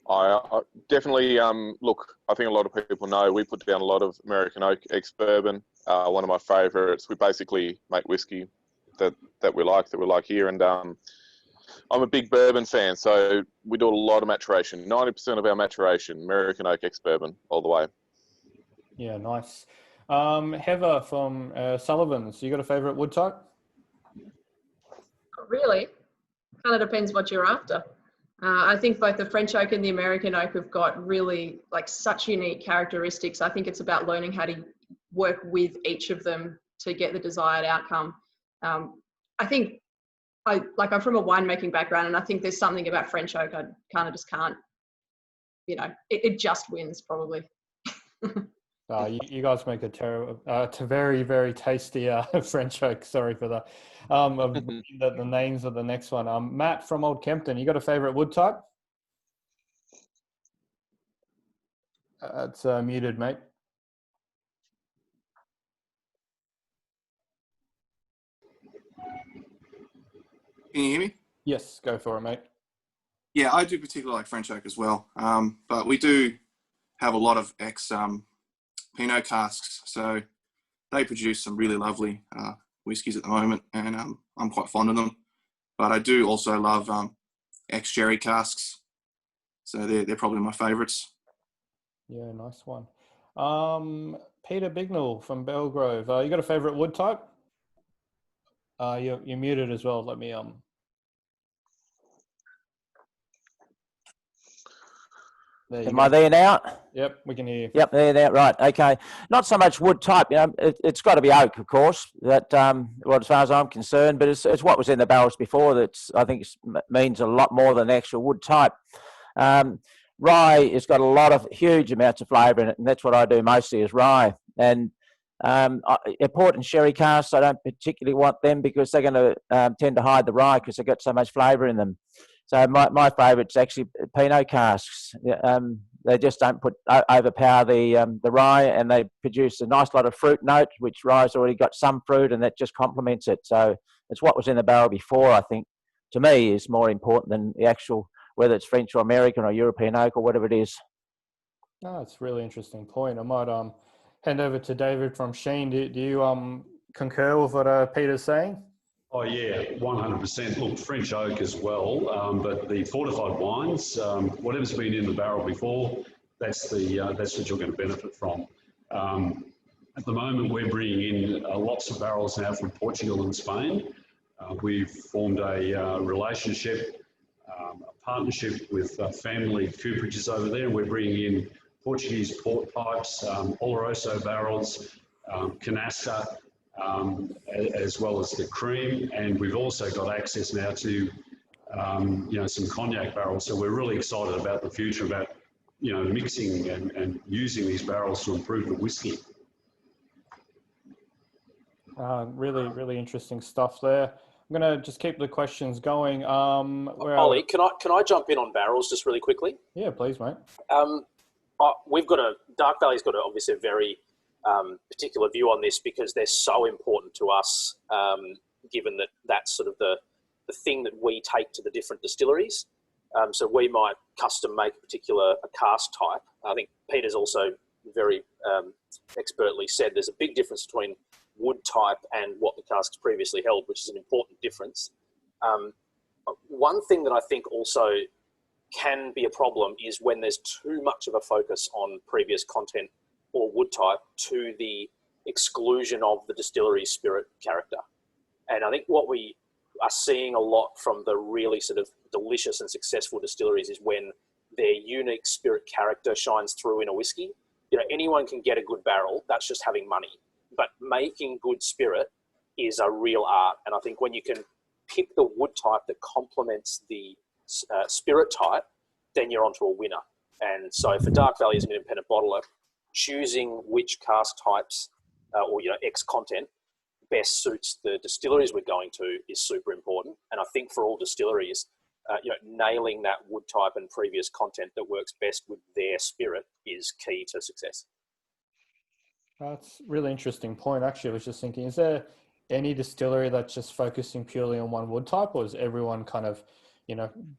S16: I definitely, look, I think a lot of people know we put down a lot of American oak ex-bourbon. One of my favourites. We basically make whiskey that we like here, and I'm a big bourbon fan, so we do a lot of maturation. 90% of our maturation, American oak ex-bourbon, all the way.
S1: Yeah, nice. Heather from Sullivan's, you got a favourite wood type?
S5: Really? Kind of depends what you're after. I think both the French oak and the American oak have got really like such unique characteristics. I think it's about learning how to work with each of them to get the desired outcome. I think I'm from a winemaking background, and I think there's something about French oak I kind of just can't, you know, it just wins probably.
S1: You guys make a terrible, very, very tasty French oak. Sorry for that. The names of the next one. Matt from Old Kempton, you got a favourite wood type? It's muted, mate.
S18: Can you hear me?
S1: Yes, go for it, mate.
S18: Yeah, I do particularly like French oak as well. But we do have a lot of Pinot casks, so they produce some really lovely whiskies at the moment, and I'm quite fond of them. But I do also love ex-sherry casks, so they're probably my favourites.
S1: Yeah, nice one. Peter Bignell from Belgrove, you got a favourite wood type? You're muted as well. Let me
S7: Am I there now?
S1: Yep, we can hear you.
S7: Yep, there. Right, okay. Not so much wood type, you know. It's got to be oak, of course. That, well, as far as I'm concerned, but it's what was in the barrels before that I think means a lot more than the actual wood type. rye has got a lot of huge amounts of flavour in it, and that's what I do mostly is rye. And important sherry casks, I don't particularly want them because they're going to tend to hide the rye because they've got so much flavour in them. So my favourite's actually Pinot casks. They just don't overpower the rye, and they produce a nice lot of fruit note, which rye's already got some fruit, and that just complements it. So it's what was in the barrel before, I think, to me, is more important than the actual, whether it's French or American or European oak or whatever it is.
S1: Oh, that's a really interesting point. I might hand over to David from Sheen. Do you concur with what Peter's saying?
S20: Oh yeah, 100%. Look, French oak as well, but the fortified wines, whatever's been in the barrel before, that's what you're going to benefit from. At the moment, we're bringing in lots of barrels now from Portugal and Spain. We've formed a relationship, a partnership with family cooperages over there, and we're bringing in Portuguese port pipes, Oloroso barrels, Canasta, as well as the cream, and we've also got access now to some cognac barrels. So we're really excited about the future, about mixing and using these barrels to improve the whiskey.
S1: Really interesting stuff there. I'm gonna just keep the questions going.
S14: Ollie, can I jump in on barrels just really quickly?
S1: Yeah, please, mate.
S14: Dark Valley's got obviously a very particular view on this because they're so important to us, given that that's sort of the thing that we take to the different distilleries. So we might custom make a cask type. I think Peter's also very expertly said there's a big difference between wood type and what the cask's previously held, which is an important difference. One thing that I think also can be a problem is when there's too much of a focus on previous content or wood type to the exclusion of the distillery's spirit character. And I think what we are seeing a lot from the really sort of delicious and successful distilleries is when their unique spirit character shines through in a whiskey. Anyone can get a good barrel, that's just having money. But making good spirit is a real art. And I think when you can pick the wood type that complements the spirit type, then you're onto a winner. And so for Dark Valley as an independent bottler, choosing which cask types or X content best suits the distilleries we're going to is super important. And I think for all distilleries, nailing that wood type and previous content that works best with their spirit is key to success.
S1: That's a really interesting point. Actually, I was just thinking, is there any distillery that's just focusing purely on one wood type, or is everyone kind of,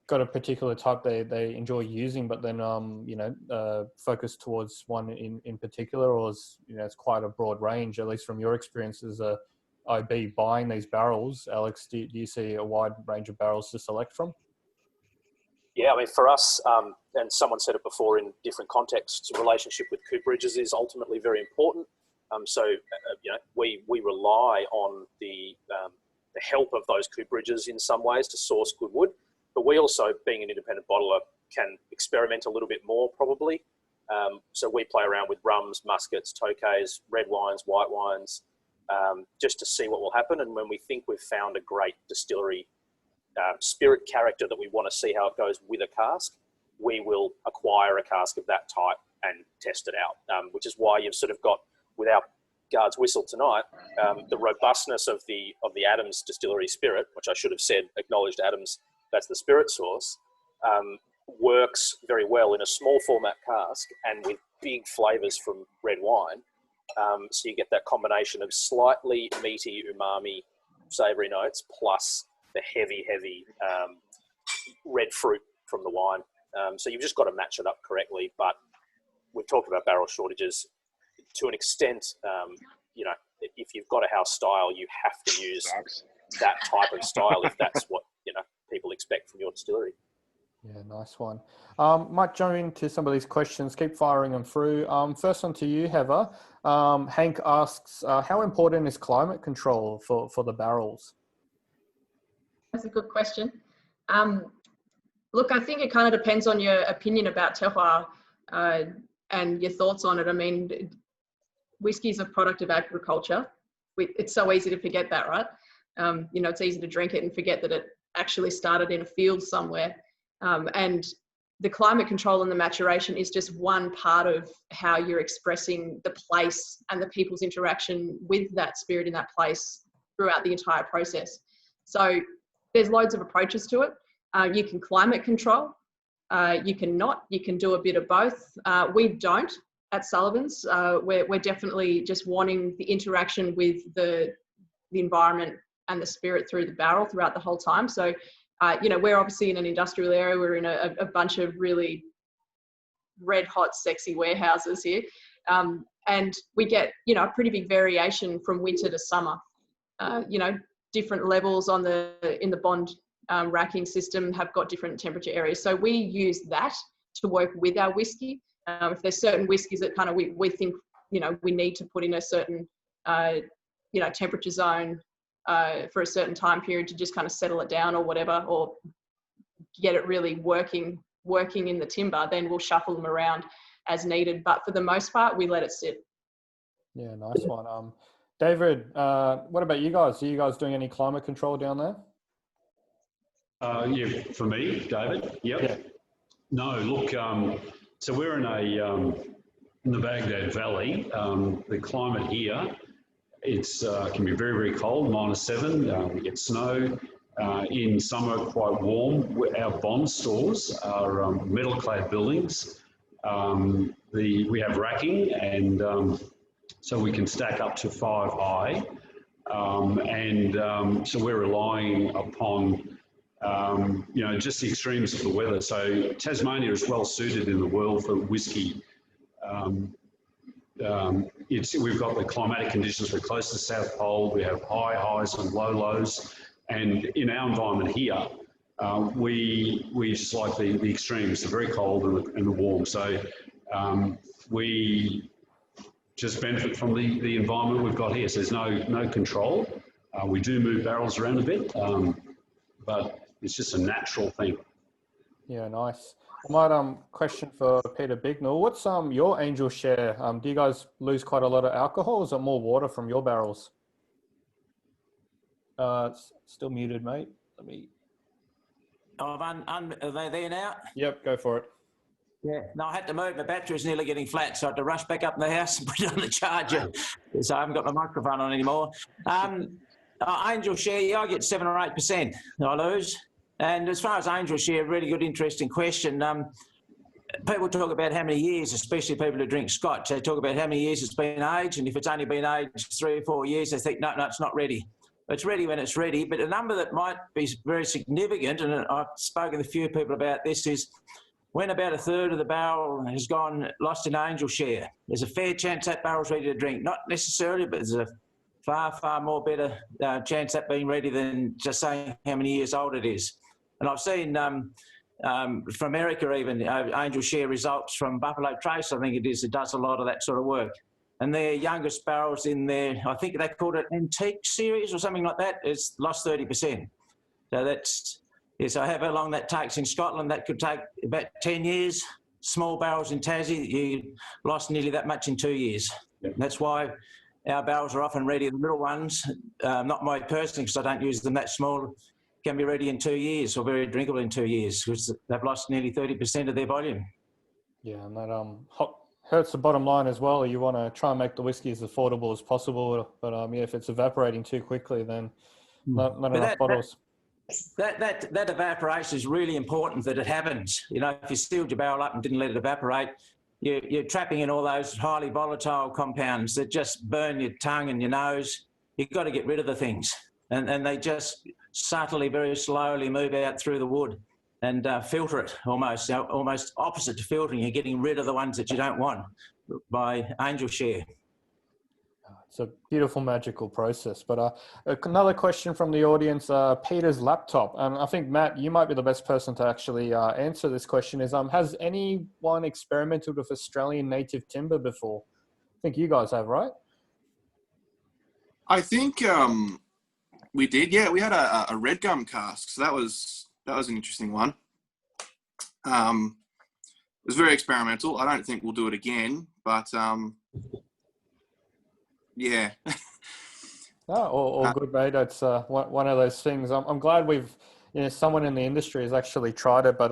S1: got a particular type they enjoy using, but then, focus towards one in particular, or is, it's quite a broad range, at least from your experience as a IB buying these barrels. Alex, do you see a wide range of barrels to select from?
S14: Yeah, I mean, for us, and someone said it before in different contexts, relationship with cooperages is ultimately very important. We rely on the help of those cooperages in some ways to source good wood, but we also, being an independent bottler, can experiment a little bit more probably. So we play around with rums, muskets, tokays, red wines, white wines, just to see what will happen. And when we think we've found a great distillery spirit character that we want to see how it goes with a cask, we will acquire a cask of that type and test it out, which is why you've sort of got, with our guard's whistle tonight, the robustness of the Adams distillery spirit, which I should have said, acknowledged Adams, that's the spirit source, works very well in a small format cask and with big flavours from red wine. So you get that combination of slightly meaty, umami, savoury notes plus the heavy red fruit from the wine. So you've just got to match it up correctly. But we've talked about barrel shortages to an extent. If you've got a house style, you have to use that type of style if that's what people expect from your distillery.
S1: Yeah, nice one. Might jump into some of these questions. Keep firing them through. First one to you, Heather. Hank asks, how important is climate control for the barrels?
S5: That's a good question. Look, I think it kind of depends on your opinion about terroir and your thoughts on it. I mean, whiskey is a product of agriculture. It's so easy to forget that, right? It's easy to drink it and forget that it actually started in a field somewhere. And the climate control and the maturation is just one part of how you're expressing the place and the people's interaction with that spirit in that place throughout the entire process. So there's loads of approaches to it. You can climate control, you can not, you can do a bit of both. We don't at Sullivan's. We're definitely just wanting the interaction with the environment and the spirit through the barrel throughout the whole time. So, you know, we're obviously in an industrial area. We're in a bunch of really red hot, sexy warehouses here. And we get, you know, a pretty big variation from winter to summer. You know, different levels in the bond racking system have got different temperature areas. So we use that to work with our whiskey. If there's certain whiskies that kind of we think, you know, we need to put in a certain, you know, temperature zone for a certain time period to just kind of settle it down or whatever, or get it really working in the timber, then we'll shuffle them around as needed. But for the most part, we let it sit.
S1: Yeah, nice one. David, what about you guys? Are you guys doing any climate control down there?
S20: Yeah, for me, David. Yep. Yeah. No, look. So we're in the Baghdad Valley. The climate here, it's can be very, very cold, -7. We get snow. In summer, quite warm. Our bond stores are metal-clad buildings. We have racking, and so we can stack up to 5 high. So we're relying upon you know, just the extremes of the weather. So Tasmania is well suited in the world for whiskey. We've got the climatic conditions. We're close to the South Pole. We have high highs and low lows. And in our environment here, we just like the extremes, the very cold and the warm. So we just benefit from the environment we've got here. So there's no control. We do move barrels around a bit, but it's just a natural thing.
S1: Yeah, nice. I might question for Peter Bignell. What's your angel share? Do you guys lose quite a lot of alcohol, or is it more water from your barrels? It's still muted, mate. Let me.
S7: Oh, are they there now?
S1: Yep, go for it.
S7: Yeah. No, I had to move. My battery's nearly getting flat, so I had to rush back up in the house and put it on the charger. So I haven't got my microphone on anymore. Angel share, yeah, I get 7 or 8%. I lose. And as far as angel share, really good, interesting question. People talk about how many years, especially people who drink scotch. They talk about how many years it's been aged, and if it's only been aged 3 or 4 years, they think, no, it's not ready. It's ready when it's ready. But a number that might be very significant, and I've spoken to a few people about this, is when about 1/3 of the barrel has lost in angel share. There's a fair chance that barrel's ready to drink. Not necessarily, but there's a far, far more better chance that being ready than just saying how many years old it is. And I've seen from America even, angel share results from Buffalo Trace, I think it is, it does a lot of that sort of work. And their youngest barrels in their, I think they called it Antique Series or something like that, it's lost 30%. So that's, yes, I have how long that takes in Scotland. That could take about 10 years. Small barrels in Tassie, you lost nearly that much in 2 years. Yep. That's why our barrels are often ready. The little ones, not my personally, because I don't use them that small, can be ready in 2 years or very drinkable in 2 years, because they've lost nearly 30% of their volume.
S1: Yeah, and that hurts the bottom line as well. You want to try and make the whiskey as affordable as possible, but yeah, if it's evaporating too quickly, then not enough bottles.
S7: That evaporation is really important that it happens. You know, if you sealed your barrel up and didn't let it evaporate, you're trapping in all those highly volatile compounds that just burn your tongue and your nose. You've got to get rid of the things. And they just subtly, very slowly move out through the wood and filter it almost opposite to filtering. You're getting rid of the ones that you don't want by angel share.
S1: It's a beautiful, magical process. But another question from the audience, Peter's laptop. I think, Matt, you might be the best person to actually answer this question. Has anyone experimented with Australian native timber before? I think you guys have, right?
S18: I think we did. Yeah, we had a red gum cask, so that was an interesting one. It was very experimental. I don't think we'll do it again, but yeah.
S1: All good, mate. It's one of those things. I'm glad someone in the industry has actually tried it, but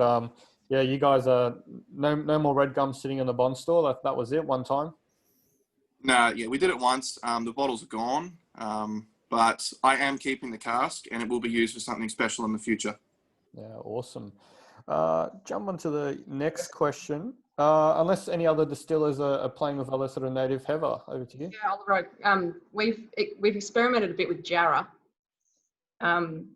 S1: Yeah, you guys are no more red gum sitting in the bond store. That was it one time.
S18: No, yeah, we did it once. The bottles are gone, but I am keeping the cask, and it will be used for something special in the future. Yeah,
S1: awesome. Jump on to the next question. Unless any other distillers are playing with other sort of native heather, over to you.
S5: Yeah, Oliver, we've experimented a bit with Jarrah, and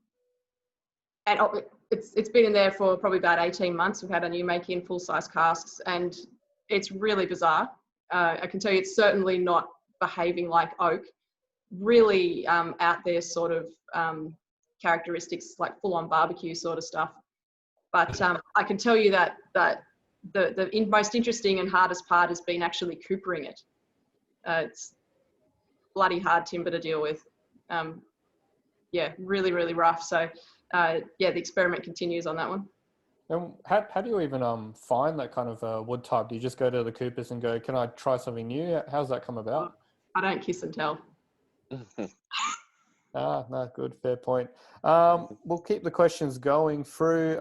S5: it's been in there for probably about 18 months. We've had a new make in full-size casks, and it's really bizarre. I can tell you, it's certainly not behaving like oak. Really out there sort of characteristics, like full-on barbecue sort of stuff. But I can tell you that the most interesting and hardest part has been actually coopering it. It's bloody hard timber to deal with. Yeah, really, really rough. So yeah, the experiment continues on that one.
S1: And how do you even find that kind of wood type? Do you just go to the coopers and go, can I try something new? How's that come about?
S5: I don't kiss and tell.
S1: No, good, fair point. We'll keep the questions going through.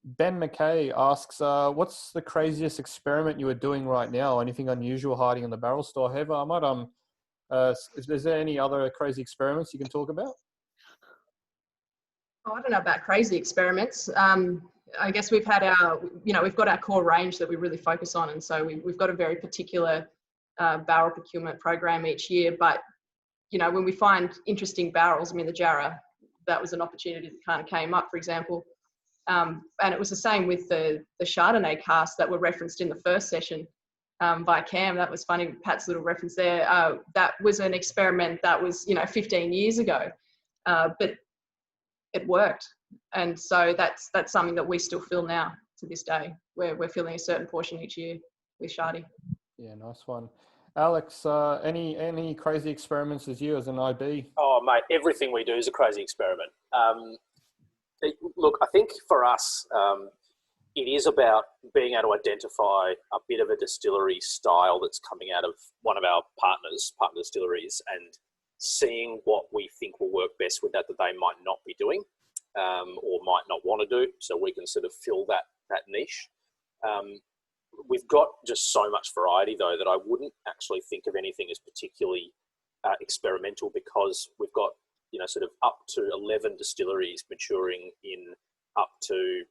S1: Ben McKay asks, what's the craziest experiment you are doing right now? Anything unusual hiding in the barrel store? Heather, I might, is there any other crazy experiments you can talk about?
S5: Oh, I don't know about crazy experiments. I guess we've had we've got our core range that we really focus on. And so we've got a very particular barrel procurement program each year. But, when we find interesting barrels, I mean, the Jarrah, that was an opportunity that kind of came up, for example. And it was the same with the Chardonnay casks that were referenced in the first session by Cam. That was funny, Pat's little reference there. That was an experiment that was, 15 years ago, but it worked. And so that's something that we still feel now to this day, where we're filling a certain portion each year with Chardonnay.
S1: Yeah, nice one. Alex, any crazy experiments as you as an IB?
S14: Oh, mate, everything we do is a crazy experiment. Look, I think for us, it is about being able to identify a bit of a distillery style that's coming out of one of our partner distilleries, and seeing what we think will work best with that they might not be doing or might not want to do, so we can sort of fill that niche. We've got just so much variety, though, that I wouldn't actually think of anything as particularly experimental, because we've got sort of up to 11 distilleries maturing in up to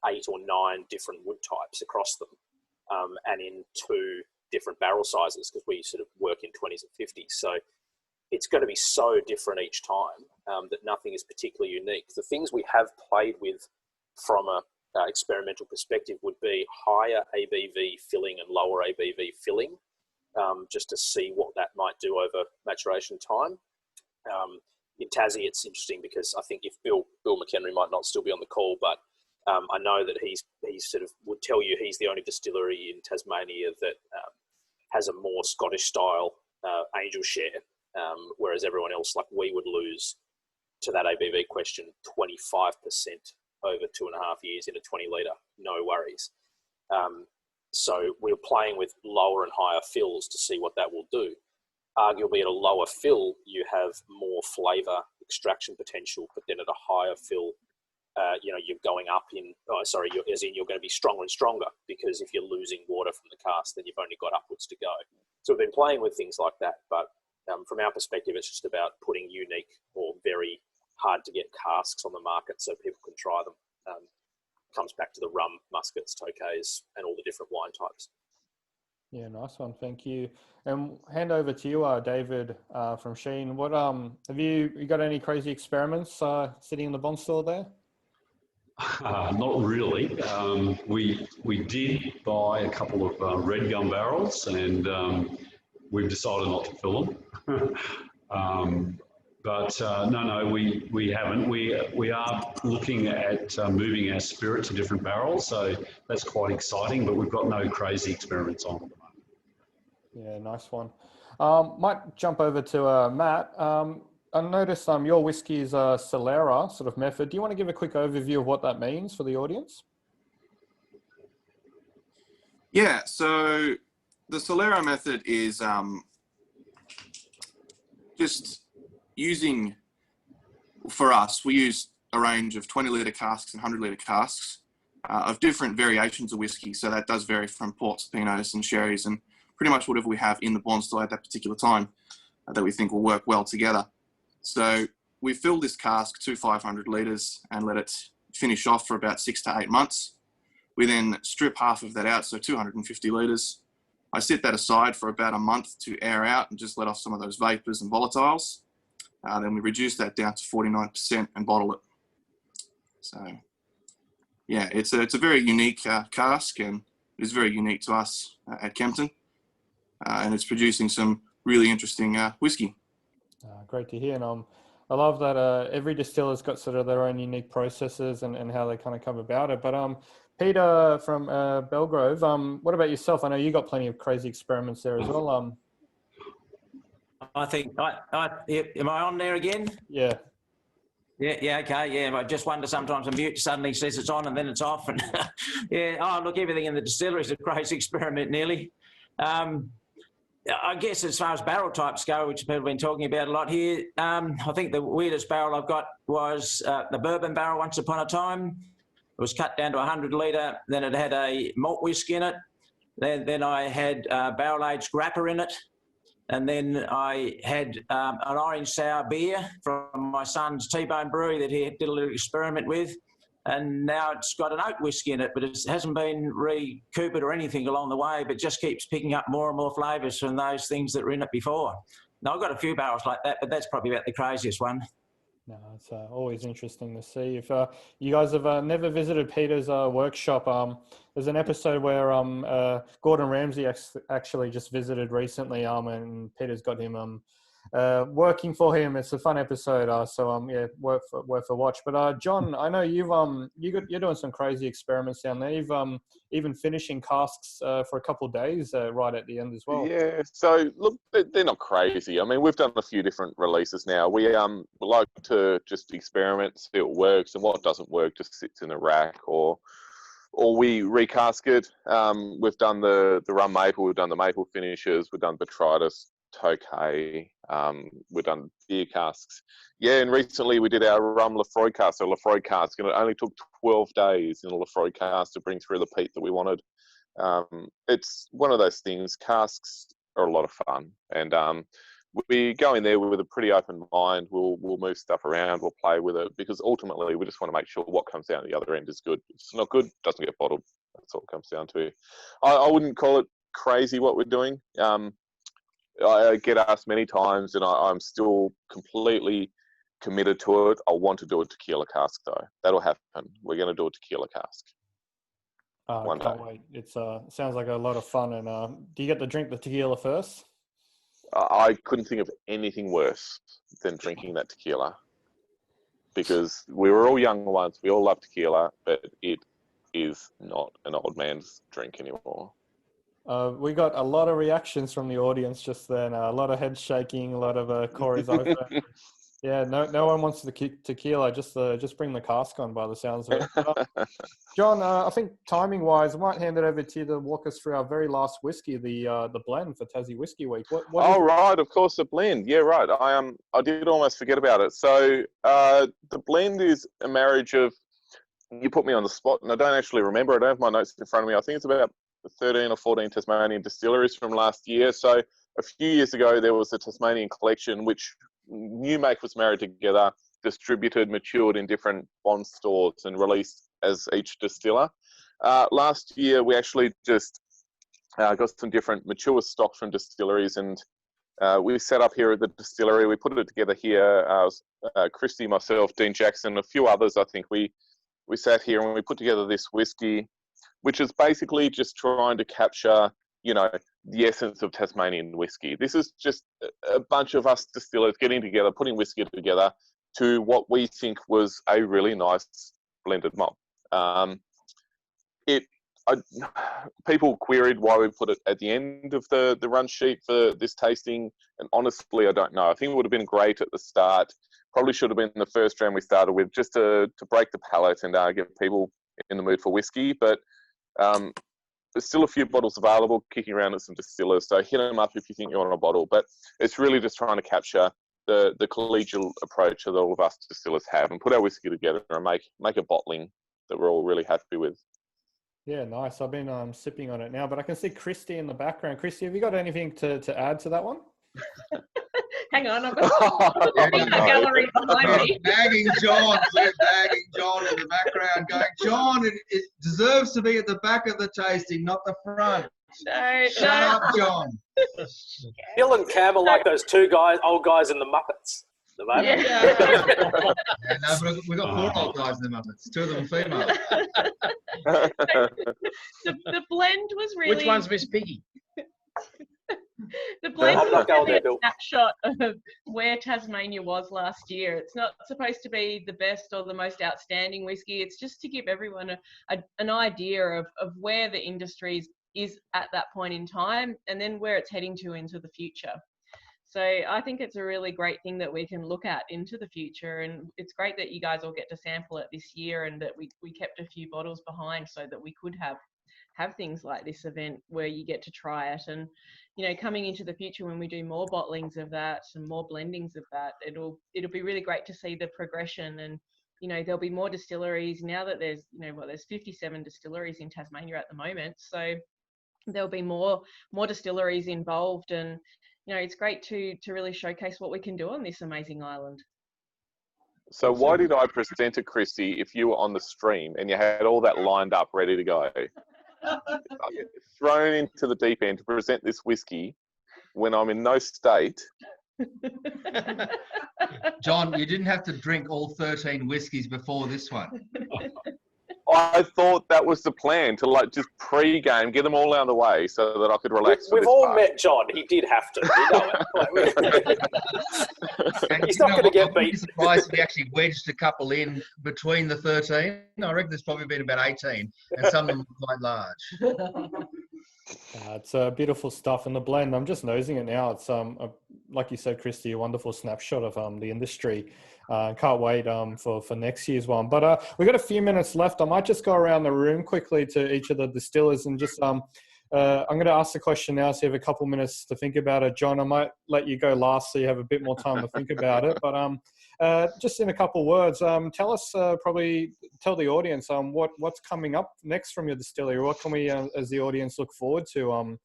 S14: 8 or 9 different wood types across them, and in 2 different barrel sizes, because we sort of work in 20s and 50s. So it's going to be so different each time that nothing is particularly unique. The things we have played with from a experimental perspective would be higher ABV filling and lower ABV filling, just to see what that might do over maturation time. In Tassie, it's interesting because I think if Bill McHenry might not still be on the call, but I know that he sort of would tell you he's the only distillery in Tasmania that has a more Scottish style angel share, whereas everyone else, like we would lose to that ABV question 25% over 2.5 years in a 20 litre, no worries. So we're playing with lower and higher fills to see what that will do. Arguably at a lower fill, you have more flavour extraction potential, but then at a higher fill, you're going up you're going to be stronger and stronger, because if you're losing water from the cask, then you've only got upwards to go. So we've been playing with things like that, but from our perspective, it's just about putting unique or very hard to get casks on the market so people can try them. Comes back to the rum, muskets, tokays, and all the different wine types.
S1: Yeah, nice one. Thank you. And hand over to you, David, from Sheen. What have you got any crazy experiments sitting in the bond store there?
S20: Not really. We did buy a couple of red gum barrels, and we've decided not to fill them. But no, we haven't. We are looking at moving our spirit to different barrels, so that's quite exciting. But we've got no crazy experiments on at the moment.
S1: Yeah, nice one. Might jump over to Matt. I noticed your whiskey is a Solero sort of method. Do you want to give a quick overview of what that means for the audience?
S18: Yeah, so the Solero method is just using, for us, we use a range of 20 litre casks and 100 litre casks. of different variations of whiskey. So that does vary from ports, pinots and sherries, and pretty much whatever we have in the bond store at that particular time that we think will work well together. So we fill this cask to 500 litres and let it finish off for about 6 to 8 months. We then strip half of that out, so 250 litres. I set that aside for about a month to air out and just let off some of those vapours and volatiles. Then we reduce that down to 49% and bottle it. So yeah, it's a very unique cask, and it's very unique to us at Kempton. And it's producing some really interesting whiskey.
S1: Great to hear. And I love that every distiller's got sort of their own unique processes and how they kind of come about it. But Peter from Belgrove, what about yourself? I know you got plenty of crazy experiments there as well.
S7: I think, am I on there again?
S1: Yeah.
S7: Yeah, okay, yeah. I just wonder sometimes the mute suddenly says it's on and then it's off. And yeah, oh, look, everything in the distillery is a crazy experiment nearly. I guess as far as barrel types go, which people have been talking about a lot here, I think the weirdest barrel I've got was the bourbon barrel once upon a time. It was cut down to 100 litre, then it had a malt whiskey in it. Then I had barrel-aged grappa in it. And then I had an orange sour beer from my son's T-Bone Brewery that he did a little experiment with. And now it's got an oat whiskey in it, but it hasn't been recouped or anything along the way, but just keeps picking up more and more flavours from those things that were in it before. Now, I've got a few barrels like that, but that's probably about the craziest one.
S1: No, it's always interesting to see. If you guys have never visited Peter's workshop, there's an episode where Gordon Ramsay actually just visited recently, and Peter's got him working for him. It's a fun episode, yeah, worth a watch. But John, I know you're doing some crazy experiments down there. You've even finishing casks for a couple of days right at the end as well.
S16: Yeah, so look, they're not crazy. I mean, we've done a few different releases now. We like to just experiment, see what works, and what doesn't work just sits in a rack, or we recask it. We've done the rum maple, we've done the maple finishes, we've done botrytis, Tokay, we've done beer casks. Yeah, and recently we did our rum Lefroy cask, and it only took 12 days in a Lefroy cask to bring through the peat that we wanted. It's one of those things. Casks are a lot of fun, and we go in there with a pretty open mind. We'll move stuff around, we'll play with it, because ultimately we just want to make sure what comes down the other end is good. If it's not good, it doesn't get bottled. That's all it comes down to. I wouldn't call it crazy what we're doing. I get asked many times, and I'm still completely committed to it. I want to do a tequila cask, though. That'll happen. We're going to do a tequila cask. One day.
S1: Can't wait. It sounds like a lot of fun. And do you get to drink the tequila first?
S16: I couldn't think of anything worse than drinking that tequila, because we were all young once. We all love tequila, but it is not an old man's drink anymore.
S1: We got a lot of reactions from the audience just then. A lot of head shaking, a lot of Corey's open. Yeah, no one wants the tequila. Just bring the cask on, by the sounds of it. John, I think timing-wise, I might hand it over to you to walk us through our very last whiskey, the blend for Tassie Whiskey Week.
S16: Right, of course, the blend. Yeah, right. I did almost forget about it. So the blend is a marriage of. You put me on the spot, and I don't actually remember. I don't have my notes in front of me. I think it's about 13 or 14 Tasmanian distilleries from last year. So a few years ago, there was the Tasmanian Collection, which new make was married together, distributed, matured in different bond stores and released as each distiller. Last year, we actually just got some different mature stock from distilleries, and we set up here at the distillery. We put it together here. Christy, myself, Dean Jackson, a few others. I think we sat here and we put together this whiskey, which is basically just trying to capture, the essence of Tasmanian whiskey. This is just a bunch of us distillers getting together, putting whiskey together to what we think was a really nice blended malt. People queried why we put it at the end of the run sheet for this tasting, and honestly, I don't know. I think it would have been great at the start. Probably should have been the first round we started with, just to break the palate and get people in the mood for whiskey. But there's still a few bottles available kicking around at some distillers, so hit them up if you think you want a bottle. But it's really just trying to capture the collegial approach that all of us distillers have, and put our whiskey together and make a bottling that we're all really happy with.
S1: Yeah, nice. I've been sipping on it now, but I can see Christy in the background. Christy, have you got anything to add to that one?
S8: Hang on, I've got a gallery behind me.
S2: Bagging John, we're bagging John in the background, going, John, it deserves to be at the back of the tasting, not the front.
S8: No,
S2: Shut up, John.
S14: Bill and Cam are like those two old guys in the Muppets.
S2: Yeah, no, but we've got 4 old guys in the Muppets, 2 of them female.
S8: The blend was really...
S12: Which one's Miss Piggy?
S8: The blend was really a snapshot of where Tasmania was last year. It's not supposed to be the best or the most outstanding whiskey. It's just to give everyone an idea of where the industry is at that point in time, and then where it's heading to into the future. So I think it's a really great thing that we can look at into the future, and it's great that you guys all get to sample it this year, and that we kept a few bottles behind so that we could have things like this event where you get to try it. And you know, coming into the future when we do more bottlings of that and more blendings of that, it'll be really great to see the progression. And you know, there'll be more distilleries now that there's, you know, there's 57 distilleries in Tasmania at the moment, so there'll be more distilleries involved. And you know, it's great to really showcase what we can do on this amazing island.
S16: So why did I present it, Christy, if you were on the stream and you had all that lined up ready to go? I get thrown into the deep end to present this whiskey when I'm in no state.
S2: John, you didn't have to drink all 13 whiskies before this one.
S16: I thought that was the plan, to like just pre-game, get them all out of the way so that I could relax.
S14: We've all met John. He did have to. We know it. He's not going to get beat.
S2: I'm surprised if we actually wedged a couple in between the 13. I reckon there's probably been about 18, and some of them were quite large.
S1: It's beautiful stuff in the blend. I'm just nosing it now. It's like you said, Christy, a wonderful snapshot of the industry. Can't wait for next year's one. But we've got a few minutes left. I might just go around the room quickly to each of the distillers and just I'm going to ask the question now, so you have a couple minutes to think about it. John, I might let you go last so you have a bit more time to think about it. But just in a couple words, tell us, probably tell the audience what's coming up next from your distillery. What can we, as the audience, look forward to?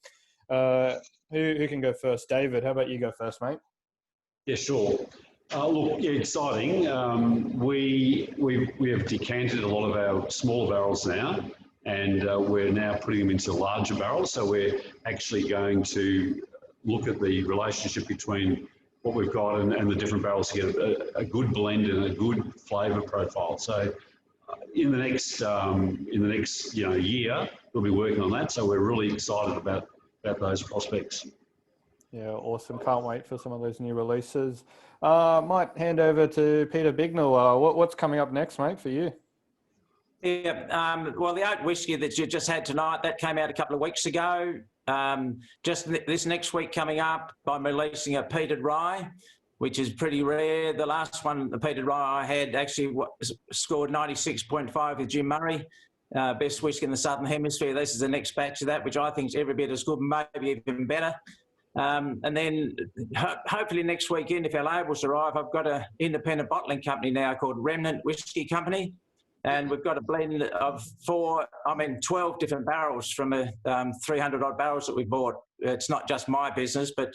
S1: Who can go first? David, how about you go first, mate?
S20: Yeah, sure. Look, yeah, exciting. We have decanted a lot of our smaller barrels now, and we're now putting them into larger barrels. So we're actually going to look at the relationship between what we've got and the different barrels to get a good blend and a good flavour profile. So in the next year, we'll be working on that. So we're really excited about those prospects.
S1: Yeah, awesome. Can't wait for some of those new releases. Might hand over to Peter Bignell. What's coming up next, mate, for you?
S7: Yeah, well, the Oat Whiskey that you just had tonight, that came out a couple of weeks ago. Just this next week coming up, I'm releasing a peated rye, which is pretty rare. The last one, the peated rye I had, actually scored 96.5 with Jim Murray, best whiskey in the Southern Hemisphere. This is the next batch of that, which I think is every bit as good, maybe even better. And then hopefully next weekend, if our labels arrive, I've got an independent bottling company now called Remnant Whiskey Company. And we've got a blend of 12 different barrels from 300 odd barrels that we bought. It's not just my business, but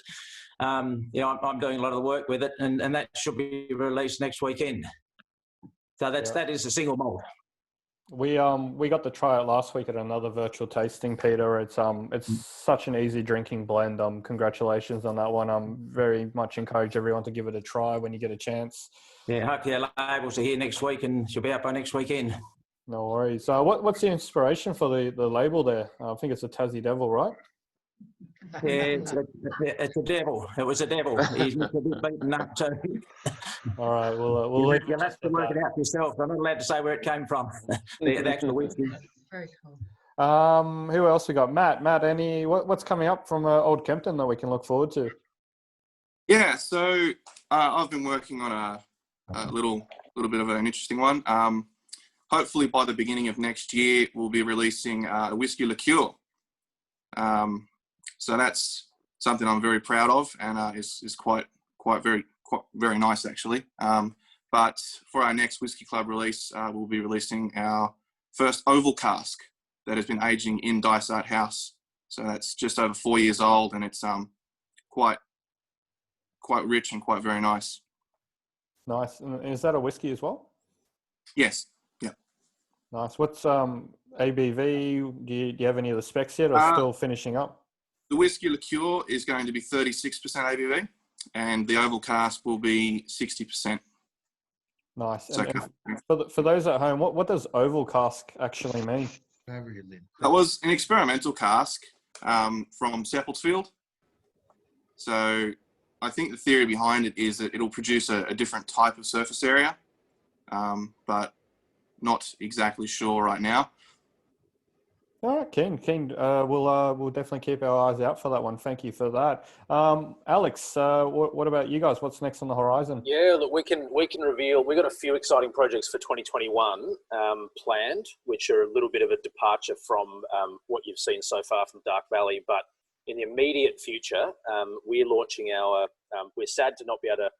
S7: I'm doing a lot of the work with it, and that should be released next weekend. So that is a single malt.
S1: We got to try it last week at another virtual tasting, Peter. It's such an easy drinking blend. Congratulations on that one. I'm very much encourage everyone to give it a try when you get a chance.
S7: Yeah, hopefully our labels are here next week and she'll be out by next weekend.
S1: No worries. What's the inspiration for the label there? I think it's a Tassie Devil, right?
S7: Yeah, it's a devil. It was a devil. He's a bit beaten up too.
S1: All right, we'll
S7: you'll have to work it out yourself. I'm not allowed to say where it came from. The actual whiskey.
S11: Very cool.
S1: Who else we got? Matt, what's coming up from Old Kempton that we can look forward to?
S18: Yeah, so I've been working on a little bit of an interesting one. Hopefully by the beginning of next year, we'll be releasing a whiskey liqueur. So that's something I'm very proud of, and is quite very nice actually. But for our next Whiskey Club release, we'll be releasing our first oval cask that has been aging in Dysart House. So that's just over 4 years old, and it's quite rich and quite very nice.
S1: Nice. And is that a whiskey as well?
S18: Yes. Yeah.
S1: Nice. What's ABV? Do you have any of the specs yet, or still finishing up?
S18: The whiskey liqueur is going to be 36% ABV, and the oval cask will be 60%.
S1: Nice.
S18: So
S1: and for those at home, what does oval cask actually mean?
S18: that was an experimental cask from Seppeltsfield. So I think the theory behind it is that it'll produce a different type of surface area, but not exactly sure right now.
S1: All right, keen. We'll definitely keep our eyes out for that one. Thank you for that. Alex, what about you guys? What's next on the horizon?
S14: Yeah, look, we can reveal. We've got a few exciting projects for 2021 planned, which are a little bit of a departure from what you've seen so far from Dark Valley. But in the immediate future, we're launching our. We're sad to not be able to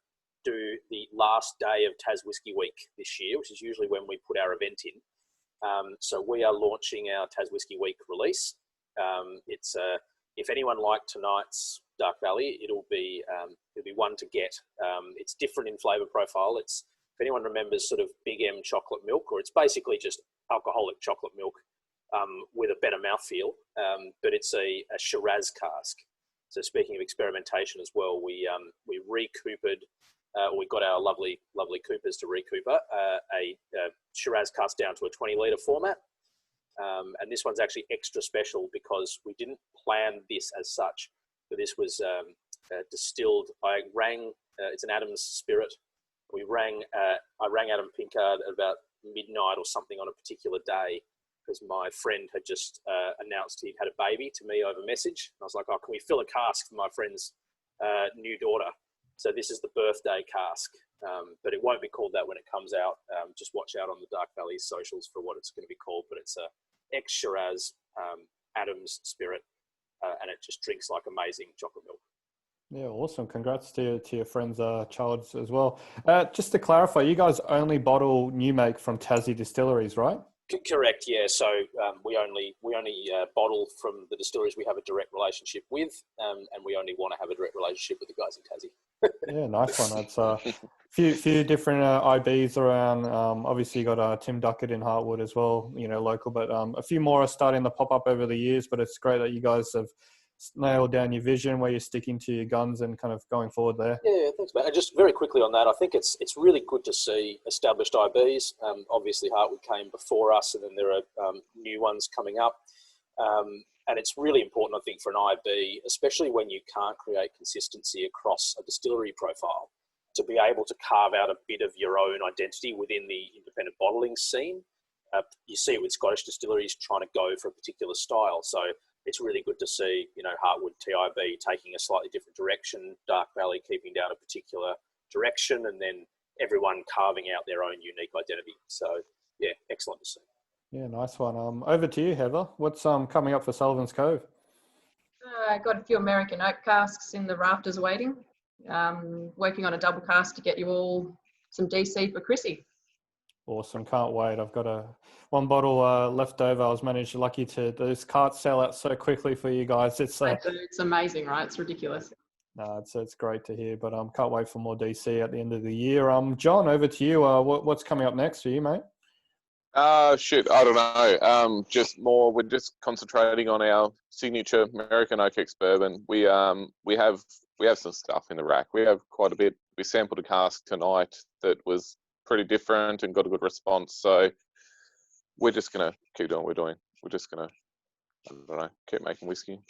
S14: do the last day of Tas Whisky Week this year, which is usually when we put our event in. So we are launching our Tas Whisky Week release. It's if anyone liked tonight's Dark Valley, it'll be one to get. It's different in flavour profile. It's, if anyone remembers sort of Big M chocolate milk, or it's basically just alcoholic chocolate milk with a better mouthfeel, but it's a Shiraz cask. So speaking of experimentation as well, we recoopered. We got our lovely coopers to recooper a Shiraz cask down to a 20-litre format. And this one's actually extra special because we didn't plan this as such. But this was distilled. I rang, it's an Adams Spirit. I rang Adam Pinkard at about midnight or something on a particular day because my friend had just announced he'd had a baby to me over message. And I was like, oh, can we fill a cask for my friend's new daughter? So this is the birthday cask, but it won't be called that when it comes out. Just watch out on the Dark Valley socials for what it's going to be called, but it's a ex-Shiraz Adams Spirit, and it just drinks like amazing chocolate milk.
S1: Yeah, awesome. Congrats to your friend's child as well. Just to clarify, you guys only bottle new make from Tassie Distilleries, right?
S14: Correct, yeah. So we only bottle from the distilleries we have a direct relationship with, and we only want to have a direct relationship with the guys in Tassie.
S1: Yeah, nice one. It's a few different IBs around. Obviously, you got Tim Duckett in Hartwood as well, local, but a few more are starting to pop up over the years. But it's great that you guys have nailed down your vision, where you're sticking to your guns and kind of going forward there.
S14: Yeah, thanks, mate. And just very quickly on that, I think it's really good to see established IBs. Obviously, Hartwood came before us, and then there are new ones coming up. And it's really important, I think, for an IB, especially when you can't create consistency across a distillery profile, to be able to carve out a bit of your own identity within the independent bottling scene. You see it with Scottish distilleries trying to go for a particular style. So it's really good to see, Hartwood TIB taking a slightly different direction, Dark Valley keeping down a particular direction, and then everyone carving out their own unique identity. So, yeah, excellent to see.
S1: Yeah, nice one. Over to you, Heather. What's coming up for Sullivan's Cove?
S5: I got a few American oak casks in the rafters waiting. Working on a double cask to get you all some DC for Chrissy.
S1: Awesome, can't wait. I've got one bottle left over. I was lucky to those carts sell out so quickly for you guys. It's
S5: amazing, right? It's ridiculous.
S1: No, it's great to hear, but can't wait for more DC at the end of the year. John, over to you. What's coming up next for you, mate?
S16: I don't know. We're just concentrating on our signature American Oak X bourbon. We have some stuff in the rack. We have quite a bit. We sampled a cask tonight that was pretty different and got a good response. So we're just gonna keep doing what we're doing. We're just gonna, keep making whiskey.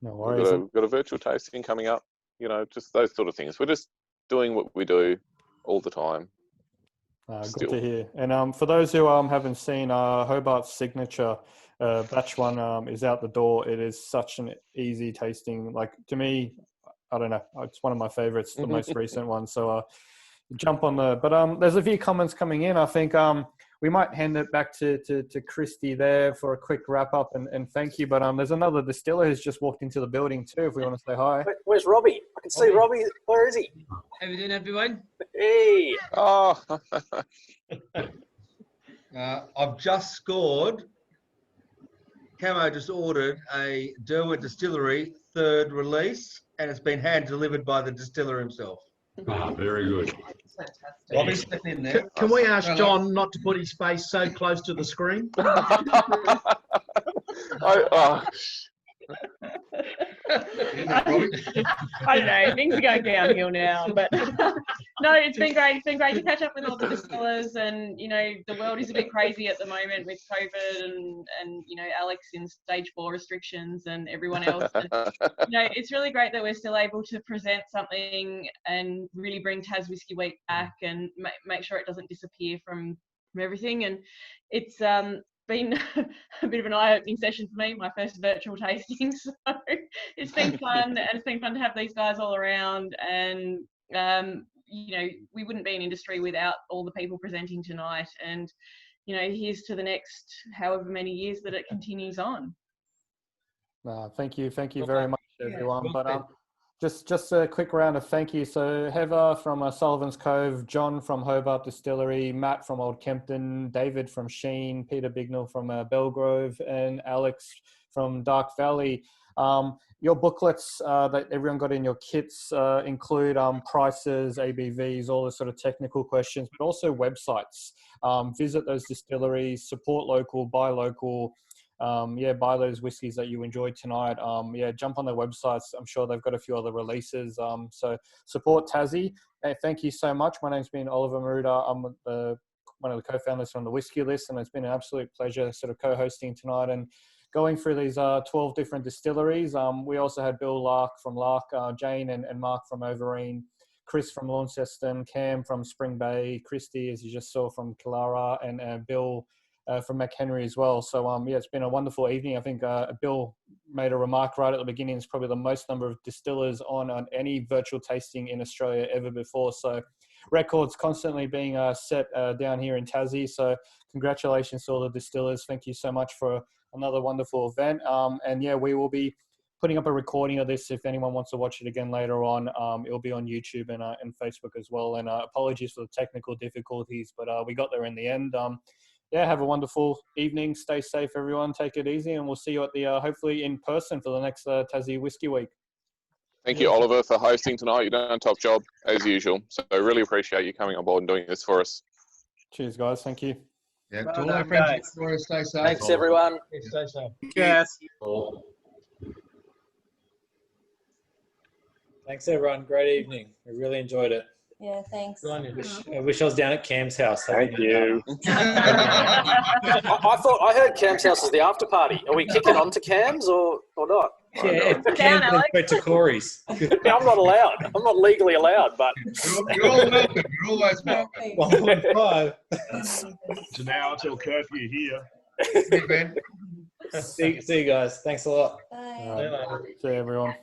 S1: No worries.
S16: We've got a virtual tasting coming up. Just those sort of things. We're just doing what we do all the time.
S1: Good to hear. And for those who haven't seen, Hobart's signature batch one is out the door. It is such an easy tasting. Like, to me, I don't know. It's one of my favorites, the most recent one. So jump on but there's a few comments coming in. I think we might hand it back to Christy there for a quick wrap up and thank you. But there's another distiller who's just walked into the building too, if we want to say hi.
S14: Where's Robbie? I can see Robbie. Where is he?
S9: How you doing, everyone?
S14: Hey.
S16: Oh.
S9: I've just scored
S2: Camo just ordered a Derwent Distillery 3rd release, and it's been hand delivered by the distiller himself.
S20: Ah, very good.
S2: I'll be stepping in there.
S9: Can we ask John not to put his face so close to the screen?
S8: I don't know, things are going downhill now, but no, it's been great. It's been great to catch up with all the distillers, and you know, the world is a bit crazy at the moment with COVID and you know, Alex in stage 4 restrictions and everyone else. And, you know, it's really great that we're still able to present something and really bring Tas Whiskey Week back and make sure it doesn't disappear from everything. And it's been a bit of an eye-opening session for me, my first virtual tasting, so it's been fun, and it's been fun to have these guys all around. And you know, we wouldn't be in industry without all the people presenting tonight, and you know, here's to the next however many years that it continues on.
S1: Thank you very much, everyone. But just a quick round of thank you. So Heather from Sullivan's Cove, John from Hobart Distillery, Matt from Old Kempton, David from Sheen, Peter Bignell from Belgrove, and Alex from Dark Valley. Your booklets that everyone got in your kits include prices, ABVs, all the sort of technical questions, but also websites. Visit those distilleries, support local, buy local. Buy those whiskies that you enjoyed tonight. Jump on their websites. I'm sure they've got a few other releases. So support Tassie. Hey, thank you so much. My name's been Oliver Maruda. I'm one of the co-founders from the Whisky List, and it's been an absolute pleasure sort of co-hosting tonight and going through these 12 different distilleries. We also had Bill Lark from Lark, Jane and Mark from Overeen, Chris from Launceston, Cam from Spring Bay, Christy, as you just saw, from Killara, and Bill from McHenry as well. So it's been a wonderful evening. I think Bill made a remark right at the beginning. It's probably the most number of distillers on any virtual tasting in Australia ever before. So records constantly being set down here in Tassie. So congratulations to all the distillers. Thank you so much for another wonderful event. We will be putting up a recording of this if anyone wants to watch it again later on. It'll be on YouTube and Facebook as well. And apologies for the technical difficulties, but we got there in the end. Have a wonderful evening. Stay safe, everyone. Take it easy, and we'll see you at the hopefully in person for the next Tassie Whiskey Week.
S16: Thank you, Oliver, for hosting tonight. You've done a top job as usual. So I really appreciate you coming on board and doing this for us.
S1: Cheers, guys. Thank you.
S2: Yeah, to all our friends, stay safe.
S14: Thanks, everyone.
S2: Stay safe.
S9: Yes.
S22: Thanks, everyone. Great evening. We really enjoyed it.
S11: Yeah, thanks.
S22: I wish I was down at Cam's house.
S14: Thank you. I heard Cam's house is the after party. Are we kicking on to Cam's or not?
S22: Yeah, Cam went to Corey's.
S14: Yeah, I'm not allowed. I'm not legally allowed, but
S2: you're all welcome. You're always welcome.
S22: 1.5.
S9: So now until curfew here.
S22: See you guys. Thanks a lot.
S11: Bye.
S1: See you, everyone.